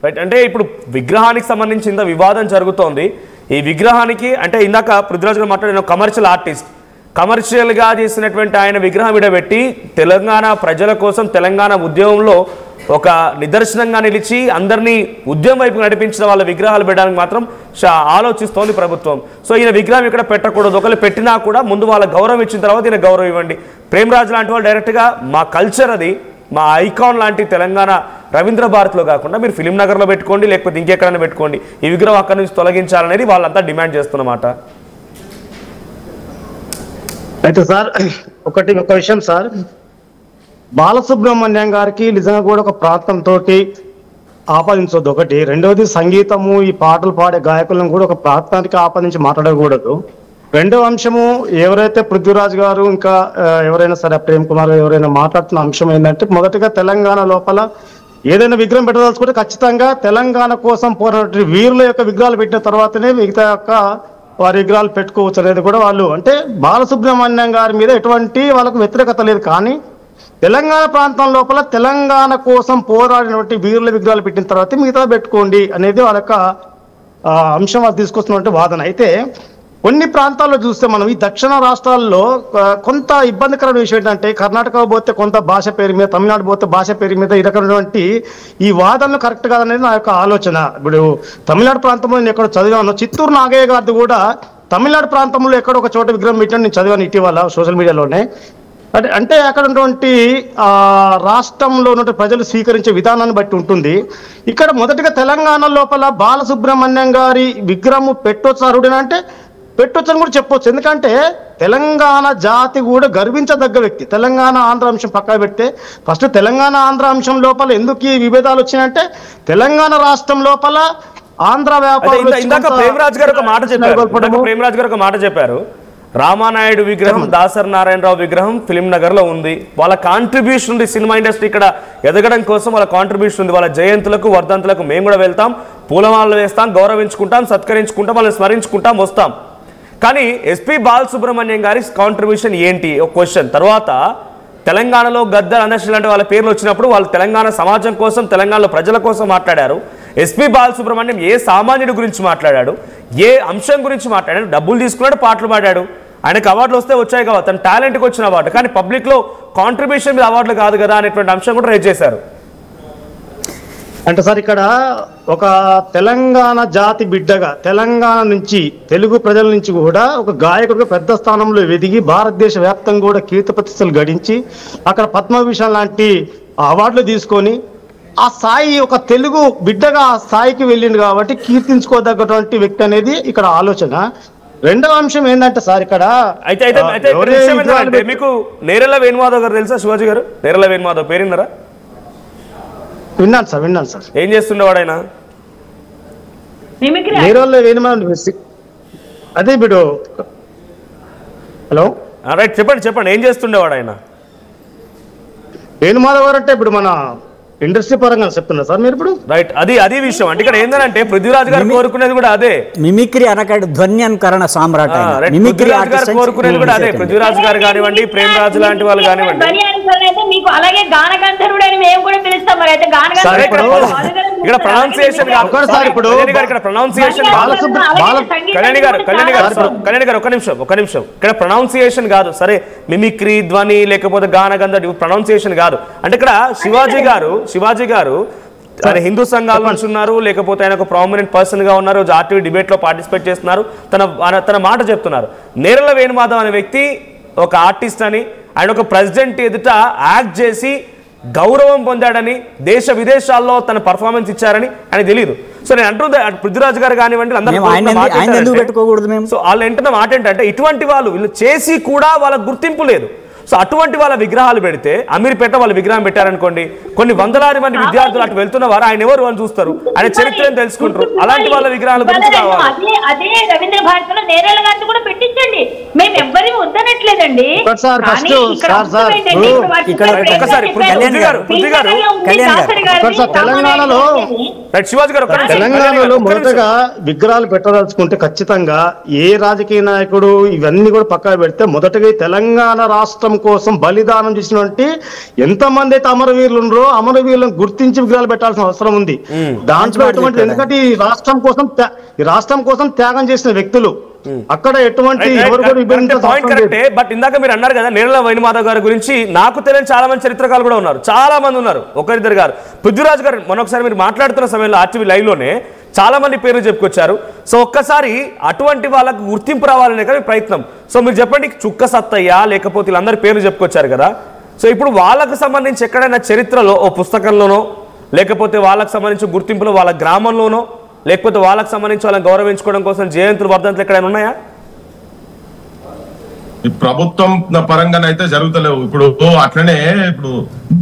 రైట్, అంటే ఇప్పుడు విగ్రహానికి సంబంధించి ఇంత వివాదం జరుగుతోంది. ఈ విగ్రహానికి అంటే ఇందాక పృథ్వీరాజ్ గారు మాట్లాడిన కమర్షియల్ ఆర్టిస్ట్, కమర్షియల్గా చేసినటువంటి ఆయన విగ్రహం విడబెట్టి తెలంగాణ ప్రజల కోసం తెలంగాణ ఉద్యమంలో ఒక నిదర్శనంగా నిలిచి అందరినీ ఉద్యమం వైపు నడిపించిన వాళ్ళ విగ్రహాలు పెట్టడానికి మాత్రం ఆలోచిస్తోంది ప్రభుత్వం. సో ఈయన విగ్రహం ఇక్కడ పెట్టకూడదు, ఒకళ్ళు పెట్టినా కూడా ముందు వాళ్ళ గౌరవం ఇచ్చిన తర్వాత ఈయన గౌరవం ఇవ్వండి. ప్రేమ్ రాజ్ లాంటి వాళ్ళు డైరెక్ట్గా మా కల్చర్ అది, మా ఐకాన్ లాంటి తెలంగాణ రవీంద్ర భారత్లో కాకుండా మీరు ఫిలిం నగర్లో పెట్టుకోండి, లేకపోతే ఇంకెక్కడైనా పెట్టుకోండి, ఈ విగ్రహం అక్కడి నుంచి తొలగించాలనేది వాళ్ళంతా డిమాండ్ చేస్తున్నమాట. అయితే సార్ ఒక విషయం సార్, బాలసుబ్రహ్మణ్యం గారికి నిజంగా కూడా ఒక ప్రాంతంతో ఆపాదించవద్దు ఒకటి. రెండవది, సంగీతము ఈ పాటలు పాడే గాయకులను కూడా ఒక ప్రాంతానికి ఆపాదించి మాట్లాడకూడదు. రెండవ అంశము, ఎవరైతే పృథ్వీరాజ్ గారు ఇంకా ఎవరైనా సరే ప్రేమ్ కుమార్ ఎవరైనా మాట్లాడుతున్న అంశం ఏంటంటే, మొదటిగా తెలంగాణ లోపల ఏదైనా విగ్రహం పెట్టదలుచుకుంటే ఖచ్చితంగా తెలంగాణ కోసం పోరాడే వీరుల యొక్క విగ్రహాలు పెట్టిన తర్వాతనే మిగతా యొక్క వారి విగ్రహాలు పెట్టుకోవచ్చు అనేది కూడా వాళ్ళు, అంటే బాలసుబ్రహ్మణ్యం గారి మీద ఎటువంటి వాళ్ళకు వ్యతిరేకత లేదు. కానీ తెలంగాణ ప్రాంతం లోపల తెలంగాణ కోసం పోరాడినటువంటి వీరుల విగ్రహాలు పెట్టిన తర్వాత మిగతా పెట్టుకోండి అనేది వాళ్ళ యొక్క అంశం వాళ్ళు తీసుకొస్తున్నటువంటి వాదన. అయితే కొన్ని ప్రాంతాల్లో చూస్తే మనం ఈ దక్షిణ రాష్ట్రాల్లో కొంత ఇబ్బందికరమైన విషయం ఏంటంటే, కర్ణాటక పోతే కొంత భాష పేరు మీద, తమిళనాడు పోతే భాష పేరు మీద ఈ రకమైనటువంటి ఈ వాదనలు కరెక్ట్ కాదనేది నా యొక్క ఆలోచన. ఇప్పుడు తమిళనాడు ప్రాంతంలో నేను ఎక్కడ చదివాను, చిత్తూరు నాగయ్య గారిది కూడా తమిళనాడు ప్రాంతంలో ఎక్కడ ఒక చోట విగ్రహం పెట్టాను నేను చదివాను ఇటీవల సోషల్ మీడియాలోనే. అంటే అక్కడ ఉన్నటువంటి రాష్ట్రంలో ఉన్న ప్రజలు స్వీకరించే విధానాన్ని బట్టి ఉంటుంది. ఇక్కడ మొదటిగా తెలంగాణ లోపల బాలసుబ్రహ్మణ్యం గారి విగ్రహం పెట్టొచ్చు అర్హుడేనా అంటే పెట్టొచ్చని కూడా చెప్పొచ్చు. ఎందుకంటే తెలంగాణ జాతి కూడా గర్వించదగ్గ వ్యక్తి. తెలంగాణ ఆంధ్ర అంశం పక్కా పెడితే ఫస్ట్ తెలంగాణ ఆంధ్ర అంశం లోపల ఎందుకు ఈ విభేదాలు వచ్చినాయంటే, తెలంగాణ రాష్ట్రం లోపల ఆంధ్ర వ్యాపారం. ప్రేమ్ రాజ్ గారు ఒక మాట చెప్పారు, రామానాయుడు విగ్రహం, దాసరి నారాయణరావు విగ్రహం ఫిలిం నగర్ లో ఉంది, వాళ్ళ కాంట్రిబ్యూషన్ ఉంది, సినిమా ఇండస్ట్రీ ఇక్కడ ఎదగడం కోసం వాళ్ళ కాంట్రిబ్యూషన్ ఉంది, వాళ్ళ జయంతులకు వర్ధంతులకు మేము కూడా వెళ్తాం, పూలమాలలు వేస్తాం, గౌరవించుకుంటాం, సత్కరించుకుంటాం, వాళ్ళని స్మరించుకుంటాం, వస్తాం. కానీ ఎస్పీ బాలసుబ్రహ్మణ్యం గారి కాంట్రిబ్యూషన్ ఏంటి ఒక క్వశ్చన్. తర్వాత తెలంగాణలో గద్దర్ అనర్షి లాంటి వాళ్ళ పేర్లు వచ్చినప్పుడు వాళ్ళు తెలంగాణ సమాజం కోసం, తెలంగాణలో ప్రజల కోసం మాట్లాడారు. ఎస్పీ బాలసుబ్రహ్మణ్యం ఏ సామాన్యుడి గురించి మాట్లాడాడు, ఏ అంశం గురించి మాట్లాడాడు? డబ్బులు తీసుకున్నాడు, పాటలు పాడాడు, ఆయనకు అవార్డులు వస్తే వచ్చాయి కదా, తన టాలెంట్కి వచ్చిన అవార్డు. కానీ పబ్లిక్లో కాంట్రిబ్యూషన్ మీద అవార్డులు కాదు కదా అనేటువంటి అంశం కూడా రైజ్ చేశారు. అంటే సార్ ఇక్కడ ఒక తెలంగాణ జాతి బిడ్డగా, తెలంగాణ నుంచి తెలుగు ప్రజల నుంచి కూడా ఒక గాయకుడిగా పెద్ద స్థానంలో ఎదిగి భారతదేశ వ్యాప్తంగా కూడా కీర్తి ప్రతిష్టలు గడించి అక్కడ పద్మభూషణ్ లాంటి అవార్డులు తీసుకొని ఆ స్థాయి ఒక తెలుగు బిడ్డగా ఆ స్థాయికి వెళ్ళింది కాబట్టి కీర్తించుకోదగ్గటువంటి వ్యక్తి అనేది ఇక్కడ ఆలోచన. రెండవ అంశం ఏంటంటే సార్ ఇక్కడ మీకు నేరెల వేణుమాధవ్ గారు తెలుసా? శివాజీ గారు నేరెల వేణుమాధవ్ పేరున్నారా? విన్నాను సార్. ఏం చేస్తుండేవాడు ఆయన? అదే ఇప్పుడు హలో రైట్, చెప్పండి ఏం చేస్తుండేవాడు ఆయన? వేణుమాధవ్ గారు అంటే ఇప్పుడు మన ఇండస్ట్రీ పరంగా చెప్తున్నా సార్ మీరు ఇప్పుడు. రైట్, అది విషయం. అంటే ఇక్కడ ఏంటంటే పృథ్వీరాజ్ గారు కోరుకునేది కూడా అదే, మిమిక్రీ అనకాడు ధ్వన్యానుకరణ సామ్రాట్. పృథ్వీరాజ్ గారు కోరుకునేది కూడా అదే. పృథ్వీరాజ్ గారు కానివ్వండి, ప్రేమ్ రాజ్ లాంటి వాళ్ళు కానివ్వండి. అలాగే గానగంధర్వుడు అని మేము కూడా పిలుస్తాం. మరి అయితే ఇక్కడ ప్రొనౌన్సియేషన్ ఇక్కడ ప్రొనౌన్సియేషన్ కళ్యాణి గారు ఒక నిమిషం ఇక్కడ ప్రొనౌన్సియేషన్ కాదు. సరే, మిమిక్రీ, ధ్వని, లేకపోతే గానగంధర్వుడు ప్రొనౌన్సియేషన్ కాదు. అంటే ఇక్కడ శివాజీ గారు ఆయన హిందూ సంఘాల నుంచి ఉన్నారు, లేకపోతే ఆయన ఒక ప్రామినెంట్ పర్సన్ గా ఉన్నారు, ఆర్టీవీ డిబేట్ లో పార్టిసిపేట్ చేస్తున్నారు, తన మాట చెప్తున్నారు. నేరెల వేణుమాధవ్ అనే వ్యక్తి ఒక ఆర్టిస్ట్ అని, ఆయన ఒక ప్రెసిడెంట్ ఎదుట యాక్ట్ చేసి గౌరవం పొందాడని, దేశ విదేశాల్లో తన పర్ఫార్మెన్స్ ఇచ్చారని ఆయన తెలియదు. సో నేను అంటుంది పృథ్వీరాజ్ గారు కానివ్వండి అందరూ పెట్టుకోకూడదు మేము. సో వాళ్ళు ఏంటంటే మాట ఏంటంటే ఇటువంటి వాళ్ళు వీళ్ళు చేసి కూడా వాళ్ళకి గుర్తింపు లేదు. సో అటువంటి వాళ్ళ విగ్రహాలు పెడితే అమీర్పేట వాళ్ళ విగ్రహం పెట్టారనుకోండి, కొన్ని వందలాది మంది విద్యార్థులు అటు వెళ్తున్న వారు ఆయన ఎవరు అని చూస్తారు, ఆయన చరిత్రను తెలుసుకుంటారు. అలాంటి వాళ్ళ విగ్రహాల గురించి కావాలి. అదే రవీంద్ర భారతిలో నేరేళ్ల గారిని కూడా పెట్టించండి, మేము ఎవ్వరి వద్దనట్లేదండి. తెలంగాణలో మొదటగా విగ్రహాలు పెట్టదలుచుకుంటే ఖచ్చితంగా ఏ రాజకీయ నాయకుడు ఇవన్నీ కూడా పక్కన పెడితే మొదటగా తెలంగాణ రాష్ట్రం కోసం బలిదానం చేసినటువంటి ఎంతమంది అయితే అమరవీరులు ఉన్నారో అమరవీరులను గుర్తించి విగ్రహాలు పెట్టాల్సిన అవసరం ఉంది. దాంట్లో ఎటువంటి, ఎందుకంటే ఈ రాష్ట్రం కోసం త్యాగం చేసిన వ్యక్తులు అక్కడ ఎటువంటి ఎవరు కూడా విభజించారు. బట్ ఇందాక మీరు అన్నారు కదా నేరళ వేణుమాధవ్ గారి గురించి, నాకు తెలియని చాలా మంది చరిత్రకారులు కూడా ఉన్నారు, చాలా మంది ఉన్నారు, ఒకరిద్దరు గారు. పృథ్వీరాజ్ గారు మొన్నొకసారి మీరు మాట్లాడుతున్న సమయంలో ఆర్టీవీ లైవ్ లోనే చాలా మంది పేర్లు చెప్పుకొచ్చారు. సో ఒక్కసారి అటువంటి వాళ్ళకు గుర్తింపు రావాలనే కదా ప్రయత్నం. సో మీరు చెప్పండి, చుక్క సత్తయ్య లేకపోతే వీళ్ళందరి పేర్లు చెప్పుకొచ్చారు కదా, సో ఇప్పుడు వాళ్ళకు సంబంధించి ఎక్కడైనా చరిత్రలో ఓ పుస్తకంలోనో లేకపోతే వాళ్ళకి సంబంధించిన గుర్తింపులో వాళ్ళ గ్రామంలోనో లేకపోతే వాళ్ళకి సంబంధించి వాళ్ళని గౌరవించుకోవడం కోసం జయంతులు వర్ధంతులు ఎక్కడైనా ఉన్నాయా? ప్రభుత్వం పరంగానైతే జరుగుతలేవు. ఇప్పుడు అట్లనే ఇప్పుడు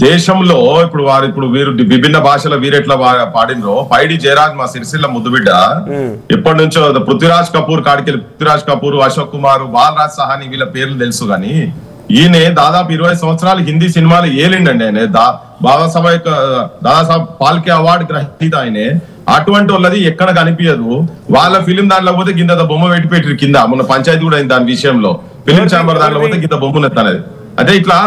దేశంలో ఇప్పుడు వారు ఇప్పుడు వీరు విభిన్న భాషల వీరెట్లా పాడినరో, పైడి జయరాజ్ మా సిరిసిల్ల ముద్దుబిడ్డ ఎప్పటి నుంచో పృథ్వీరాజ్ కపూర్ కాడికెళ్ళి పృథ్వీరాజ్ కపూర్, అశోక్ కుమార్, బాలరాజ్ సహాని వీళ్ళ పేర్లు తెలుసు కానీ ఈయన దాదాపు 20 సంవత్సరాలు హిందీ సినిమాలు ఏలిండండి. ఆయన దాదాసాహెబ్ పాల్కే అవార్డు గ్రహీత ఆయనే. అటువంటి వాళ్ళది ఎక్కడ కనిపించదు. వాళ్ళ ఫిలిం దాంట్లో పోతే కింద బొమ్మ పెట్టి కింద మొన్న పంచాయతీ కూడా అయింది దాని విషయంలో. ఫిలిం ఛాంబర్ దాంట్లో పోతే కింద బొమ్మను ఎత్తనేది. అదే ఇట్లా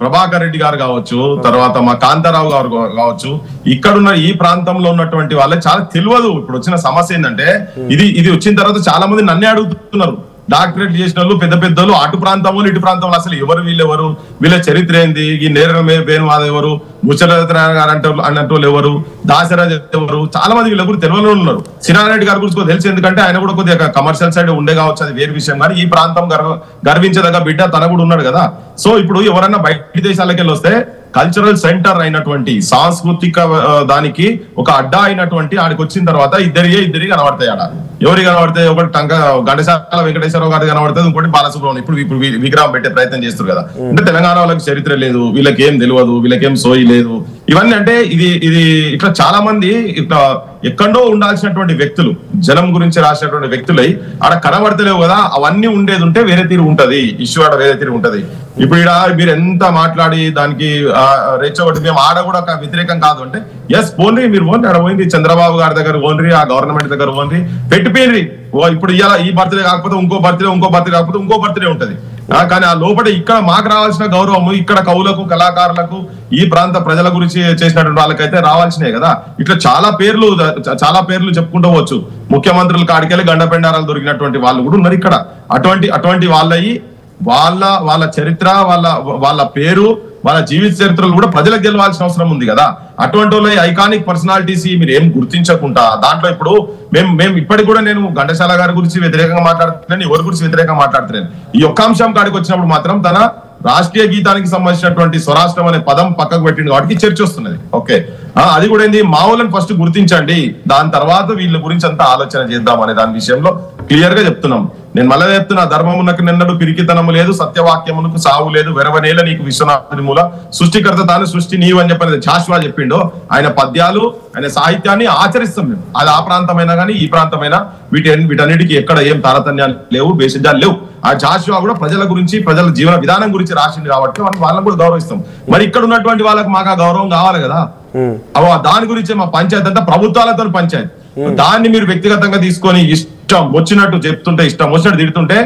ప్రభాకర్ రెడ్డి గారు కావచ్చు, తర్వాత మా కాంతారావు గారు కావచ్చు, ఇక్కడున్న ఈ ప్రాంతంలో ఉన్నటువంటి వాళ్ళకి చాలా తెలియదు. ఇప్పుడు వచ్చిన సమస్య ఏంటంటే ఇది వచ్చిన తర్వాత చాలా మంది నన్నే అడుగుతున్నారు, డాక్టరేట్ చేసిన వాళ్ళు పెద్ద పెద్దలు అటు ప్రాంతంలో ఇటు ప్రాంతంలో అసలు ఎవరు వీళ్ళెవరు, వీళ్ళ చరిత్ర ఏంది, ఈ నేరళ వేణుమాధవ్ ఎవరు, ముచ్చలరత్న గారు అన్నట్టు ఎవరు, దాసరాజ్ ఎవరు, చాలా మంది వీళ్ళ గురించి తెలియని ఉన్నారు. సినారెడ్డి గారి గురించి తెలుసు, ఎందుకంటే ఆయన కూడా కొద్దిగా కమర్షియల్ సైడ్ ఉండే కావచ్చు, అది వేరే విషయం. కానీ ఈ ప్రాంతం గర్వించదగ్గ బిడ్డ తన కూడా ఉన్నాడు కదా. సో ఇప్పుడు ఎవరైనా బయట దేశాలకు వెళ్ళి వస్తే కల్చరల్ సెంటర్ అయినటువంటి సాంస్కృతిక దానికి ఒక అడ్డా అయినటువంటి ఆడికి వచ్చిన తర్వాత ఇద్దరి కనబడతాయి. ఆడ ఎవరి కనబడతాయి, ఒకటి ఘంటసాల వెంకటేశ్వరరావు గారి కనబడుతుంది, ఇంకోటి బాలసుబ్రహ్మణ్యం. ఇప్పుడు విగ్రహం పెట్టే ప్రయత్నం చేస్తారు కదా. అంటే తెలంగాణ వాళ్ళకి చరిత్ర లేదు, వీళ్ళకి ఏం తెలియదు, వీళ్ళకేం సోయి లేదు, ఇవన్నీ. అంటే ఇది ఇట్లా చాలా మంది ఇట్లా ఎక్కడో ఉండాల్సినటువంటి వ్యక్తులు, జనం గురించి రాసినటువంటి వ్యక్తులై ఆడ కనబడతలేవు కదా. అవన్నీ ఉండేది ఉంటే వేరే తీరు ఉంటది, ఇష్యూ ఆడ వేరే తీరు ఉంటది. ఇప్పుడు ఈడ మీరు ఎంత మాట్లాడి దానికి రెచ్చగొట్టి మేము ఆడ కూడా వ్యతిరేకం కాదు అంటే, ఎస్ పోన్రి, మీరు పోండి, ఆడ పోయింది చంద్రబాబు గారి దగ్గర పోన్రి, ఆ గవర్నమెంట్ దగ్గర పోన్రి, పెట్టిపోయినరి. ఇప్పుడు ఇలా ఈ బర్త్డే కాకపోతే ఇంకో బర్త్డే కాకపోతే ఇంకో బర్త్డే ఉంటది. కానీ ఆ లోపల ఇక్కడ మాకు రావాల్సిన గౌరవము, ఇక్కడ కవులకు, కళాకారులకు, ఈ ప్రాంత ప్రజల గురించి చేసినటువంటి వాళ్ళకైతే రావాల్సినాయి కదా. ఇట్లా చాలా పేర్లు చెప్పుకుంటూ పోవచ్చు. ముఖ్యమంత్రుల కాడికెళ్ళి గండపెండారాలు దొరికినటువంటి వాళ్ళు కూడా ఉన్నారు ఇక్కడ. అటువంటి వాళ్ళయి వాళ్ళ చరిత్ర, వాళ్ళ పేరు, వాళ్ళ జీవిత చరిత్రలు కూడా ప్రజలకు గెలవాల్సిన అవసరం ఉంది కదా. అటువంటి వాళ్ళ ఐకానిక్ పర్సనాలిటీస్ మీరు ఏం గుర్తించకుండా దాంట్లో ఇప్పుడు మేము ఇప్పటికి కూడా నేను ఘంటసాల గారి గురించి వ్యతిరేకంగా మాట్లాడుతున్నాను, ఎవరి గురించి వ్యతిరేకంగా మాట్లాడుతున్నాను. ఈ ఒక్క అంశం కాడికి వచ్చినప్పుడు మాత్రం తన రాష్ట్రీయ గీతానికి సంబంధించినటువంటి స్వరాష్ట్రం అనే పదం పక్కకు పెట్టింది కాబట్టి చర్చ వస్తున్నది. ఓకే, అది కూడా ఏంది, మావులను ఫస్ట్ గుర్తించండి, దాని తర్వాత వీళ్ళ గురించి అంతా ఆలోచన చేద్దాం అనే దాని విషయంలో క్లియర్ గా చెప్తున్నాం. నేను మళ్ళీ చెప్తున్నా, ధర్మమునకు నిన్నడు పిరికితనము లేదు, సత్యవాక్యమునకు సావు లేదు, వెరవనేల నీకు విశ్వనాథుని మూల, సృష్టికర్త తాను సృష్టి నీవు అని చెప్పినది జాషువా చెప్పిండో. ఆయన పద్యాలు, ఆయన సాహిత్యాన్ని ఆచరిస్తాం మేము. అది ఆ ప్రాంతమైనా కానీ ఈ ప్రాంతమైనా వీటన్నిటికీ ఎక్కడ ఏం తారతమ్యాలు లేవు, బేసిజాలు లేవు. ఆ జాషువా కూడా ప్రజల గురించి, ప్రజల జీవన విధానం గురించి రాసింది కాబట్టి వాళ్ళని కూడా గౌరవిస్తాం. మరి ఇక్కడ ఉన్నటువంటి వాళ్ళకి మాకు ఆ గౌరవం కావాలి కదా. దాని గురించి మా పంచాయతీ అంతా ప్రభుత్వాలతో పంచాయతీ. దాన్ని మీరు వ్యక్తిగతంగా తీసుకొని ఇష్టం వచ్చినట్టు చెప్తుంటే, ఇష్టం వచ్చినట్టు తిడుతుంటే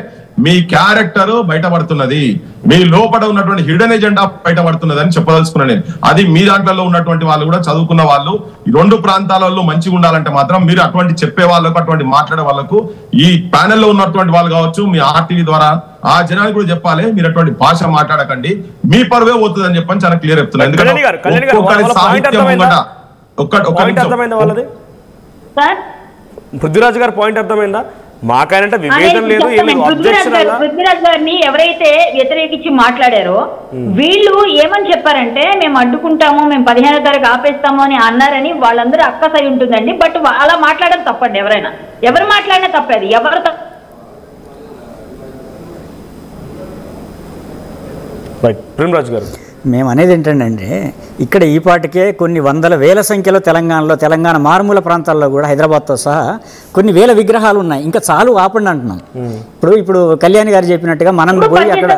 మీ క్యారెక్టర్ బయటపడుతున్నది, మీ లోపల ఉన్నటువంటి హిడెన్ ఎజెండా బయటపడుతున్నది అని చెప్పదలుచుకున్నా నేను. అది మీ దాంట్లో ఉన్నటువంటి వాళ్ళు కూడా చదువుకున్న వాళ్ళు ఈ రెండు ప్రాంతాలలో మంచిగా ఉండాలంటే మాత్రం మీరు అటువంటి చెప్పే వాళ్ళకు, అటువంటి మాట్లాడే వాళ్ళకు, ఈ ప్యానెల్లో ఉన్నటువంటి వాళ్ళు కావచ్చు, మీ ఆర్టీవీ ద్వారా ఆ జనానికి కూడా చెప్పాలి, మీరు అటువంటి భాష మాట్లాడకండి, మీ పరువే పోతుంది అని చెప్పని చాలా క్లియర్ చెప్తున్నా. ఎందుకంటే పృథ్వీరాజ్ గారు పాయింట్ అర్థమైందా? మాకైనా విభేదం లేదు, పృథ్వీరాజ్ గారిని ఎవరైతే వ్యతిరేకించి మాట్లాడారో వీళ్ళు ఏమని చెప్పారంటే మేము అడ్డుకుంటాము, మేము 15వ తారీఖు ఆపేస్తాము అని అన్నారని వాళ్ళందరూ అక్కసై ఉంటుందండి. బట్ అలా మాట్లాడడం తప్పండి. ఎవరు మాట్లాడినా తప్పేది. ఎవరు ప్రేమరాజు గారు మేము అనేది ఏంటంటే ఇక్కడ ఈ పాటికే కొన్ని వందల వేల సంఖ్యలో తెలంగాణ మారుమూల ప్రాంతాల్లో కూడా హైదరాబాద్తో సహా కొన్ని వేల విగ్రహాలు ఉన్నాయి. ఇంకా చాలు ఆపండి అంటున్నాం. ఇప్పుడు కళ్యాణి గారు చెప్పినట్టుగా మనం పోయి అక్కడ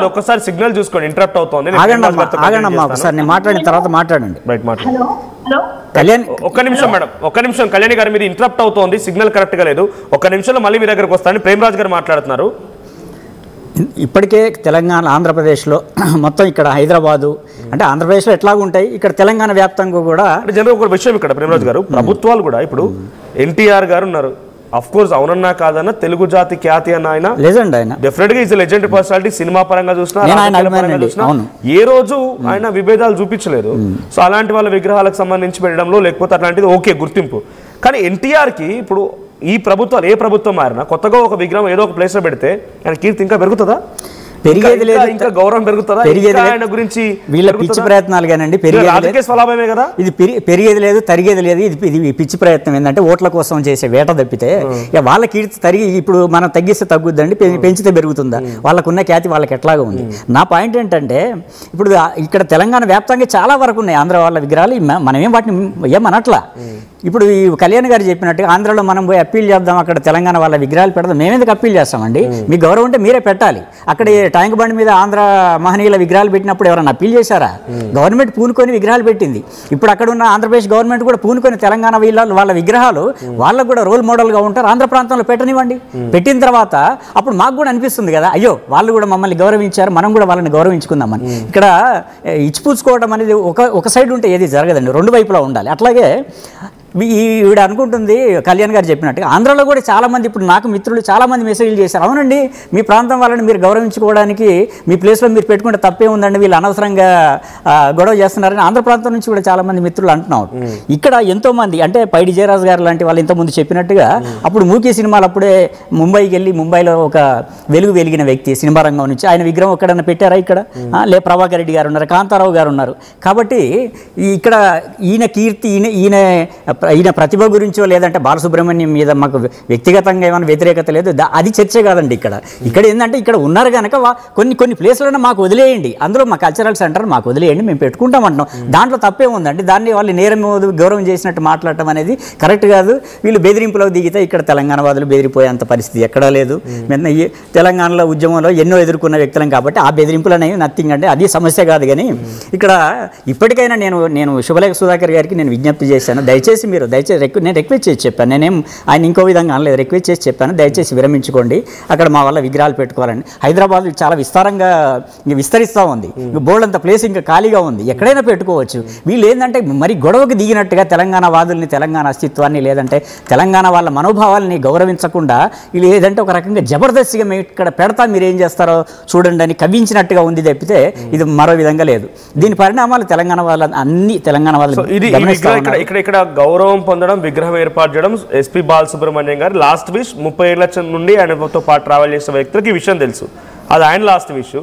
ఒకసారి సిగ్నల్ చూసుకోండి, ఇంటరప్ట్ అవుతుంది. ఆగండమ్మా ఒకసారి నేను మాట్లాడిన తర్వాత మాట్లాడండి. ఒక్క నిమిషం కళ్యాణి గారు, మీరు ఇంటరప్ట్ అవుతోంది, సిగ్నల్ కరెక్ట్ గా లేదు. ఒక్క నిమిషంలో మళ్ళీ మీ దగ్గరకు వస్తాను. ప్రేమరాజు గారు మాట్లాడుతున్నారు. ఇప్పటికే తెలంగాణ ఆంధ్రప్రదేశ్లో మొత్తం ఇక్కడ హైదరాబాదు అంటే ఆంధ్రప్రదేశ్లో ఎట్లాగుంటాయి, ఇక్కడ తెలంగాణ వ్యాప్తంగా కూడా జనరల్ ఒక విషయం ఇక్కడ ప్రేమరాజు గారు, ప్రభుత్వాలు కూడా ఇప్పుడు ఎన్టీఆర్ గారు ఉన్నారు, అఫ్ కోర్స్ అవునన్నా కాదన్నా తెలుగు జాతి ఖ్యాతి అన్న ఆయన లెజెండ్, ఆయన డెఫినెట్ గా ఈజ్ లెజెండ్ పర్సనాలిటీ. సినిమా పరంగా చూసినా ఏ రోజు ఆయన విభేదాలు చూపించలేదు. సో అలాంటి వాళ్ళ విగ్రహాలకు సంబంధించి పెట్టడంలో లేకపోతే అట్లాంటిది ఓకే గుర్తింపు. కానీ ఎన్టీఆర్ కి ఇప్పుడు ఈ ప్రభుత్వాలు ఏ ప్రభుత్వం మారినా కొత్తగా ఒక విగ్రహం ఏదో ఒక ప్లేస్ లో పెడితే ఆయన కీర్తి ఇంకా పెరుగుతుందా? పెరిగేది లేదు, ఇంకా గౌరవం పెరుగుతుందా? ఆయన గురించి వీళ్ళ పిచ్చి ప్రయత్నాలు కానండి. రాజకీయ స్వలాభమే కదా ఇది. పెరిగేది లేదు, తరిగేది లేదు. ఇది పిచ్చి ప్రయత్నం ఏంటంటే ఓట్ల కోసం చేసే వేట తప్పితే వాళ్ళ కీర్తి తరిగి ఇప్పుడు మనం తగ్గిస్తే తగ్గుద్దండి, పెంచితే పెరుగుతుందా? వాళ్ళకున్న ఖ్యాతి వాళ్ళకి ఎట్లాగా ఉంది. నా పాయింట్ ఏంటంటే ఇప్పుడు ఇక్కడ తెలంగాణ వ్యాప్తంగా చాలా వరకు ఉన్నాయి ఆంధ్ర వాళ్ళ విగ్రహాలు. మనమేం వాటిని ఏమనట్లా. ఇప్పుడు ఈ కళ్యాణ్ గారు చెప్పినట్టుగా ఆంధ్రలో మనం పోయి అప్పీల్ చేద్దాం, అక్కడ తెలంగాణ వాళ్ళ విగ్రహాలు పెడదాం. మేమెందుకు అప్పీల్ చేస్తామండి? మీ గౌరవం ఉంటే మీరే పెట్టాలి. అక్కడ ట్యాంక్ బండ్ మీద ఆంధ్ర మహనీయుల విగ్రహాలు పెట్టినప్పుడు ఎవరైనా అప్పీల్ చేశారా? గవర్నమెంట్ పూనుకొని విగ్రహాలు పెట్టింది. ఇప్పుడు అక్కడ ఉన్న ఆంధ్రప్రదేశ్ గవర్నమెంట్ కూడా పూనుకొని తెలంగాణ వాళ్ళ విగ్రహాలు వాళ్ళకు కూడా రోల్ మోడల్గా ఉంటారు. ఆంధ్ర ప్రాంతంలో పెట్టనివ్వండి. పెట్టిన తర్వాత అప్పుడు మాకు కూడా అనిపిస్తుంది కదా, అయ్యో వాళ్ళు కూడా మమ్మల్ని గౌరవించారు, మనం కూడా వాళ్ళని గౌరవించుకుందామని. ఇక్కడ ఇచ్చిపుచ్చుకోవడం అనేది ఒక సైడ్ ఉంటే ఏది జరగదండి, రెండు వైపులా ఉండాలి. అట్లాగే ఈవిడ అనుకుంటుంది కళ్యాణ్ గారు చెప్పినట్టుగా ఆంధ్రలో కూడా చాలామంది ఇప్పుడు నాకు మిత్రులు చాలామంది మెసేజ్లు చేశారు. అవునండి, మీ ప్రాంతం వాళ్ళని మీరు గౌరవించుకోవడానికి మీ ప్లేస్లో మీరు పెట్టుకుంటే తప్పే ఉందండి, వీళ్ళు అనవసరంగా గొడవ చేస్తున్నారని ఆంధ్ర ప్రాంతం నుంచి కూడా చాలామంది మిత్రులు అంటున్నారు. ఇక్కడ ఎంతోమంది అంటే పైడి జయరాజ్ గారు లాంటి వాళ్ళు ఇంతకుముందు చెప్పినట్టుగా అప్పుడు మూకీ సినిమాలు అప్పుడే ముంబైకి వెళ్ళి ముంబైలో ఒక వెలిగిన వ్యక్తి సినిమా రంగం నుంచి ఆయన విగ్రహం ఎక్కడన్నా పెట్టారా? ఇక్కడ ప్రభాకర్ రెడ్డి గారు ఉన్నారు, కాంతారావు గారు ఉన్నారు. కాబట్టి ఇక్కడ ఈయన కీర్తి ఈయన ప్రతిభ గురించో లేదంటే బాలసుబ్రహ్మణ్యం మీద మాకు వ్యక్తిగతంగా ఏమైనా వ్యతిరేకత లేదు, అది చర్చే కాదండి. ఇక్కడ ఏంటంటే ఇక్కడ ఉన్నారు కనుక కొన్ని ప్లేస్లను మాకు వదిలేయండి, అందులో మా కల్చరల్ సెంటర్ మాకు వదిలేయండి, మేము పెట్టుకుంటాం అంటున్నాం. దాంట్లో తప్పే ఉందండి. దాన్ని వాళ్ళు నేరం గౌరవం చేసినట్టు మాట్లాడటం అనేది కరెక్ట్ కాదు. వీళ్ళు బెదిరింపులకు దిగితే ఇక్కడ తెలంగాణ వాదులు బెదిరిపోయేంత పరిస్థితి ఎక్కడా లేదు. తెలంగాణలో ఉద్యమంలో ఎన్నో ఎదుర్కొన్న వ్యక్తులం కాబట్టి ఆ బెదిరింపులు అనేవి నథింగ్ అంటే అది సమస్య కాదు. కానీ ఇక్కడ ఇప్పటికైనా నేను శుభలేఖ సుధాకర్ గారికి నేను విజ్ఞప్తి చేశాను, దయచేసి నేను రిక్వెస్ట్ చేసి చెప్పాను, నేనేం ఆయన ఇంకో విధంగా అనలేదు, రిక్వెస్ట్ చేసి చెప్పాను, దయచేసి విరమించుకోండి, అక్కడ మా వల్ల విగ్రహాలు పెట్టుకోవాలండి. హైదరాబాద్ చాలా విస్తారంగా విస్తరిస్తూ ఉంది, బోల్డ్ అంత ప్లేస్ ఇంకా ఖాళీగా ఉంది, ఎక్కడైనా పెట్టుకోవచ్చు. వీళ్ళు ఏంటంటే మరి గొడవకు దిగినట్టుగా తెలంగాణ వాదుల్ని, తెలంగాణ అస్తిత్వాన్ని లేదంటే తెలంగాణ వాళ్ళ మనోభావాలని గౌరవించకుండా వీళ్ళు ఏదంటే ఒక రకంగా జబర్దస్తిగా మేము ఇక్కడ పెడతా మీరు ఏం చేస్తారో చూడండి అని కవ్వించినట్టుగా ఉంది తప్పితే ఇది మరో విధంగా లేదు. దీని పరిణామాలు తెలంగాణ వాళ్ళ అన్ని తెలంగాణ వాళ్ళు ఇక్కడ గౌరవం పొందడం, విగ్రహం ఏర్పాటు చేయడం. ఎస్పీ బాలసుబ్రహ్మణ్యం గారు లాస్ట్ విష్ 30 ఏళ్ల నుండి ఆయనతో పాటు ట్రావెల్ చేసిన వ్యక్తులకు ఈ విషయం తెలుసు, అది ఆయన లాస్ట్ విష్.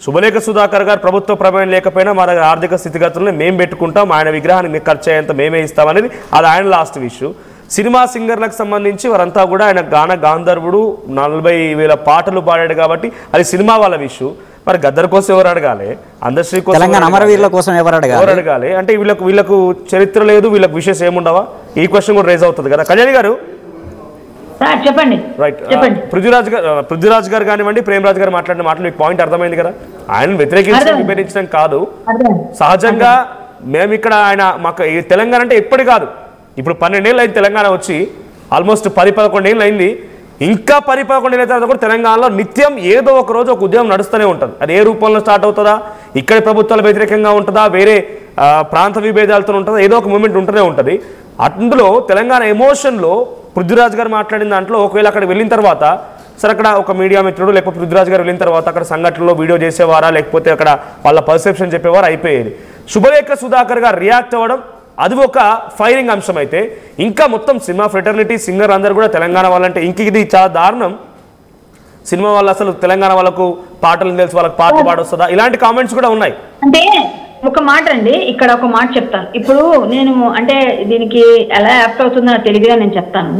శుభలేఖ సుధాకర్ గారు ప్రభుత్వ ప్రమేయం లేకపోయినా మన ఆర్థిక స్థితిగతులను మేము పెట్టుకుంటాం, ఆయన విగ్రహానికి ఖర్చు అయ్యేంత మేమే ఇస్తామనేది అది ఆయన లాస్ట్ విష్. సినిమా సింగర్లకు సంబంధించి వారంతా కూడా ఆయన గాంధర్వుడు 40,000 పాటలు పాడాడు కాబట్టి అది సినిమా వాళ్ళ విష్. మరి గద్దర్ కోసం ఎవరు అడగాలి? అందశ్రీ కోసం, తెలంగాణ అమరవీరుల కోసం ఎవరు అడగాలి? అంటే వీళ్ళకు చరిత్ర లేదు, వీళ్ళకి విషయం ఏముండవా? ఈ క్వశ్చన్ కూడా రేజ్ అవుతుంది కదా. కళ్యాణి గారు చెప్పండి. రైట్, పృథ్వీరాజ్ గారు కానివ్వండి, ప్రేమరాజ్ గారు మాట్లాడిన మాటలు మీకు పాయింట్ అర్థమైంది కదా. ఆయన వ్యతిరేకించడం విభేదించడం కాదు, సహజంగా మేము ఇక్కడ ఆయన మాకు తెలంగాణ అంటే ఎప్పటి కాదు, ఇప్పుడు 12 ఏళ్ళు అయింది తెలంగాణ వచ్చి, ఆల్మోస్ట్ 10-11 ఏళ్ళు అయింది. ఇంకా 10-11 ఏళ్ళ తర్వాత కూడా తెలంగాణలో నిత్యం ఏదో ఒక రోజు ఒక ఉద్యమం నడుస్తూనే ఉంటుంది. అది ఏ రూపంలో స్టార్ట్ అవుతుందా, ఇక్కడ ప్రభుత్వాల వ్యతిరేకంగా ఉంటుందా, వేరే ప్రాంత విభేదాలతో ఉంటుందా, ఏదో ఒక మూమెంట్ ఉంటూనే ఉంటుంది. అందులో తెలంగాణ ఎమోషన్లో పృథ్వీరాజ్ గారు మాట్లాడిన దాంట్లో ఒకవేళ అక్కడ వెళ్ళిన తర్వాత సరే అక్కడ ఒక మీడియా మిత్రుడు లేకపోతే పృథ్వీరాజ్ గారు వెళ్ళిన తర్వాత అక్కడ సంఘటనలో వీడియో చేసేవారా లేకపోతే అక్కడ వాళ్ళ పర్సెప్షన్ చెప్పేవారు అయిపోయేది. శుభలేఖ సుధాకర్ గారు రియాక్ట్ అవ్వడం అది ఒక ఫైరింగ్ అంశం అయితే, ఇంకా మొత్తం సినిమా ఫ్రెటర్నిటీ సింగర్ అందరూ కూడా తెలంగాణ వాళ్ళంటే ఇంక ఇది చాలా దారుణం. సినిమా వాళ్ళు అసలు తెలంగాణ వాళ్ళకు పాటలు తెలిసి వాళ్ళకి పాటలు పాడొస్తుందా, ఇలాంటి కామెంట్స్ కూడా ఉన్నాయి. అంటే ఒక మాట అండి, ఇక్కడ ఒక మాట చెప్తాను. ఇప్పుడు నేను అంటే దీనికి ఎలా యాప్ట్ అవుతుందో తెలియదుగా నేను చెప్తాను.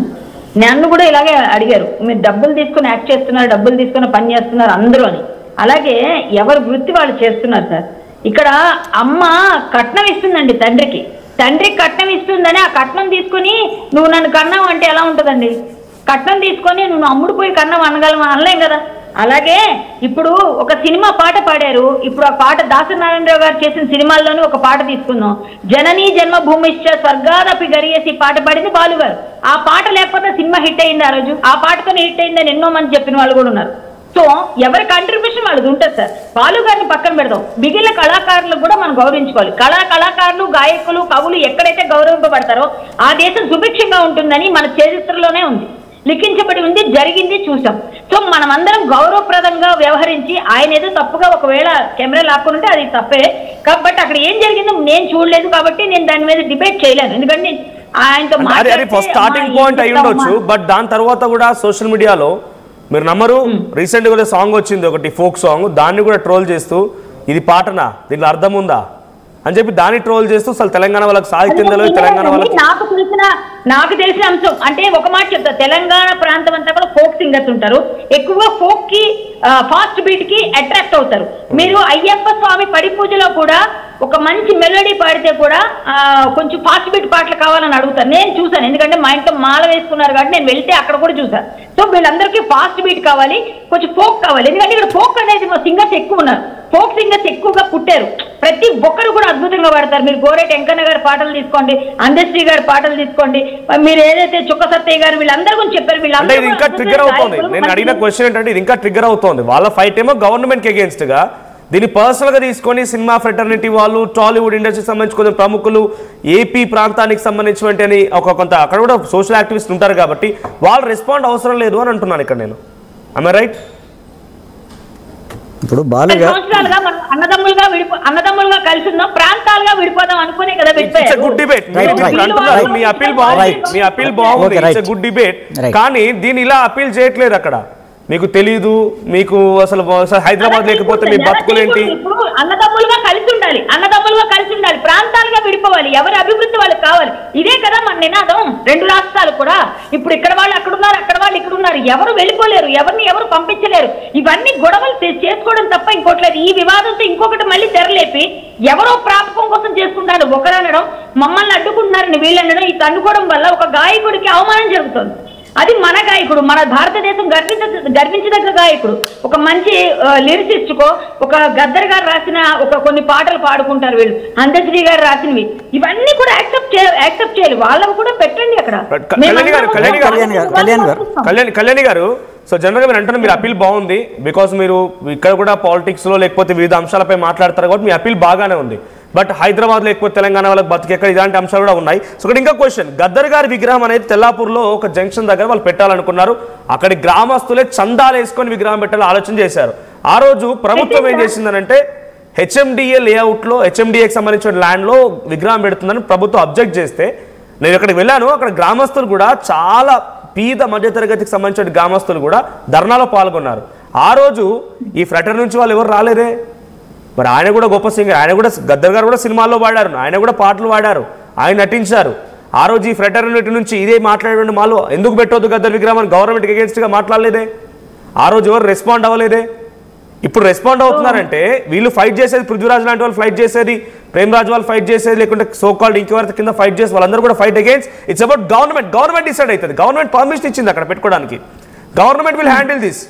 నన్ను కూడా ఇలాగే అడిగారు, మీరు డబ్బులు తీసుకుని యాక్ట్ చేస్తున్నారు, డబ్బులు తీసుకుని పని చేస్తున్నారు అందరూ అని. అలాగే ఎవరి వృత్తి వాళ్ళు చేస్తున్నారు సార్. ఇక్కడ అమ్మ కట్నం ఇస్తుందండి తండ్రికి కట్నం ఇస్తుందని ఆ కట్నం తీసుకుని నువ్వు నన్ను కన్నావు అంటే ఎలా ఉంటుందండి? కట్నం తీసుకొని నువ్వు అమ్ముడు పోయి కన్నావు అనలేం కదా. అలాగే ఇప్పుడు ఒక సినిమా పాట పాడారు. ఇప్పుడు ఆ పాట దాసరి నారాయణరావు గారు చేసిన సినిమాల్లోనూ ఒక పాట తీసుకుందాం. జననీ జన్మభూమిశ్చ స్వర్గాదపి గరియేసి పాట పాడింది బాలు గారు. ఆ పాట లేకపోతే సినిమా హిట్ అయింది. ఆ రోజు ఆ పాటతోనే హిట్ అయిందని ఎన్నో మంది చెప్పిన వాళ్ళు కూడా ఉన్నారు. సో ఎవరి కంట్రిబ్యూషన్ వాళ్ళది ఉంటుంది సార్. బాలు గారిని పక్కన పెడదాం, మిగిలిన కళాకారులకు కూడా మనం గౌరవించుకోవాలి. కళాకారులు, గాయకులు, కవులు ఎక్కడైతే గౌరవింపబడతారో ఆ దేశం సుభిక్షంగా ఉంటుందని మన చరిత్రలోనే ఉంది, లిఖించబడి ఉంది, జరిగింది, చూసాం. సో మనం అందరం గౌరవప్రదంగా వ్యవహరించి ఆయన ఏదో తప్పుగా ఒకవేళ కెమెరా లాక్కుంటే అది తప్పే. కాబట్టి అక్కడ ఏం జరిగిందో నేను చూడలేదు కాబట్టి నేను దాని మీద డిబేట్ చేయలేను. ఎందుకంటే ఆయనతో స్టార్టింగ్ పాయింట్ అయి ఉండొచ్చు, బట్ దాని తర్వాత కూడా సోషల్ మీడియాలో మీరు నమ్మరు, రీసెంట్ గా సాంగ్ వచ్చింది ఒకటి ఫోక్ సాంగ్, దాన్ని కూడా ట్రోల్ చేస్తూ ఇది పాటనా, దీంట్లో అర్థం ఉందా అని చెప్పి దాన్ని ట్రోల్ చేస్తూ అసలు తెలంగాణ వాళ్ళకి సాహిత్యం తెలియదు, తెలంగాణ వాళ్ళకి. నాకు తెలిసిన అంశం అంటే ఒక మాట చెప్తా, తెలంగాణ ప్రాంతం అంతా కూడా ఫోక్ సింగర్స్ ఉంటారు. ఎక్కువగా ఫోక్ కి ఫాస్ట్ బీట్ కి అట్రాక్ట్ అవుతారు. మీరు అయ్యప్ప స్వామి పడి పూజలో కూడా ఒక మంచి మెలోడీ పాడితే కూడా కొంచెం ఫాస్ట్ బీట్ పాటలు కావాలని అడుగుతారు. నేను చూసాను, ఎందుకంటే మా ఇంట్లో మాల వేసుకున్నారు కాబట్టి నేను వెళ్తే అక్కడ కూడా చూసాను. సో వీళ్ళందరికీ ఫాస్ట్ బీట్ కావాలి, కొంచెం ఫోక్ కావాలి. ఎందుకంటే ఇక్కడ ఫోక్ అనేది సింగర్స్ ఎక్కువ ఉన్నారు, ఫోక్ సింగర్స్ ఎక్కువగా పుట్టారు. ప్రతి ఒక్కరు కూడా అద్భుతంగా పాడతారు. మీరు గోరేటి వెంకన్న గారి పాటలు తీసుకోండి, అందశ్రీ గారి పాటలు తీసుకోండి, మీరు ఏదైతే చుక్క సత్తయ్య గారు వీళ్ళందరూ గురించి చెప్పారు. వీళ్ళందరూ ఇంకా ట్రిగ్గర్ అవుతుంది. నేను అడిగిన క్వశ్చన్ ఏంటంటే ఇది ఇంకా ట్రిగ్గర్ అవుతుంది. వాళ్ళ ఫైట్ ఏమో గవర్నమెంట్ కి అగేన్స్ట్ గా, దీన్ని పర్సనల్ గా తీసుకొని సినిమా ఫ్రెటర్నిటీ వాళ్ళు, టాలీవుడ్ ఇండస్ట్రీకి సంబంధించి కొంచెం ప్రముఖులు, ఏపీ ప్రాంతానికి సంబంధించినటువంటి ఒక కొంత అక్కడ కూడా సోషల్ యాక్టివిస్ట్ ఉంటారు కాబట్టి వాళ్ళు రెస్పాండ్ అవసరం లేదు అని అంటున్నాను ఇక్కడ నేను. I right? ఇప్పుడు బాలుగా అన్నదమ్ములుగా కలిసి ఉన్నాం, ప్రాంతాలుగా విడిపోదాం అనుకునే కదా. Good debate. మీ అపీల్ బాగుంది, గుడ్ డిబేట్. కానీ దీన్ని ఇలా అపీల్ చేయట్లేదు అక్కడ. మీకు తెలీదు, మీకు అసలు హైదరాబాద్ లేకపోతే మీ బతుకులేంటి? ఇప్పుడు అన్నదమ్ములుగా కలిసి ఉండాలి, ప్రాంతాలుగా విడిపోవాలి, ఎవరి అభివృద్ధి వాళ్ళకి కావాలి. ఇదే కదా మన నినాదం. రెండు రాష్ట్రాలు కూడా ఇప్పుడు ఇక్కడ వాళ్ళు అక్కడ ఉన్నారు, అక్కడ వాళ్ళు ఇక్కడ ఉన్నారు, ఎవరు వెళ్ళిపోలేరు, ఎవరిని ఎవరు పంపించలేరు. ఇవన్నీ గొడవలు చేసుకోవడం తప్ప ఇంకోట్లేదు. ఈ వివాదంతో ఇంకొకటి మళ్ళీ తెరలేపి ఎవరో ప్రాపకం కోసం చేసుకుంటారు. ఒకరు అనడం, మమ్మల్ని అడ్డుకుంటున్నారని వీళ్ళు అనడం, ఈ తన్నుకోవడం వల్ల ఒక గాయకుడికి అవమానం జరుగుతుంది. అది మన గాయకుడు, మన భారతదేశం గర్వించదగ్గ గాయకుడు, ఒక మంచి లిరిసిస్ట్కో, ఒక గద్దర్ గారు రాసిన ఒక కొన్ని పాటలు పాడుకుంటారు వీళ్ళు, అందశ్రీ గారు రాసినవి, ఇవన్నీ కూడా యాక్సెప్ట్ చేయాలి. వాళ్ళకు కూడా పెట్టండి అక్కడ. కళ్యాణి గారు, సో జనరల్ గా మీరు అంటున్నారు మీరు అపీల్ బాగుంది, బికాస్ మీరు ఇక్కడ కూడా పాలిటిక్స్ లో లేకపోతే వివిధ అంశాలపై మాట్లాడతారు కాబట్టి మీ అపీల్ బాగానే ఉంది. బట్ హైదరాబాద్ లేకపోతే తెలంగాణ వాళ్ళకి బతికెక్కడ ఇలాంటి అంశాలు కూడా ఉన్నాయి. సో ఇక్కడ ఇంకా క్వశ్చన్, గద్దర్ గారి విగ్రహం అనేది తెల్లాపూర్లో ఒక జంక్షన్ దగ్గర వాళ్ళు పెట్టాలనుకున్నారు. అక్కడి గ్రామస్తులే చందాలు వేసుకొని విగ్రహం పెట్టాలని ఆలోచన చేశారు. ఆ రోజు ప్రభుత్వం ఏం చేసిందనంటే హెచ్ఎండిఏ లేఅవుట్లో, హెచ్ఎండిఏకి సంబంధించిన ల్యాండ్లో విగ్రహం పెడుతుందని ప్రభుత్వం అబ్జెక్ట్ చేస్తే నేను ఇక్కడికి వెళ్ళాను. అక్కడ గ్రామస్తులు కూడా చాలా పేద మధ్యతరగతికి సంబంధించిన గ్రామస్తులు కూడా ధర్నాలో పాల్గొన్నారు. ఆ రోజు ఈ ఫ్రెటర్ నుంచి వాళ్ళు ఎవరు రాలేదే. మరి ఆయన కూడా గొప్ప సింగర్, ఆయన కూడా గద్దర్ గారు కూడా సినిమాల్లో పాడారు, ఆయన కూడా పాటలు పాడారు, ఆయన నటించారు. ఆ రోజు ఈ ఫ్రెటర్నిటీ నుంచి ఇదే మాట్లాడే మాలో ఎందుకు పెట్టొద్దు గద్దర్ విగ్రహం అని గవర్నమెంట్కి అగేన్స్ట్గా మాట్లాడలేదే. ఆ రోజు ఎవరు రెస్పాండ్ అవ్వలేదే. ఇప్పుడు రెస్పాండ్ అవుతున్నారంటే వీళ్ళు ఫైట్ చేసేది, పృథ్వీరాజ్ లాంటి వాళ్ళు ఫైట్ చేసేది, ప్రేమరాజ్ వాళ్ళు ఫైట్ చేసేది, లేకుంటే సో కాల్డ్ ఇంకెవరి కింద ఫైట్ చేసి వాళ్ళందరూ కూడా fight against. It's about government decide అవుతుంది. గవర్నమెంట్ పర్మిషన్ ఇచ్చింది అక్కడ పెట్టుకోవడానికి, government will handle this.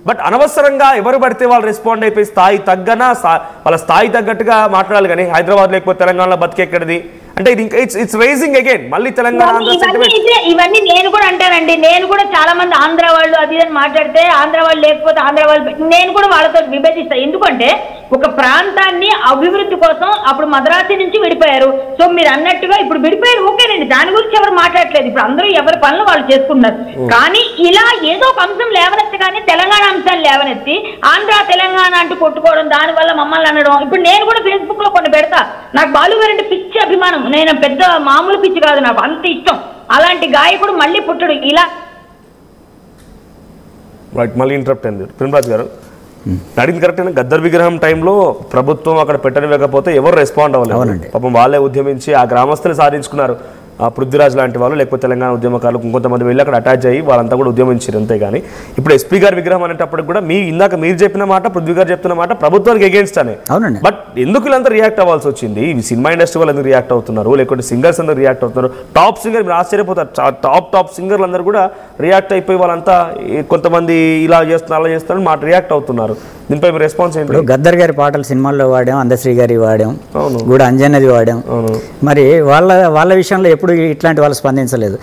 But అనవసరంగా ఎవరు పడితే వాళ్ళు రెస్పాండ్ అయిపోయి స్థాయి తగ్గన వాళ్ళ స్థాయి తగ్గట్టుగా మాట్లాడాలి. కానీ హైదరాబాద్ లేకపోతే తెలంగాణలో బతికెక్కడిది అంటే ఇది ఇంకా ఇట్స్ రైజింగ్ అగైన్ మళ్ళీ తెలంగాణ. ఇవన్నీ నేను కూడా అంటానండి. నేను కూడా చాలా మంది ఆంధ్ర వాళ్ళు అది అని మాట్లాడితే ఆంధ్ర వాళ్ళు లేకపోతే ఆంధ్ర వాళ్ళు నేను కూడా వాళ్ళతో విభజిస్తాను. ఎందుకంటే ఒక ప్రాంతాన్ని అభివృద్ధి కోసం అప్పుడు మద్రాసు నుంచి విడిపోయారు. సో మీరు అన్నట్టుగా ఇప్పుడు విడిపోయారు, ఓకేనండి, దాని గురించి ఎవరు మాట్లాడలేదు. ఇప్పుడు అందరూ ఎవరి పనులు వాళ్ళు చేసుకుంటున్నారు. కానీ ఇలా ఏదో ఒక అంశం లేవనెత్తగానే తెలంగాణ అంశాన్ని లేవనెత్తి ఆంధ్ర తెలంగాణ అంటూ కొట్టుకోవడం, దాని వల్ల మమ్మల్ని అనడం. ఇప్పుడు నేను కూడా ఫేస్బుక్ లో కొన్ని పెడతా, నాకు బాలుగారు అంటే పిచ్చి అభిమానం, నేను పెద్ద మామూలు పిచ్చి కాదు, నాకు అంత ఇష్టం. అలాంటి గాయకుడు మళ్ళీ పుట్టడు ఇలా. మళ్ళీ ఇంటరప్ట్ అయింది ప్రేమరాజ్ గారు. అడిగింది కరెక్ట్ అయినా, గద్దర్ విగ్రహం టైంలో ప్రభుత్వం అక్కడ పెట్టనివ్వకపోతే ఎవరు రెస్పాండ్ అవ్వలేదు. పాపం వాళ్ళే ఉద్యమించి ఆ గ్రామస్తులు సాధించుకున్నారు. పృథ్వీరాజ్ లాంటి వాళ్ళు, లేకపోతే తెలంగాణ ఉద్యమకారులు ఇంకొంతమంది వెళ్ళి అక్కడ అటాచ్ అయ్యి వాళ్ళంతా కూడా ఉద్యమించారు. అంతే కానీ ఇప్పుడు ఎస్పీ గారి విగ్రహం అనేటప్పుడు కూడా ఇందాక మీరు చెప్పిన మాట, పృథ్వీ గారు చెప్తున్న మాట ప్రభుత్వానికి అగేన్స్ట్ అనే. బట్ ఎందుకు వీళ్ళంతా రియాక్ట్ అవ్వాల్సి వచ్చింది? సినిమా ఇండస్ట్రీ వాళ్ళు ఎందుకు రియాక్ట్ అవుతున్నారు, లేకపోతే సింగర్స్ అందరూ రియాక్ట్ అవుతున్నారు? టాప్ సింగర్ మీరు ఆశ్చర్యపోతారు, టాప్ సింగర్లు అందరూ కూడా రియాక్ట్ అయిపోయి వాళ్ళంతా కొంతమంది ఇలా చేస్తున్నారు అలా చేస్తున్నారు మాట రియాక్ట్ అవుతున్నారు. దీనిపై మీ రెస్పాన్స్ ఏంటి? గద్దర్ గారి పాటలు సినిమాల్లో వాడాం, అందశ్రీ గారి వాడాం, కూడా అంజన్నది వాడాం. మరి వాళ్ళ విషయంలో ఎప్పుడు ఇట్లాంటి వాళ్ళు స్పందించలేదు.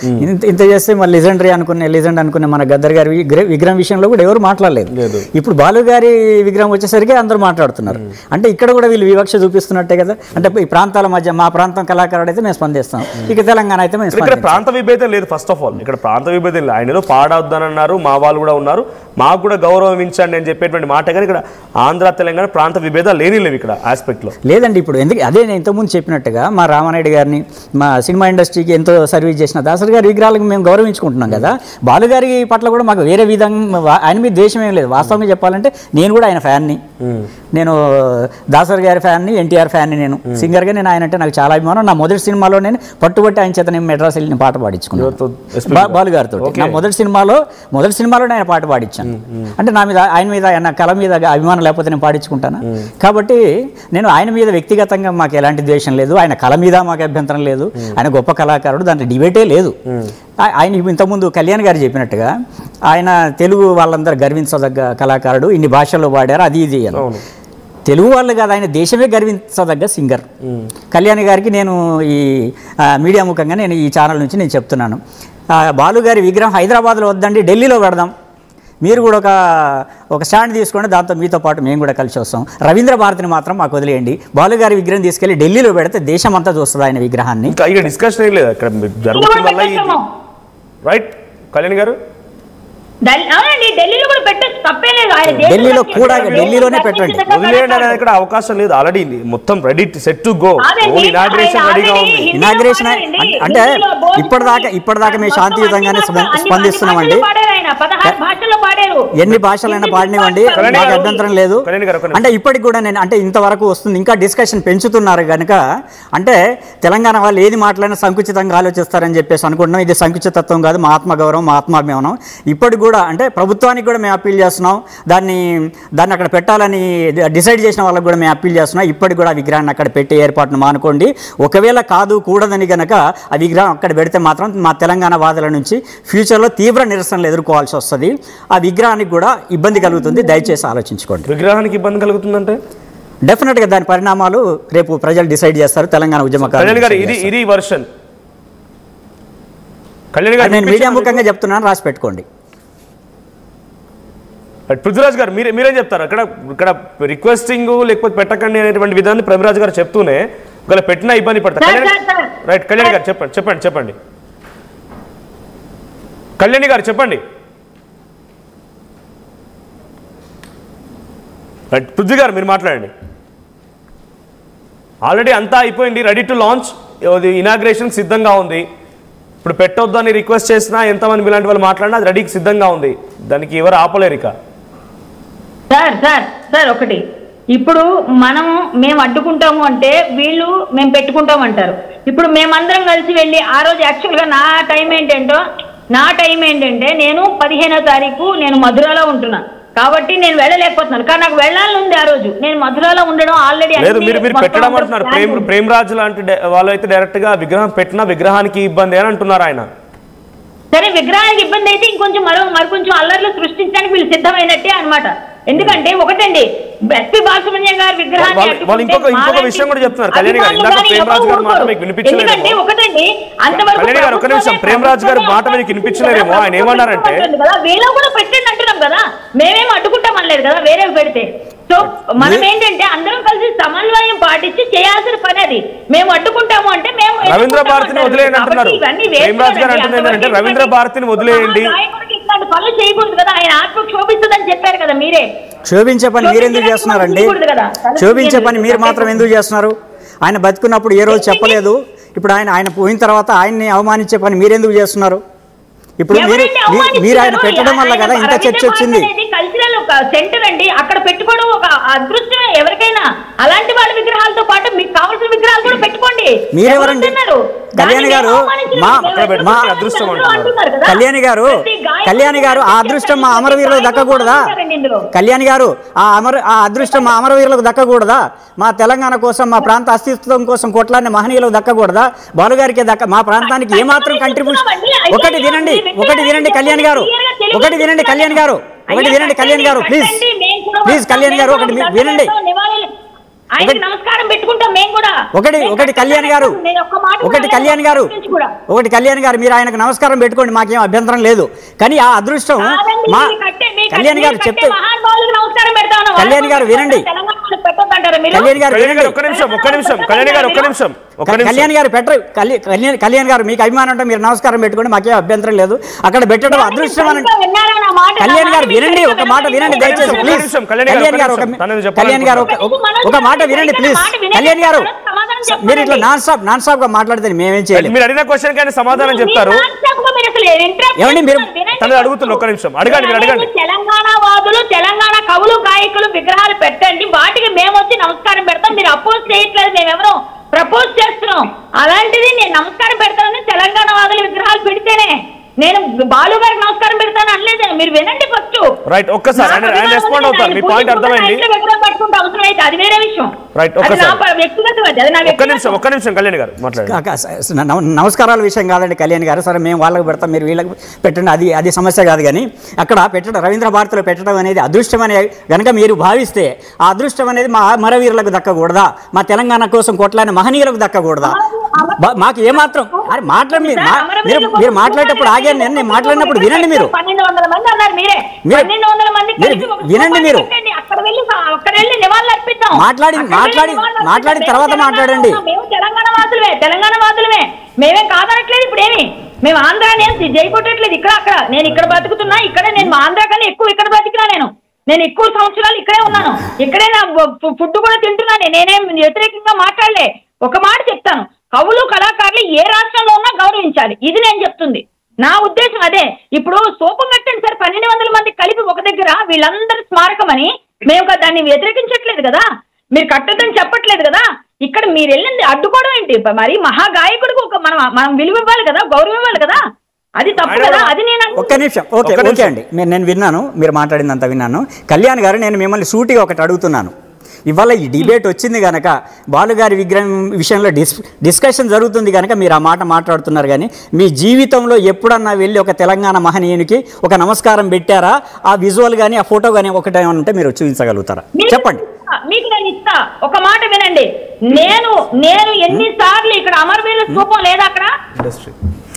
ఇంత చేస్తే మరి లెజెండ్ అనుకునే మన గద్దర్ గారి విగ్రహం విషయంలో కూడా ఎవరు మాట్లాడలేదు. ఇప్పుడు బాలు గారి విగ్రహం వచ్చేసరికి అందరూ మాట్లాడుతున్నారు. అంటే ఇక్కడ కూడా వీళ్ళు వివక్ష చూపిస్తున్నట్టే కదా. అంటే ఈ ప్రాంతాల మధ్య మా ప్రాంతం కళాకారుడు అయితే మేము స్పందిస్తాం, ఇక తెలంగాణ అయితే మేము ఇక్కడ ప్రాంత విభేదం లేదు. ఫస్ట్ ఆఫ్ ఆల్ ఇక్కడ ప్రాంత విభేదం లేదు. ఆయన ఏదో పాడవద్దని అన్నారు, మా వాళ్ళు కూడా ఉన్నారు, మాకు కూడా గౌరవించండి అని చెప్పేటువంటి మాట. కానీ ఇక్కడ ఆంధ్ర తెలంగాణ ప్రాంత విభేదాలు లేవు ఇక్కడ ఆస్పెక్ట్ లో లేదండి. ఇప్పుడు ఎందుకు అదే నేను ఇంతకుముందు చెప్పినట్టుగా మా రామానాయుడు గారిని, మా సినిమా ఇండస్ట్రీకి ఎంతో సర్వీస్ చేసిన దాసరి గారి విగ్రహాలకు మేము గౌరవించుకుంటున్నాం కదా. బాలుగారి పట్ల కూడా మాకు వేరే విధంగా ఆయన మీద దేశం ఏం లేదు. వాస్తవంగా చెప్పాలంటే నేను కూడా ఆయన ఫ్యాన్ని, నేను దాసరి గారి ఫ్యాన్ని, ఎన్టీఆర్ ఫ్యాన్ని. నేను సింగర్గా నేను ఆయన అంటే నాకు చాలా అభిమానం. నా మొదటి సినిమాలో నేను పట్టుబట్టి ఆయన చేత నేను మెడ్రాస్ వెళ్ళి పాట పాడించుకున్నాను బాలుగారితో. నా మొదటి సినిమాలో ఆయన పాట పాడించాను. అంటే నా మీద ఆయన మీద నా కళ మీద అభిమానం లేకపోతే నేను పాడించుకుంటాను. కాబట్టి నేను ఆయన మీద వ్యక్తిగతంగా మాకు ఎలాంటి ద్వేషం లేదు, ఆయన కళ మీద మాకు అభ్యంతరం లేదు. ఆయన గొప్ప కళాకారుడు, దాంట్లో డిబేటే లేదు. ఆయన ఇంతకుముందు కళ్యాణ్ గారు చెప్పినట్టుగా ఆయన తెలుగు వాళ్ళందరూ గర్వించదగ్గ కళాకారుడు, ఇన్ని భాషల్లో పాడారు, అది ఇది అని. తెలుగు వాళ్ళు కాదు, ఆయన దేశమే గర్వించదగ్గ సింగర్. కళ్యాణ్ గారికి నేను ఈ మీడియా ముఖంగా నేను ఈ ఛానల్ నుంచి నేను చెప్తున్నాను, బాలుగారి విగ్రహం హైదరాబాద్లో వద్దండి, ఢిల్లీలో పెడదాం. మీరు కూడా ఒక స్టాండ్ తీసుకోండి, దాంతో మీతో పాటు మేము కూడా కలిసి వస్తాం. రవీంద్ర భారతిని మాత్రం మాకు వదిలేయండి. బాలుగారి విగ్రహం తీసుకెళ్లి ఢిల్లీలో పెడితే దేశం అంతా చూస్తుంది ఆయన విగ్రహాన్ని. డిస్కషన్ ఏం లేదు అక్కడ జరుగుతుంది. రైట్ కళ్యాణ్ గారు, ఢిల్లీలోనే పెట్టండి, వదిలేయండి అనేది ఇక్కడ అవకాశం లేదు. ఆల్రెడీ మొత్తం ready set to go, inauguration రెడీగా ఉంది. ఇనాగ్రేషన్ అంటే ఇప్పటిదాకా మేము శాంతియుతంగానే స్పందిస్తున్నామండి. ఎన్ని భాషలైనా పాడినివ్వండి, మాకు అభ్యంతరం లేదు. అంటే ఇప్పటికి కూడా నేను అంటే ఇంతవరకు వస్తుంది, ఇంకా డిస్కషన్ పెంచుతున్నారు కనుక అంటే తెలంగాణ వాళ్ళు ఏది మాట్లాడినా సంకుచితంగా ఆలోచిస్తారని చెప్పేసి అనుకుంటున్నాం. ఇది సంకుచితత్వం కాదు, మా ఆత్మగౌరవం, మా ఆత్మాభిమానం. ఇప్పటికి కూడా అంటే ప్రభుత్వానికి కూడా మేము అప్పీల్ చేస్తున్నాం, దాన్ని అక్కడ పెట్టాలని డిసైడ్ చేసిన వాళ్ళకి కూడా మేము అప్పీల్ చేస్తున్నాం. ఇప్పటికి కూడా ఆ విగ్రహాన్ని అక్కడ పెట్టే ఏర్పాటును మానుకోండి. ఒకవేళ కూడదని కనుక ఆ విగ్రహం అక్కడ పెడితే మాత్రం మా తెలంగాణ వాదుల నుంచి ఫ్యూచర్లో తీవ్ర నిరసనలు ఎదుర్కోవాల్సి వస్తుంది. ఆ విగ్రహానికి కూడా ఇబ్బంది కలుగుతుంది, దయచేసి ఆలోచించుకోండి. విగ్రహానికి ఇబ్బంది కలుగుతుందంటే డెఫినెట్గా దాని పరిణామాలు రేపు ప్రజలు డిసైడ్ చేస్తారు. తెలంగాణ ఉద్యమకారులు నేను మీడియా ముఖంగా చెప్తున్నాను, రాసి పెట్టుకోండి. పృథ్వీరాజ్ గారు మీరేం చెప్తారు? ఇక్కడ రిక్వెస్టింగ్ లేకపోతే పెట్టకండి అనేటువంటి విధాన్ని ప్రేమరాజ్ గారు చెప్తూనే ఒకవేళ పెట్టినా ఇబ్బంది పడతారు. రైట్ కళ్యాణ్ గారు చెప్పండి కళ్యాణి గారు చెప్పండి. రైట్ పృథ్వీ గారు మీరు మాట్లాడండి. ఆల్రెడీ అంతా అయిపోయింది, రెడీ టు లాంచ్, ఇనాగ్రేషన్ సిద్ధంగా ఉంది. ఇప్పుడు పెట్టొద్దని రిక్వెస్ట్ చేసినా ఎంతమంది ఇలాంటి వాళ్ళు మాట్లాడినా అది రెడీకి సిద్ధంగా ఉంది, దానికి ఎవరు ఆపలేరు. ఇక సార్ ఒకటి, ఇప్పుడు మేము అడ్డుకుంటాము అంటే వీళ్ళు మేము పెట్టుకుంటాం అంటారు. ఇప్పుడు మేమందరం కలిసి వెళ్ళి ఆ రోజు యాక్చువల్గా నా టైం ఏంటంటే నేను 15వ తారీఖు నేను మధురలో ఉంటున్నా కాబట్టి నేను వెళ్ళలేకపోతున్నాను. కానీ నాకు వెళ్ళాలని ఉంది. ఆ రోజు నేను మధురలో ఉండడం ఆల్రెడీ మీరు పెట్టడం అంటున్నారు. ప్రేమరాజు లాంటి వాళ్ళు అయితే డైరెక్ట్ గా విగ్రహం పెట్టినా విగ్రహానికి ఇబ్బంది అని అంటున్నారు ఆయన. సరే, విగ్రహానికి ఇబ్బంది అయితే ఇంకొంచెం మరికొంచెం అల్లర్లు సృష్టించడానికి వీళ్ళు సిద్ధమైనట్టే అనమాట. ఎందుకంటే ఒకటండి, ఎస్పీ బాలసుబ్రహ్మణ్యం గారి విగ్రహాన్ని ఇంకొక విషయం కూడా చెప్తున్నారు కళ్యాణి గారు. ఇందాక ప్రేమరాజు గారి మాట మీకు వినిపించలేదేమో. ఒకటండి, అంతవరకు గారు ఒక నిమిషం, ప్రేమరాజు గారి మాట మీకు వినిపించలేదేమో. ఆయన ఏమన్నారంటే వీళ్ళు కూడా పెట్టండి అంటున్నాం కదా, మేమేం అడ్డుకుంటామనలేదు కదా వేరే పెడితే. సో మనం ఏంటంటే అందరం కలిసి సమన్వయం పాటించి చేయాల్సిన పని అది. మేము అడ్డుకుంటాము అంటే మేము రవీంద్ర భారతిని వదిలేయండి అంటున్నారు. ప్రేమరాజ్ గారు అంటుంది ఏంటంటే రవీంద్ర భారతిని వదిలేయండి, ఇట్లాంటి పనులు చేయకూడదు కదా, ఆయన ఆత్మ క్షోభిస్తుందని చెప్పారు కదా మీరే. క్షోభించే పని మీరు ఎందుకు చేస్తున్నారండి? క్షోభించే పని మీరు మాత్రం ఎందుకు చేస్తున్నారు? ఆయన బతుకున్నప్పుడు ఏ రోజు చెప్పలేదు, ఇప్పుడు ఆయన పోయిన తర్వాత ఆయన్ని అవమానించే పని మీరెందుకు చేస్తున్నారు? ఇప్పుడు మీరు ఆయన పెట్టడం వల్ల కదా ఇంత చర్చ వచ్చింది. కల్చరల్ సెంటర్ అండి, అక్కడ పెట్టుకోవడం ఒక అదృష్టమే ఎవరికైనా. అలాంటి వాళ్ళ విగ్రహాలతో పాటు మీకు కావాల్సిన విగ్రహాలు కూడా పెట్టుకోండి. మీరెవరండి? కళ్యాణి గారు కళ్యాణి గారు ఆ అదృష్టం మా అమరవీరులకు దక్కకూడదా? కళ్యాణి గారు ఆ అదృష్టం మా అమరవీరులకు దక్కకూడదా? మా తెలంగాణ కోసం, మా ప్రాంత అస్తిత్వం కోసం కొట్లాడిన మహనీయులకు దక్కకూడదా? బాలుగారికి మా ప్రాంతానికి ఏమాత్రం కంట్రిబ్యూషన్. ఒకటి వినండి కళ్యాణి గారు, ప్లీజ్ కళ్యాణి గారు వినండి. నమస్కారం పెట్టుకుంటాం మేము కూడా. ఒకటి కళ్యాణి గారు మీరు ఆయనకు నమస్కారం పెట్టుకోండి, మాకేం అభ్యంతరం లేదు. కానీ ఆ అదృష్టం మా కళ్యాణి గారు చెప్తే, కళ్యాణి గారు వినండి, కళ్యాణ్ గారు మీకు అభిమానం అంటే మీరు నమస్కారం పెట్టుకోండి, మాకేం అభ్యంతరం లేదు. అక్కడ పెట్టడం అదృష్టం అని. కళ్యాణ్ గారు వినండి, ఒక మాట వినండి దయచేసి ప్లీజ్. కళ్యాణ్ గారు ఒక మాట వినండి ప్లీజ్. కళ్యాణ్ గారు మీరు ఇట్లా నాన్ స్టాప్ గా మాట్లాడితే మేమేం చేయాలి? మీరు అడిగిన క్వశ్చన్ కానీ సమాధానం చెప్తారు. ఏమండి మీరు అడుగుతున్నారు, ఒక్క నిమిషం అడగండి. తెలంగాణ వాదులు, తెలంగాణ కవులు, గాయకులు విగ్రహాలు పెట్టండి, వాటికి మేము వచ్చి నమస్కారం పెడతాం. మీరు అపోజ్ చేయట్లేదు, మేమెవరో ప్రపోజ్ చేస్తున్నాం. అలాంటిది నేను నమస్కారం పెడతానని తెలంగాణ వాదులు విగ్రహాలు పెడితేనే నేను బాలు గారికి నమస్కారం పెడతాను అనలేదు. మీరు వినండి ఫస్ట్. రైట్, ఒక్కసారి ఆయన రెస్పాండ్ అవుతారు. మీ పాయింట్ అర్థమైంది. అవసరం అయితే అది వేరే విషయం. రైట్, ఒక్క నిమిషం కళ్యాణ్ గారు మాట్లాడండి. నమస్కారాల విషయం కాదండి కళ్యాణ్ గారు. సరే మేము వాళ్ళకి పెడతాం, మీరు వీళ్ళకి పెట్టండి, అది సమస్య కాదు. కానీ అక్కడ పెట్టడం, రవీంద్ర భారతిలో పెట్టడం అనేది అదృష్టం అనే కనుక మీరు భావిస్తే ఆ అదృష్టం అనేది మా అమరవీరులకు దక్కకూడదా? మా తెలంగాణ కోసం కొట్లాడిన మహనీయులకు దక్కకూడదా? మాకు ఏమాత్రం మాట్లాడి మీరు మాట్లాడేటప్పుడు ఆగే, నేను మాట్లాడినప్పుడు వినండి. మీరు వినండి, మీరు మాట్లాడిన తర్వాత మాట్లాడండి. తెలంగాణ వాదులమే, మేమేం కాదనట్లేదు. ఇప్పుడు ఏమి మేము ఆంధ్ర జైకొట్టట్లేదు. ఇక్కడ అక్కడ నేను ఇక్కడ బతుకుతున్నా, ఇక్కడ నేను మా ఆంధ్ర కన్నా ఎక్కువ ఇక్కడ బతికినా. నేను ఎక్కువ సంవత్సరాలు ఇక్కడే ఉన్నాను, ఇక్కడే నా ఫుడ్ కూడా తింటున్నాను. నేనేం వ్యతిరేకంగా మాట్లాడలే. ఒక మాట చెప్తాను, కవులు కళాకారులు ఏ రాష్ట్రంలో ఉన్నా గౌరవించాలి, ఇది నేను చెప్తుంది. నా ఉద్దేశం అదే. ఇప్పుడు స్తూపం కట్టండి సార్, 1200 మంది కలిపి ఒక దగ్గర, వీళ్ళందరి స్మారకం అని. మేము దాన్ని వ్యతిరేకించట్లేదు కదా, మీరు కట్టొద్దని చెప్పట్లేదు కదా. ఇక్కడ మీరు వెళ్ళింది అడ్డుకోవడం ఏంటి? మరి మహాగాయకుడికి ఒక మనం విలువ ఇవ్వాలి కదా, గౌరవం ఇవ్వాలి కదా, అది తప్పు కదా. అది నేను ఒక్క నిమిషం. ఓకే అండి, నేను విన్నాను, మీరు మాట్లాడిందంతా విన్నాను. కళ్యాణ్ గారు, నేను మిమ్మల్ని సూటిగా ఒకటి అడుగుతున్నాను. ఇవాళ ఈ డిబేట్ వచ్చింది కనుక, బాలుగారి విగ్రహం విషయంలో డిస్కషన్ జరుగుతుంది కనుక మీరు ఆ మాట మాట్లాడుతున్నారు. కానీ మీ జీవితంలో ఎప్పుడన్నా వెళ్ళి ఒక తెలంగాణ మహనీయునికి ఒక నమస్కారం పెట్టారా? ఆ విజువల్ కానీ ఆ ఫోటో కానీ ఒకటే ఉంటే మీరు చూపించగలుగుతారా? చెప్పండి. మీకు నేను ఇస్తా, ఒక మాట వినండి. నేను ఎన్నిసార్లు ఇక్కడ అమరవీరుల స్తూపం లేదా, అక్కడ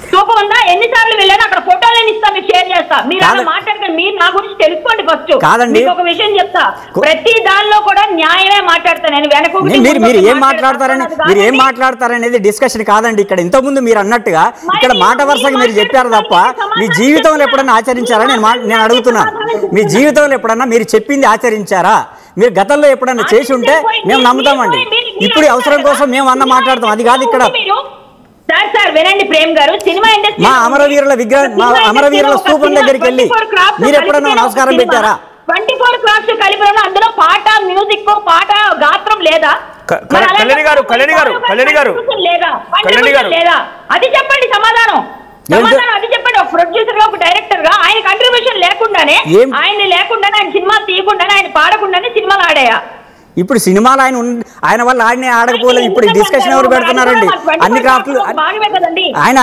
స్తూపం ఉందా, ఎన్నిసార్లు వెళ్ళాను, అక్కడ ఫోటోలు నేను ఇస్తా, మీకు షేర్ చేస్తా. మీరు అలా మాట్లాడకండి, మీరు నా గురించి తెలుసుకోండి ఫస్ట్. మీకు ఒక విషయం చెప్తా, ప్రతి దానిలో కూడా న్యాయమే మాట్లాడతాను నేను. వెనక మీరు ఏం మాట్లాడతారనేది డిస్కషన్ కాదండి. ఇక్కడ ఇంతకుముందు మీరు అన్నట్టుగా ఇక్కడ మాట వరుసగా మీరు చెప్పారు తప్ప మీ జీవితంలో ఎప్పుడన్నా ఆచరించారా నేను అడుగుతున్నాను. మీ జీవితంలో ఎప్పుడన్నా మీరు చెప్పింది ఆచరించారా? మీరు గతంలో ఎప్పుడన్నా చేసి ఉంటే మేము నమ్ముతామండి. ఇప్పుడు అవసరం కోసం మేము అన్న మాట్లాడతాం, అది కాదు ఇక్కడ. సార్ వినండి ప్రేమ్ గారు, సినిమా ఇండస్ట్రీ మా అమరవీరుల విగ్రహం, మా అమరవీరుల స్తూపం దగ్గరికి వెళ్ళి మీరు ఎప్పుడన్నా నమస్కారం పెట్టారా? 24 క్రాఫ్ట్స్ కలిపి అందులో పాట, మ్యూజిక్, పాట, గాత్రం లేదా? కళ్యాణి గారు లేదా? అది చెప్పండి సమాధానం. అది చెప్పండి. ఒక ప్రొడ్యూసర్ గా, ఒక డైరెక్టర్ గా ఆయన కంట్రిబ్యూషన్ లేకుండానే, ఆయన సినిమా తీయకుండానే, ఆయన పాడకుండానే సినిమాలు ఆడాయా? ఇప్పుడు సినిమాలు ఆయన వల్ల ఆడినే ఆడకపోలేదు. ఇప్పుడు డిస్కషన్ ఎవరు పెడుతున్నారండి? అన్ని క్రాఫ్ట్లు ఆయన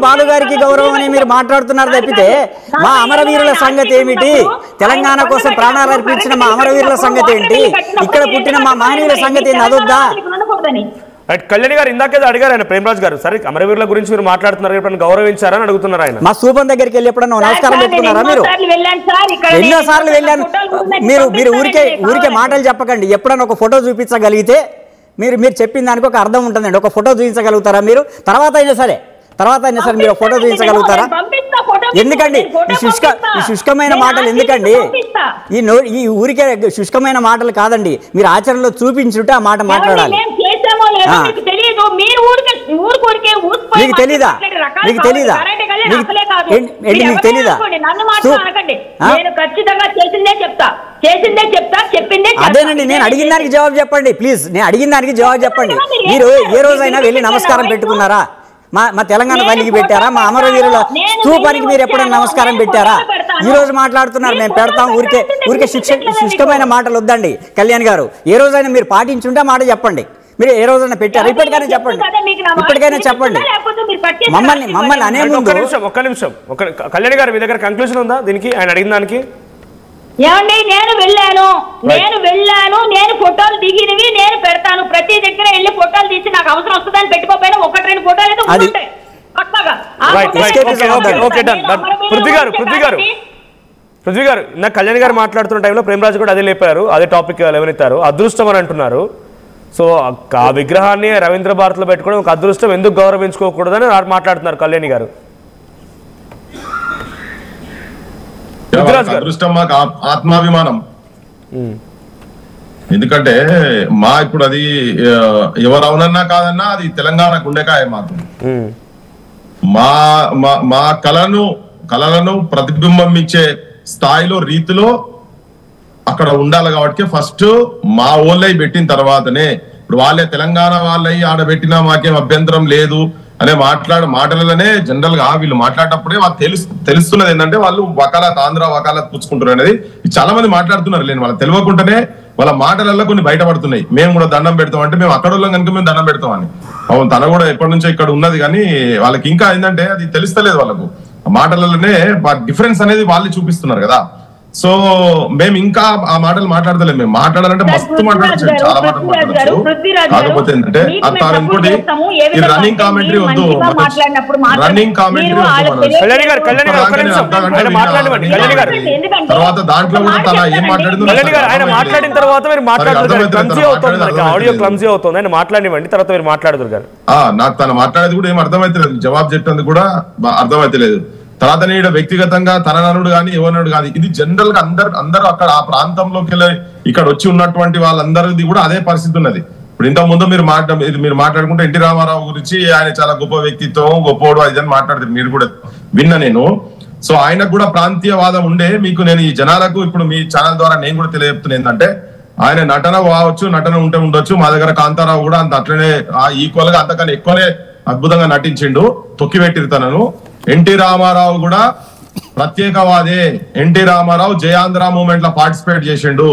బాలుగారికి గౌరవం అని మీరు మాట్లాడుతున్నారు తప్పితే మా అమరవీరుల సంగతి ఏమిటి? తెలంగాణ కోసం ప్రాణాలు అర్పించిన మా అమరవీరుల సంగతి ఏంటి? ఇక్కడ పుట్టిన మా మహనీయుల సంగతి ఏంటి? అదొద్దా? కళ్యాణి గారు ఇందాకేదో అడిగారు ఆయన ప్రేమరాజ్ గారు, సరే అమరవీరుల గురించి మీరు మాట్లాడుతున్నారు, ఎప్పుడైనా గౌరవించారని అడుగుతున్నారు ఆయన. మా స్థూపం దగ్గరికి వెళ్ళి ఎప్పుడన్నా నమస్కారం పెట్టుకున్నారా మీరు? ఎన్నోసార్లు వెళ్ళాను. మీరు ఊరికే మాటలు చెప్పకండి. ఎప్పుడన్నా ఒక ఫోటో చూపించగలిగితే మీరు చెప్పిన దానికి ఒక అర్థం ఉంటుందండి. ఒక ఫోటో చూపించగలుగుతారా మీరు? తర్వాత అయినా సరే మీరు ఫోటో చూపించగలుగుతారా? ఎందుకండి ఈ శుష్కమైన మాటలు? ఎందుకండి ఈ ఊరికే శుష్కమైన మాటలు కాదండి, మీరు ఆచరణలో చూపించుంటే ఆ మాట మాట్లాడాలి. మీకు తెలీదా? అదేనండి, నేను అడిగిన దానికి జవాబు చెప్పండి ప్లీజ్. నేను అడిగిన దానికి జవాబు చెప్పండి. మీరు ఏ రోజైనా వెళ్ళి నమస్కారం పెట్టుకున్నారా? మా తెలంగాణ తల్లికి పెట్టారా? మా అమరవీరుల స్తూపానికి మీరు ఎప్పుడైనా నమస్కారం పెట్టారా? ఈ రోజు మాట్లాడుతున్నారు మేము పెడతాం. ఊరికే శుష్కమైన మాటలు వద్దండి కళ్యాణ్ గారు. ఏ రోజైనా మీరు పాటించుంటే మాట చెప్పండి. మీరు ఏ రోజైనా పెట్టారు? ఇప్పటికైనా చెప్పండి. మమ్మల్ని అనే ముందు ఒక్క నిమిషం కళ్యాణ్ గారు, మీ దగ్గర కంక్లూజన్ ఉందా దీనికి, ఆయన అడిగిన దానికి? ఏమండి, నేను వెళ్ళాను, నేను ఫోటోలు దిగినవి నేను పెడతాను. ప్రతి దగ్గర వెళ్ళి ఫోటోలు తీసి నాకు అవసరం వస్తుందని పెట్టుకోపోయినా 1-2 ఫోటోలు అయితే ఉంటాయి పక్కాగా. పృథ్వీ గారు నా కళ్యాణ్ గారు మాట్లాడుతున్న టైంలో ప్రేమరాజు కూడా అదే లేపారు, అదే టాపిక్ లేవనెత్తారు, అదృష్టం అని అంటున్నారు. సో ఆ విగ్రహాన్ని రవీంద్ర భారతిలో పెట్టుకోవడం ఒక అదృష్టం, ఎందుకు గౌరవించుకోకూడదని మాట్లాడుతున్నారు కళ్యాణి గారు. అదృష్టం మాకు ఆత్మాభిమానం. ఎందుకంటే ఇప్పుడు అది ఎవరు అవునన్నా కాదన్నా అది తెలంగాణ గుండెకాయ మాకు. మా కళలను ప్రతిబింబం ఇచ్చే స్థాయిలో రీతిలో అక్కడ ఉండాలి. కాబట్టి ఫస్ట్ మా ఓళ్ళై పెట్టిన తర్వాతనే, ఇప్పుడు వాళ్ళే తెలంగాణ వాళ్ళై ఆడబెట్టినా మాకేం అభ్యంతరం లేదు అనే మాటలనే జనరల్ గా వీళ్ళు మాట్లాడేటప్పుడే వాళ్ళకి తెలుస్తున్నది ఏంటంటే వాళ్ళు వకాలత్, ఆంధ్ర వకాలత్ పుచ్చుకుంటున్నారు అనేది చాలా మంది మాట్లాడుతున్నారు. లేని వాళ్ళకి తెలియకుండానే వాళ్ళ మాటలలో కొన్ని బయటపడుతున్నాయి. మేము కూడా దండం పెడతాం అంటే మేము అక్కడ వాళ్ళం కనుక మేము దండం పెడతామని. అవును, తన కూడా ఎప్పటి నుంచో ఇక్కడ ఉన్నది, కానీ వాళ్ళకి ఇంకా ఏంటంటే అది తెలుస్తలేదు. వాళ్ళకు మాటలలోనే డిఫరెన్స్ అనేది వాళ్ళు చూపిస్తున్నారు కదా. సో మేము ఇంకా ఆ మాటలు మాట్లాడతలేము. మేము మాట్లాడాలంటే మస్తు మాట్లాడచ్చు, చాలా మాటలు మాట్లాడచ్చు. కాకపోతే ఏంటంటే ఇంకోటి రన్నింగ్ కామెంటరీ వద్దు, రన్నింగ్ కామెంటరీ తర్వాత దాంట్లో కూడా తన ఏం మాట్లాడిందో మాట్లాడిన తర్వాత ఆడియో క్లమ్జీ అవుతుంది, ఆయన మాట్లాడివ్వండి, తర్వాత మీరు మాట్లాడుతారు గారు. నాకు తను మాట్లాడేది కూడా ఏం అర్థమైతలేదు, జవాబు చెప్పేందుకు కూడా అర్థమైతలేదు. తర్వాత నేను వ్యక్తిగతంగా తననుడు కానీ ఎవరనుడు కానీ, ఇది జనరల్ గా అందరూ అక్కడ ఆ ప్రాంతంలోకి వెళ్ళి ఇక్కడ వచ్చి ఉన్నటువంటి వాళ్ళందరిది కూడా అదే పరిస్థితి ఉన్నది. ఇప్పుడు ఇంత ముందు మీరు మాట్లాడుకుంటే ఎన్టీ రామారావు గురించి ఆయన చాలా గొప్ప వ్యక్తిత్వం, గొప్పవాడు అది అని మాట్లాడుతుంది, మీరు కూడా విన్నా నేను. సో ఆయనకు కూడా ప్రాంతీయవాదం ఉండే. మీకు నేను ఈ జనాలకు ఇప్పుడు మీ ఛానల్ ద్వారా నేను కూడా తెలియజెప్తున్నా ఏంటంటే, ఆయన నటన కావచ్చు, నటన ఉంటే ఉండొచ్చు. మా దగ్గర కాంతారావు కూడా అంత అట్లనే ఈక్వల్ గా అంతకన్నా ఎక్కువనే అద్భుతంగా నటించిండు, తొక్కిపెట్టిరు తనను. ఎన్టీ రామారావు కూడా ప్రత్యేకవాదే. ఎన్టీ రామారావు జయాంధ్ర మూవ్మెంట్ లో పార్టిసిపేట్ చేసిండు.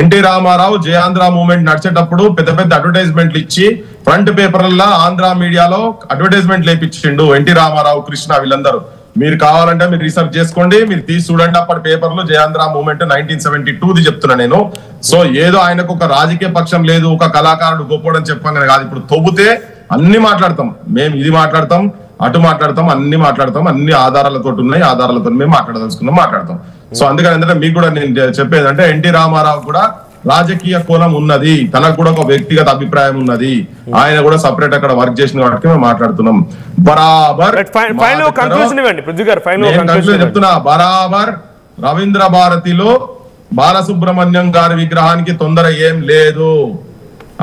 ఎన్టీ రామారావు జయాంధ్ర మూవ్మెంట్ నడిచేటప్పుడు పెద్ద పెద్ద అడ్వర్టైజ్మెంట్లు ఇచ్చి ఫ్రంట్ పేపర్లలో ఆంధ్ర మీడియాలో అడ్వర్టైజ్మెంట్ లేపించిండు ఎన్టీ రామారావు, కృష్ణ వీళ్ళందరూ. మీరు కావాలంటే మీరు రీసెర్చ్ చేసుకోండి, మీరు తీసి చూడండి. అప్పటి పేపర్లో జయాంధ్ర మూవ్మెంట్ 1972ది చెప్తున్నా నేను. సో ఏదో ఆయనకు ఒక రాజకీయ పక్షం లేదు, ఒక కళాకారుడు గొప్పడని చెప్పాను కాదు. ఇప్పుడు తొబ్బితే అన్ని మాట్లాడతాం, మేము ఇది మాట్లాడతాం, అటు మాట్లాడతాం, అన్ని మాట్లాడతాం, అన్ని ఆధారాలతో ఉన్నాయి, ఆధారాలతో మేము మాట్లాడతాం. సో అందుకని ఏంటంటే మీకు కూడా నేను చెప్పేది అంటే ఎన్టీ రామారావు కూడా రాజకీయ కోణం ఉన్నది, తనకు కూడా ఒక వ్యక్తిగత అభిప్రాయం ఉన్నది. ఆయన కూడా సపరేట్ అక్కడ వర్క్ చేసిన వాటికి మేము మాట్లాడుతున్నాం. బరాబర్ చెప్తున్నా, బరాబర్ రవీంద్ర భారతిలో బాలసుబ్రహ్మణ్యం గారి విగ్రహానికి తొందర ఏం లేదు.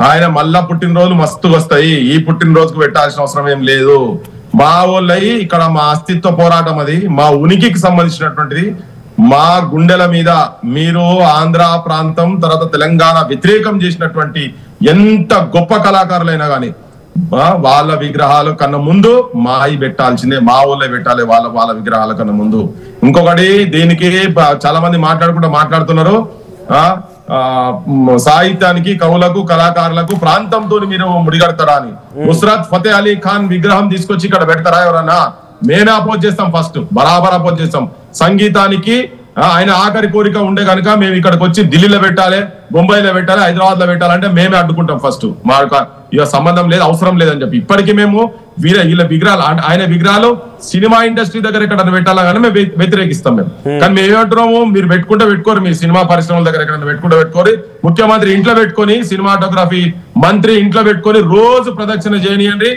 ఆయన మళ్ళా పుట్టినరోజు మస్తు వస్తాయి, ఈ పుట్టినరోజుకు పెట్టాల్సిన అవసరం ఏం లేదు. మా వాళ్ళయి ఇక్కడ మా అస్తిత్వ పోరాటం, అది మా ఉనికికి సంబంధించినటువంటిది. మా గుండెల మీద మీరు ఆంధ్ర ప్రాంతం తర్వాత తెలంగాణ వ్యతిరేకం చేసినటువంటి ఎంత గొప్ప కళాకారులైనా గాని వాళ్ళ విగ్రహాల కన్నా ముందు మాయి పెట్టాల్సిందే, మా ఊళ్ళో పెట్టాలి వాళ్ళ విగ్రహాల కన్నా ముందు. ఇంకొకటి దీనికి చాలా మంది మాట్లాడుతున్నారు, సాహిత్యానికి, కవులకు, కళాకారులకు ప్రాంతంతో మీరు ముడిగడతారా అని. ముస్రత్ ఫతే అలీ ఖాన్ విగ్రహం తీసుకొచ్చి ఇక్కడ పెడతారా ఎవరన్నా? మేమే అపోజ్ చేస్తాం, ఫస్ట్ బరాబర్ అపోజ్ చేస్తాం. సంగీతానికి ఆయన ఆఖరి కోరిక ఉండే కనుక మేము ఇక్కడికి వచ్చి ఢిల్లీలో పెట్టాలి, బొంబాయిలో పెట్టాలి, హైదరాబాద్ లో పెట్టాలంటే మేమే అడ్డుకుంటాం ఫస్ట్, మా ఇక సంబంధం లేదు, అవసరం లేదని చెప్పి. ఇప్పటికీ మేము వీళ్ళ విగ్రహాలు, ఆయన విగ్రహాలు సినిమా ఇండస్ట్రీ దగ్గర ఎక్కడ పెట్టాలా కానీ మేము వ్యతిరేకిస్తాం మేము. కానీ మేము ఏమంటున్నాము, మీరు పెట్టుకుంటే పెట్టుకోరు, మీ సినిమా పరిశ్రమల దగ్గర ఎక్కడ పెట్టుకుంటే పెట్టుకోరు, ముఖ్యమంత్రి ఇంట్లో పెట్టుకొని, సినిమాటోగ్రఫీ మంత్రి ఇంట్లో పెట్టుకొని రోజు ప్రదక్షిణ చేయనియండి,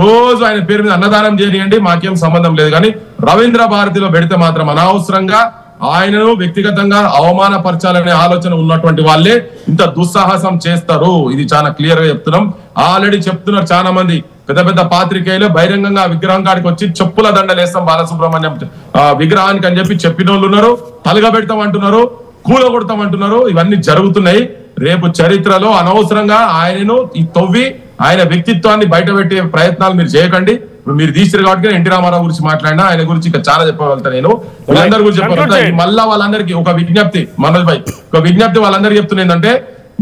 రోజు ఆయన పేరు మీద అన్నదానం చేయనియండి, మాకేం సంబంధం లేదు. కానీ రవీంద్ర భారతిలో పెడితే మాత్రం అనవసరంగా ఆయనను వ్యక్తిగతంగా అవమానపరచాలనే ఆలోచన ఉన్నటువంటి వాళ్ళే ఇంత దుస్సాహసం చేస్తారు. ఇది చాలా క్లియర్ గా చెప్తున్నాం. ఆల్రెడీ చెప్తున్నారు చాలా మంది పెద్ద పెద్ద పాత్రికేయులు బహిరంగంగా విగ్రహం కాడికి వచ్చి చెప్పుల దండలేస్తాం బాలసుబ్రహ్మణ్యం విగ్రహానికి అని చెప్పి చెప్పిన వాళ్ళు ఉన్నారు, తలగబెడతాం అంటున్నారు, కూలగొడతాం అంటున్నారు. ఇవన్నీ జరుగుతున్నాయి. రేపు చరిత్రలో అనవసరంగా ఆయనను తవ్వి ఆయన వ్యక్తిత్వాన్ని బయట పెట్టే ప్రయత్నాలు మీరు చేయకండి. మీరు తీసిరు కాబట్టి ఎన్టీ రామారావు గురించి మాట్లాడినా, ఆయన గురించి ఇంకా చాలా చెప్పగలుగుతా నేను, వీళ్ళందరి గురించి చెప్పగలుగుతా. మళ్ళా వాళ్ళందరికీ ఒక విజ్ఞప్తి, మనోజ్ భాయ్ ఒక విజ్ఞప్తి వాళ్ళందరికీ చెప్తున్నా ఏంటంటే,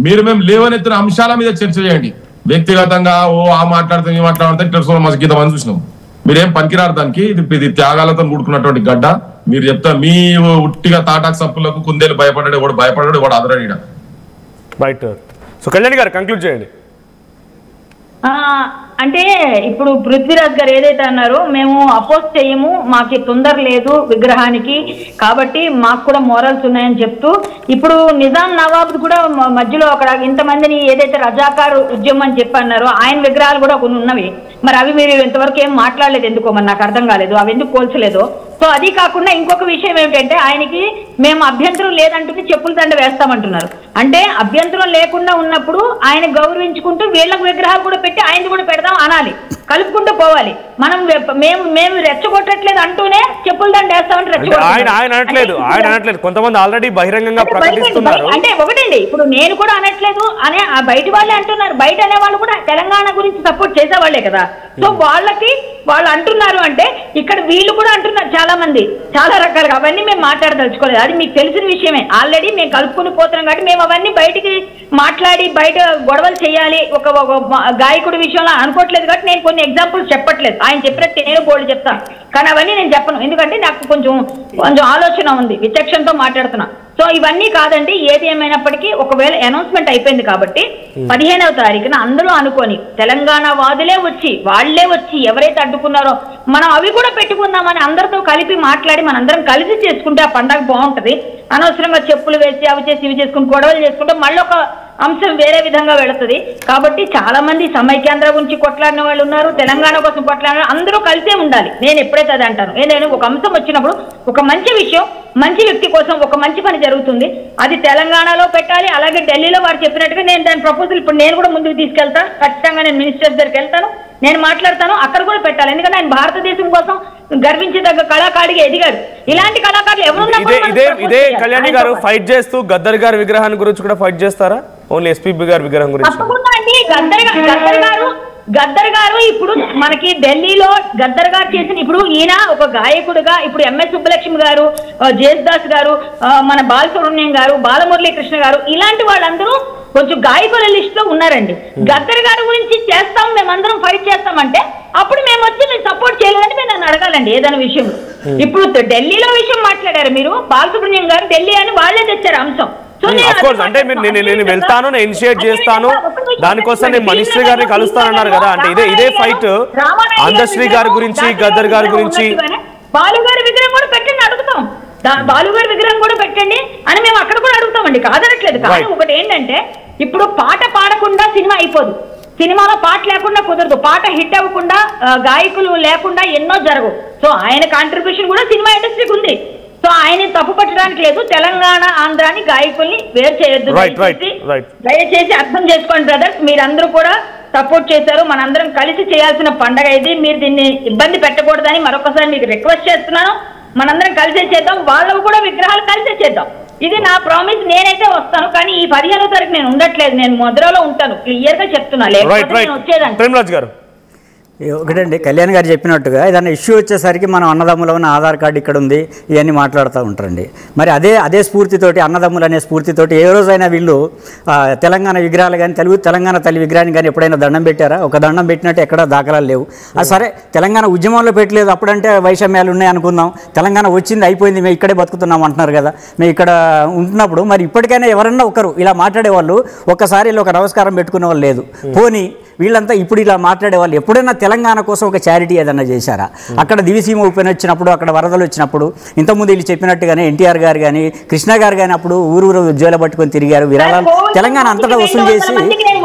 మేము లేవనెత్తిన అంశాల మీద చర్చ చేయండి. వ్యక్తిగతంగా ఆ మాట్లాడుతాం ఈ మాట్లాడుతాం మా గీతం అని చూసినాం. మీరేం పనికిరారు దానికి. ఇది త్యాగాలతో కూడుకున్నటువంటి గడ్డ. మీరు చెప్తా మీ ఉట్టిగా తాటాకు సప్పులకు కుందేలు భయపడ్డాడు, కూడా భయపడ్డాడు, కూడా అదరడీడ. రైట్. సో కళ్యాణి గారు కంక్లూడ్ చేయండి. అంటే ఇప్పుడు పృథ్వీరాజ్ గారు ఏదైతే అన్నారో, మేము అపోజ్ చేయము, మాకు తొందర లేదు విగ్రహానికి, కాబట్టి మాకు కూడా మోరల్స్ ఉన్నాయని చెప్తూ, ఇప్పుడు నిజాం నవాబ్ కూడా మధ్యలో అక్కడ ఇంతమందిని ఏదైతే రజాకారు ఉద్యమం అని చెప్పి అన్నారో, ఆయన విగ్రహాలు కూడా కొన్ని ఉన్నవి. మరి అవి మీరు ఇంతవరకు ఏం మాట్లాడలేదు ఎందుకో, మరి నాకు అర్థం కాలేదు అవి ఎందుకు పోల్చలేదు. సో అది కాకుండా ఇంకొక విషయం ఏమిటంటే, ఆయనకి మేము అభ్యంతరం లేదంటూ చెప్పుల దండ వేస్తామంటున్నారు. అంటే అభ్యంతరం లేకుండా ఉన్నప్పుడు ఆయన గౌరవించుకుంటూ వీళ్ళకు విగ్రహాలు కూడా పెట్టి ఆయన కూడా పెడదాం అనాలి, కలుపుకుంటూ పోవాలి. మేము రెచ్చగొట్టట్లేదు అంటూనే చెప్పుల దండ వేస్తామంటే ఆయన అనట్లేదు. కొంతమంది ఆల్రెడీ బహిరంగంగా ప్రకటిస్తున్నారు. అంటే ఒకటండి, ఇప్పుడు నేను కూడా అనట్లేదు అనే బయట వాళ్ళే అంటున్నారు. బయట అనే వాళ్ళు కూడా తెలంగాణ గురించి సపోర్ట్ చేసేవాళ్లే కదా. సో వాళ్ళు అంటున్నారు అంటే ఇక్కడ వీళ్ళు కూడా అంటున్నారు చాలా మంది చాలా రకాలుగా. అవన్నీ మేము మాట్లాడదలుచుకోలేదు, అది మీకు తెలిసిన విషయమే. ఆల్రెడీ మేము కలుపుకొని పోతున్నాం కాబట్టి మేము అవన్నీ బయటికి మాట్లాడి బయట గొడవలు చేయాలి ఒక గాయకుడి విషయంలో అనుకోవట్లేదు. కాబట్టి నేను కొన్ని ఎగ్జాంపుల్స్ చెప్పట్లేదు. ఆయన చెప్పినట్టు నేను బోర్డు చెప్తాను, కానీ అవన్నీ నేను చెప్పను. ఎందుకంటే నాకు కొంచెం ఆలోచన ఉంది, విచక్షణతో మాట్లాడుతున్నా. సో ఇవన్నీ కాదండి. ఏది ఏమైనప్పటికీ ఒకవేళ అనౌన్స్మెంట్ అయిపోయింది కాబట్టి 15వ తారీఖున అందరూ అనుకొని తెలంగాణ వాళ్లే వచ్చి ఎవరైతే అడ్డుకున్నారో మనం అవి కూడా పెట్టుకుందామని అందరితో కలిపి మాట్లాడి మనందరం కలిసి చేసుకుంటే ఆ పండగ బాగుంటది. అనవసరంగా చెప్పులు వేసి అవి చేసి ఇవి చేసుకుని గొడవలు చేసుకుంటే మళ్ళీ ఒక అంశం వేరే విధంగా వెళుతుంది. కాబట్టి చాలా మంది సమైక్యాంధ్ర గురించి కొట్లాడిన వాళ్ళు ఉన్నారు, తెలంగాణ కోసం కొట్లాడిన అందరూ కలిసే ఉండాలి. నేను ఎప్పుడైతే అది అంటాను, నేను ఒక అంశం వచ్చినప్పుడు ఒక మంచి విషయం మంచి వ్యక్తి కోసం ఒక మంచి పని జరుగుతుంది, అది తెలంగాణలో పెట్టాలి. అలాగే ఢిల్లీలో వారు చెప్పినట్టుగా నేను దాని ప్రపోజల్ ఇప్పుడు నేను కూడా ముందుకు తీసుకెళ్తాను. ఖచ్చితంగా నేను మినిస్టర్స్ దగ్గరికి వెళ్తాను, నేను మాట్లాడతాను, అక్కడ కూడా పెట్టాలి. ఎందుకంటే ఆయన భారతదేశం కోసం గర్వించదగ్గ కళాకారుడిగా ఎదిగాడు. ఇలాంటి కళాకారులు ఇదే కళ్యాణి గారు ఫైట్ చేస్తూ గద్దర్ గారి విగ్రహాన్ని గురించి కూడా ఫైట్ చేస్తారా? ఓన్లీ ఎస్పీబీ గారి విగ్రహం గురించి? తప్పకుండా అండి. గద్దర్ గారు ఇప్పుడు మనకి ఢిల్లీలో గద్దర్ గారు చేసిన, ఇప్పుడు ఈయన ఒక గాయకుడుగా, ఇప్పుడు ఎంఎస్ సుబ్బలక్ష్మి గారు, జేసుదాస్ గారు, మన బాలసుబ్రహ్మణ్యం గారు, బాలమురళీకృష్ణ గారు, ఇలాంటి వాళ్ళందరూ కొంచెం గాయకుల లిస్ట్ లో ఉన్నారండి. గద్దర్ గారి గురించి చేస్తాం, మేమందరం ఫైట్ చేస్తామంటే అప్పుడు మేము వచ్చి మీరు సపోర్ట్ చేయలేదని మీరు నన్ను అడగాలండి ఏదైనా విషయం. ఇప్పుడు ఢిల్లీలో విషయం మాట్లాడారు మీరు, బాలసుబ్రహ్మణ్యం గారు ఢిల్లీ అని వాళ్ళే తెచ్చారు అంశం. అంటే నేను వెళ్తాను, నేను ఇనిషియేట్ చేస్తాను, దానికోసం నేను మినిస్టర్ గారిని కలుస్తానన్నారు కదా. అంటే ఇదే ఫైట్ అందశ్రీ గారి గురించి, గద్దర్ గారి గురించి. బాలు గారి విగ్రహం కూడా పెట్టండి అడుగుతాం, బాలు గారి విగ్రహం కూడా పెట్టండి అని మేము అక్కడ కూడా అడుగుతామండి, కాదనట్లేదు. కానీ ఒకటి ఏంటంటే, ఇప్పుడు పాట పాడకుండా సినిమా అయిపోదు, సినిమాలో పాట లేకుండా కుదరదు, పాట హిట్ అవ్వకుండా గాయకులు లేకుండా ఎన్నో జరగవు. సో ఆయన కాంట్రిబ్యూషన్ కూడా సినిమా ఇండస్ట్రీకి ఉంది. సో ఆయన తప్పు పట్టడానికి లేదు. తెలంగాణ ఆంధ్రాని గాయకుల్ని వేరు చేయొద్దు, దయచేసి అర్థం చేసుకోండి బ్రదర్స్. మీరందరూ కూడా సపోర్ట్ చేశారు, మనందరం కలిసి చేయాల్సిన పండగ ఇది. మీరు దీన్ని ఇబ్బంది పెట్టకూడదని మరొకసారి మీకు రిక్వెస్ట్ చేస్తున్నాను. మనందరం కలిసే చేద్దాం, వాళ్ళకు కూడా విగ్రహాలు కలిసే చేద్దాం. ఇది నా ప్రామిస్. నేనైతే వస్తాను, కానీ ఈ 15వ తారీఖు నేను ఉండట్లేదు, నేను మధురలో ఉంటాను. క్లియర్ గా చెప్తున్నా, లేకపోతే నేను వచ్చేదాన్ని. ఒకటండి, కళ్యాణ్ గారు చెప్పినట్టుగా ఏదైనా ఇష్యూ వచ్చేసరికి మనం అన్నదమ్ముల ఉన్న ఆధార్ కార్డు ఇక్కడ ఉంది ఇవన్నీ మాట్లాడుతూ ఉంటారండి. మరి అదే స్ఫూర్తితోటి, అన్నదమ్ములు అనే స్ఫూర్తితోటి ఏ రోజైనా వీళ్ళు తెలంగాణ విగ్రహాలు కానీ తెలంగాణ తల్లి విగ్రహాన్ని కానీ ఎప్పుడైనా దండం పెట్టారా? ఒక దండం పెట్టినట్టు ఎక్కడ దాఖలాలు లేవు. సరే తెలంగాణ ఉద్యమంలో పెట్టలేదు, అప్పుడంటే వైషమ్యాలు ఉన్నాయి అనుకుందాం. తెలంగాణ వచ్చింది, అయిపోయింది, మేము ఇక్కడే బతుకుతున్నాం అంటున్నారు కదా. మేము ఇక్కడ ఉంటున్నప్పుడు మరి ఇప్పటికైనా ఎవరన్నా ఒకరు ఇలా మాట్లాడేవాళ్ళు, ఒక్కసారి ఇలా ఒక నమస్కారం పెట్టుకునే వాళ్ళు లేదు. పోనీ వీళ్ళంతా ఇప్పుడు ఇలా మాట్లాడేవాళ్ళు ఎప్పుడైనా తెలంగాణ కోసం ఒక చారిటీ ఏదన్నా చేశారా? అక్కడ దివిసీమ ఓపెన్ వచ్చినప్పుడు, అక్కడ వరదలు వచ్చినప్పుడు, ఇంతకుముందు వీళ్ళు చెప్పినట్టుగానే ఎన్టీఆర్ గారు కానీ కృష్ణ గారు కానీ అప్పుడు ఊరు ఉద్యోగాలు పట్టుకొని తిరిగారు, విరాళాలు తెలంగాణ అంతటా వసూలు చేసి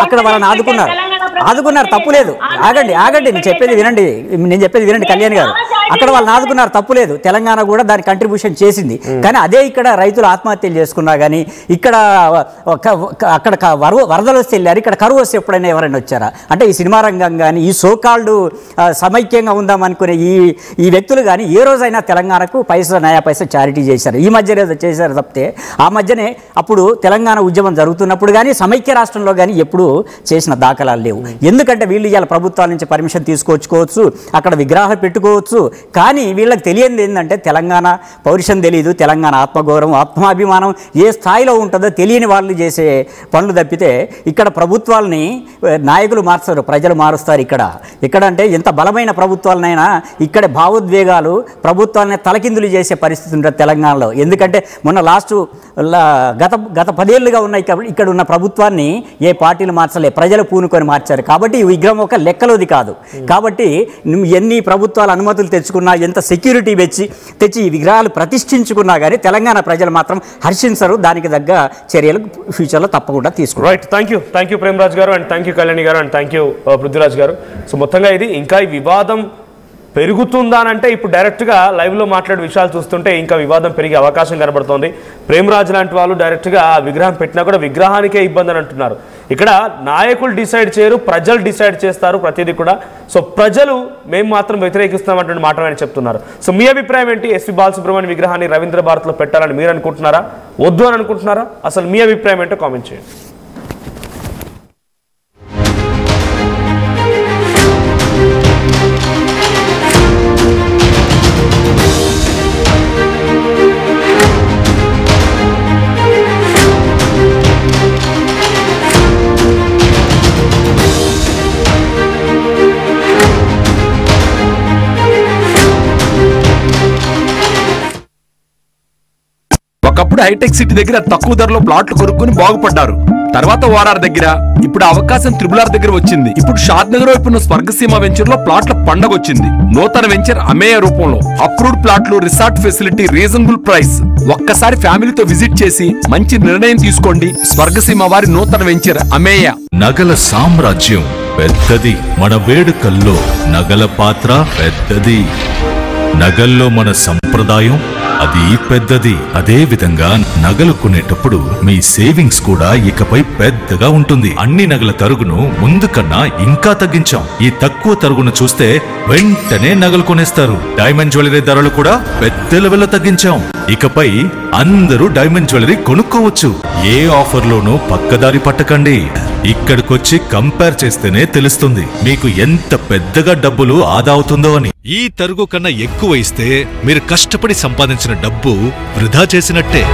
అక్కడ వాళ్ళని ఆదుకున్నారు. తప్పులేదు. ఆగండి, నేను చెప్పేది వినండి కళ్యాణ్ గారు. అక్కడ వాళ్ళని ఆదుకున్నారు, తప్పులేదు. తెలంగాణ కూడా దాని కంట్రిబ్యూషన్ చేసింది. కానీ అదే ఇక్కడ రైతులు ఆత్మహత్యలు చేసుకున్నా కానీ, ఇక్కడ అక్కడ వరదలు వస్తే వెళ్ళారు, ఇక్కడ కరువు వస్తే ఎప్పుడైనా ఎవరైనా వచ్చారా? అంటే ఈ సినిమా రంగం కానీ, ఈ సోకాల్డ్ సమైక్యంగా ఉందామనుకునే ఈ వ్యక్తులు కానీ ఏ రోజైనా తెలంగాణకు నయా పైసా చారిటీ చేశారు? ఈ మధ్యనే చేశారు తప్పితే ఆ మధ్యనే అప్పుడు తెలంగాణ ఉద్యమం జరుగుతున్నప్పుడు కానీ సమైక్య రాష్ట్రంలో కానీ ఎప్పుడు చేసిన దాఖలాలు లేవు. ఎందుకంటే వీళ్ళు ఇవాళ ప్రభుత్వాల నుంచి పర్మిషన్ తీసుకొచ్చుకోవచ్చు, అక్కడ విగ్రహాలు పెట్టుకోవచ్చు. కానీ వీళ్ళకి తెలియంది ఏంటంటే తెలంగాణ పౌరుషం తెలియదు, తెలంగాణ ఆత్మగౌరవం, ఆత్మాభిమానం ఏ స్థాయిలో ఉంటుందో తెలియని వాళ్ళు చేసే పనులు తప్పితే ఇక్కడ ప్రభుత్వాలని నాయకులు మార్చారు, ప్రజలు మారుస్తారు. ఇక్కడ అంటే ఎంత బలమైన ప్రభుత్వాలనైనా ఇక్కడ భావోద్వేగాలు ప్రభుత్వాలని తలకిందులు చేసే పరిస్థితి ఉంటుంది తెలంగాణలో. ఎందుకంటే మొన్న గత 10 ఏళ్ళుగా ఉన్న ఇక్కడ ఉన్న ప్రభుత్వాన్ని ఏ పార్టీలు మార్చలే, ప్రజలు పూనుకొని మార్చారు. కాబట్టి ఈ విగ్రహం ఒక లెక్కలోది కాదు. కాబట్టి ఎన్ని ప్రభుత్వాలు అనుమతులు తెచ్చుకున్నా, ఎంత సెక్యూరిటీ తెచ్చి ఈ విగ్రహాలు ప్రతిష్ఠించుకున్నా కానీ తెలంగాణ ప్రజలు మాత్రం హర్షించరు. దానికి తగ్గ చర్యలు ఫ్యూచర్లో తప్పకుండా తీసుకుంటారు. రైట్, థ్యాంక్ యూ ప్రేమరాజ్ గారు, అండ్ థ్యాంక్ యూ కళ్యాణి గారు, అండ్ థ్యాంక్ యూ పృథ్వీరాజ్ గారు. సో మొత్తంగా ఇది ఇంకా ఈ వివాదం పెరుగుతుందా అంటే ఇప్పుడు డైరెక్ట్గా లైవ్లో మాట్లాడే విషయాలు చూస్తుంటే ఇంకా వివాదం పెరిగే అవకాశం కనబడుతోంది. ప్రేమరాజ్ లాంటి వాళ్ళు డైరెక్ట్గా ఆ విగ్రహం పెట్టినా కూడా విగ్రహానికే ఇబ్బంది అని అంటున్నారు. ఇక్కడ నాయకులు డిసైడ్ చేయరు, ప్రజలు డిసైడ్ చేస్తారు ప్రతిదీ కూడా. సో ప్రజలు మేము మాత్రం వ్యతిరేకిస్తామంటే మాట అని చెప్తున్నారు. సో మీ అభిప్రాయం ఏంటి? ఎస్పీ బాలసుబ్రహ్మణ్యం విగ్రహాన్ని రవీంద్ర భారత్లో పెట్టాలని మీరు అనుకుంటున్నారా, వద్దు అని అనుకుంటున్నారా? అసలు మీ అభిప్రాయం ఏంటో కామెంట్ చేయండి. ఒకప్పుడు హైటెక్ సిటీ దగ్గర తక్కువ ధరలో ప్లాట్లు కొనుక్కొని బాగుపడ్డారు. తర్వాత ఓఆర్ఆర్ దగ్గర, ఇప్పుడు అవకాశం త్రిబుల్ ఆర్ దగ్గర వచ్చింది. ఇప్పుడు షాద్ నగర్ వైపు ఉన్న స్వర్గసీమ వెంచర్ లో ప్లాట్ల పండగ వచ్చింది. నూతన వెంచర్ అమేయ రూపంలో అప్రూవ్డ్ ప్లాట్లు, రిసార్ట్ ఫెసిలిటీ, రీజనబుల్ ప్రైస్. ఒక్కసారి ఫ్యామిలీతో విజిట్ చేసి మంచి నిర్ణయం తీసుకోండి. స్వర్గసీమ వారి నూతన వెంచర్ అమేయ. నగల సామ్రాజ్యం పెద్దది, మన వేడుకల్లో నగల పాత్ర పెద్దది. నగల్లో మన సంప్రదాయం అది పెద్దది. అదే విధంగా నగలు కొనేటప్పుడు మీ సేవింగ్స్ కూడా ఇకపై పెద్దగా ఉంటుంది. అన్ని నగల తరుగును ముందు కన్నా ఇంకా తగ్గించాం. ఈ తక్కువ తరుగును చూస్తే వెంటనే నగలు కొనేస్తారు. డైమండ్ జ్యువెలరీ ధరలు కూడా పెద్ద లెవెల్లో తగ్గించాం. ఇకపై అందరూ డైమండ్ జ్యువెలరీ కొనుక్కోవచ్చు. ఏ ఆఫర్లోనూ పక్కదారి పట్టకండి. ఇక్కడికొచ్చి కంపేర్ చేస్తేనే తెలుస్తుంది మీకు ఎంత పెద్దగా డబ్బులు ఆదా అవుతుందో అని. ఈ తరుగు కన్నా ఎక్కువ ఇస్తే మీరు కష్టపడి సంపాదించిన డబ్బు వృధా చేసినట్టే.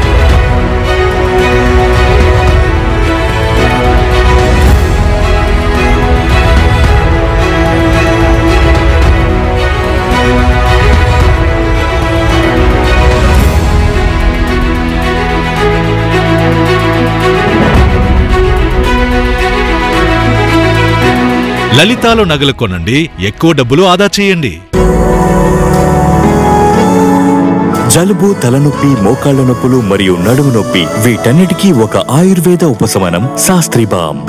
లలితాలో నగలు కొనండి, ఎక్కువ డబ్బులు ఆదా చేయండి. జలుబు, తలనొప్పి, మోకాళ్ల నొప్పులు మరియు నడుము నొప్పి వీటన్నిటికీ ఒక ఆయుర్వేద ఉపశమనం శాస్త్రీ బామ్.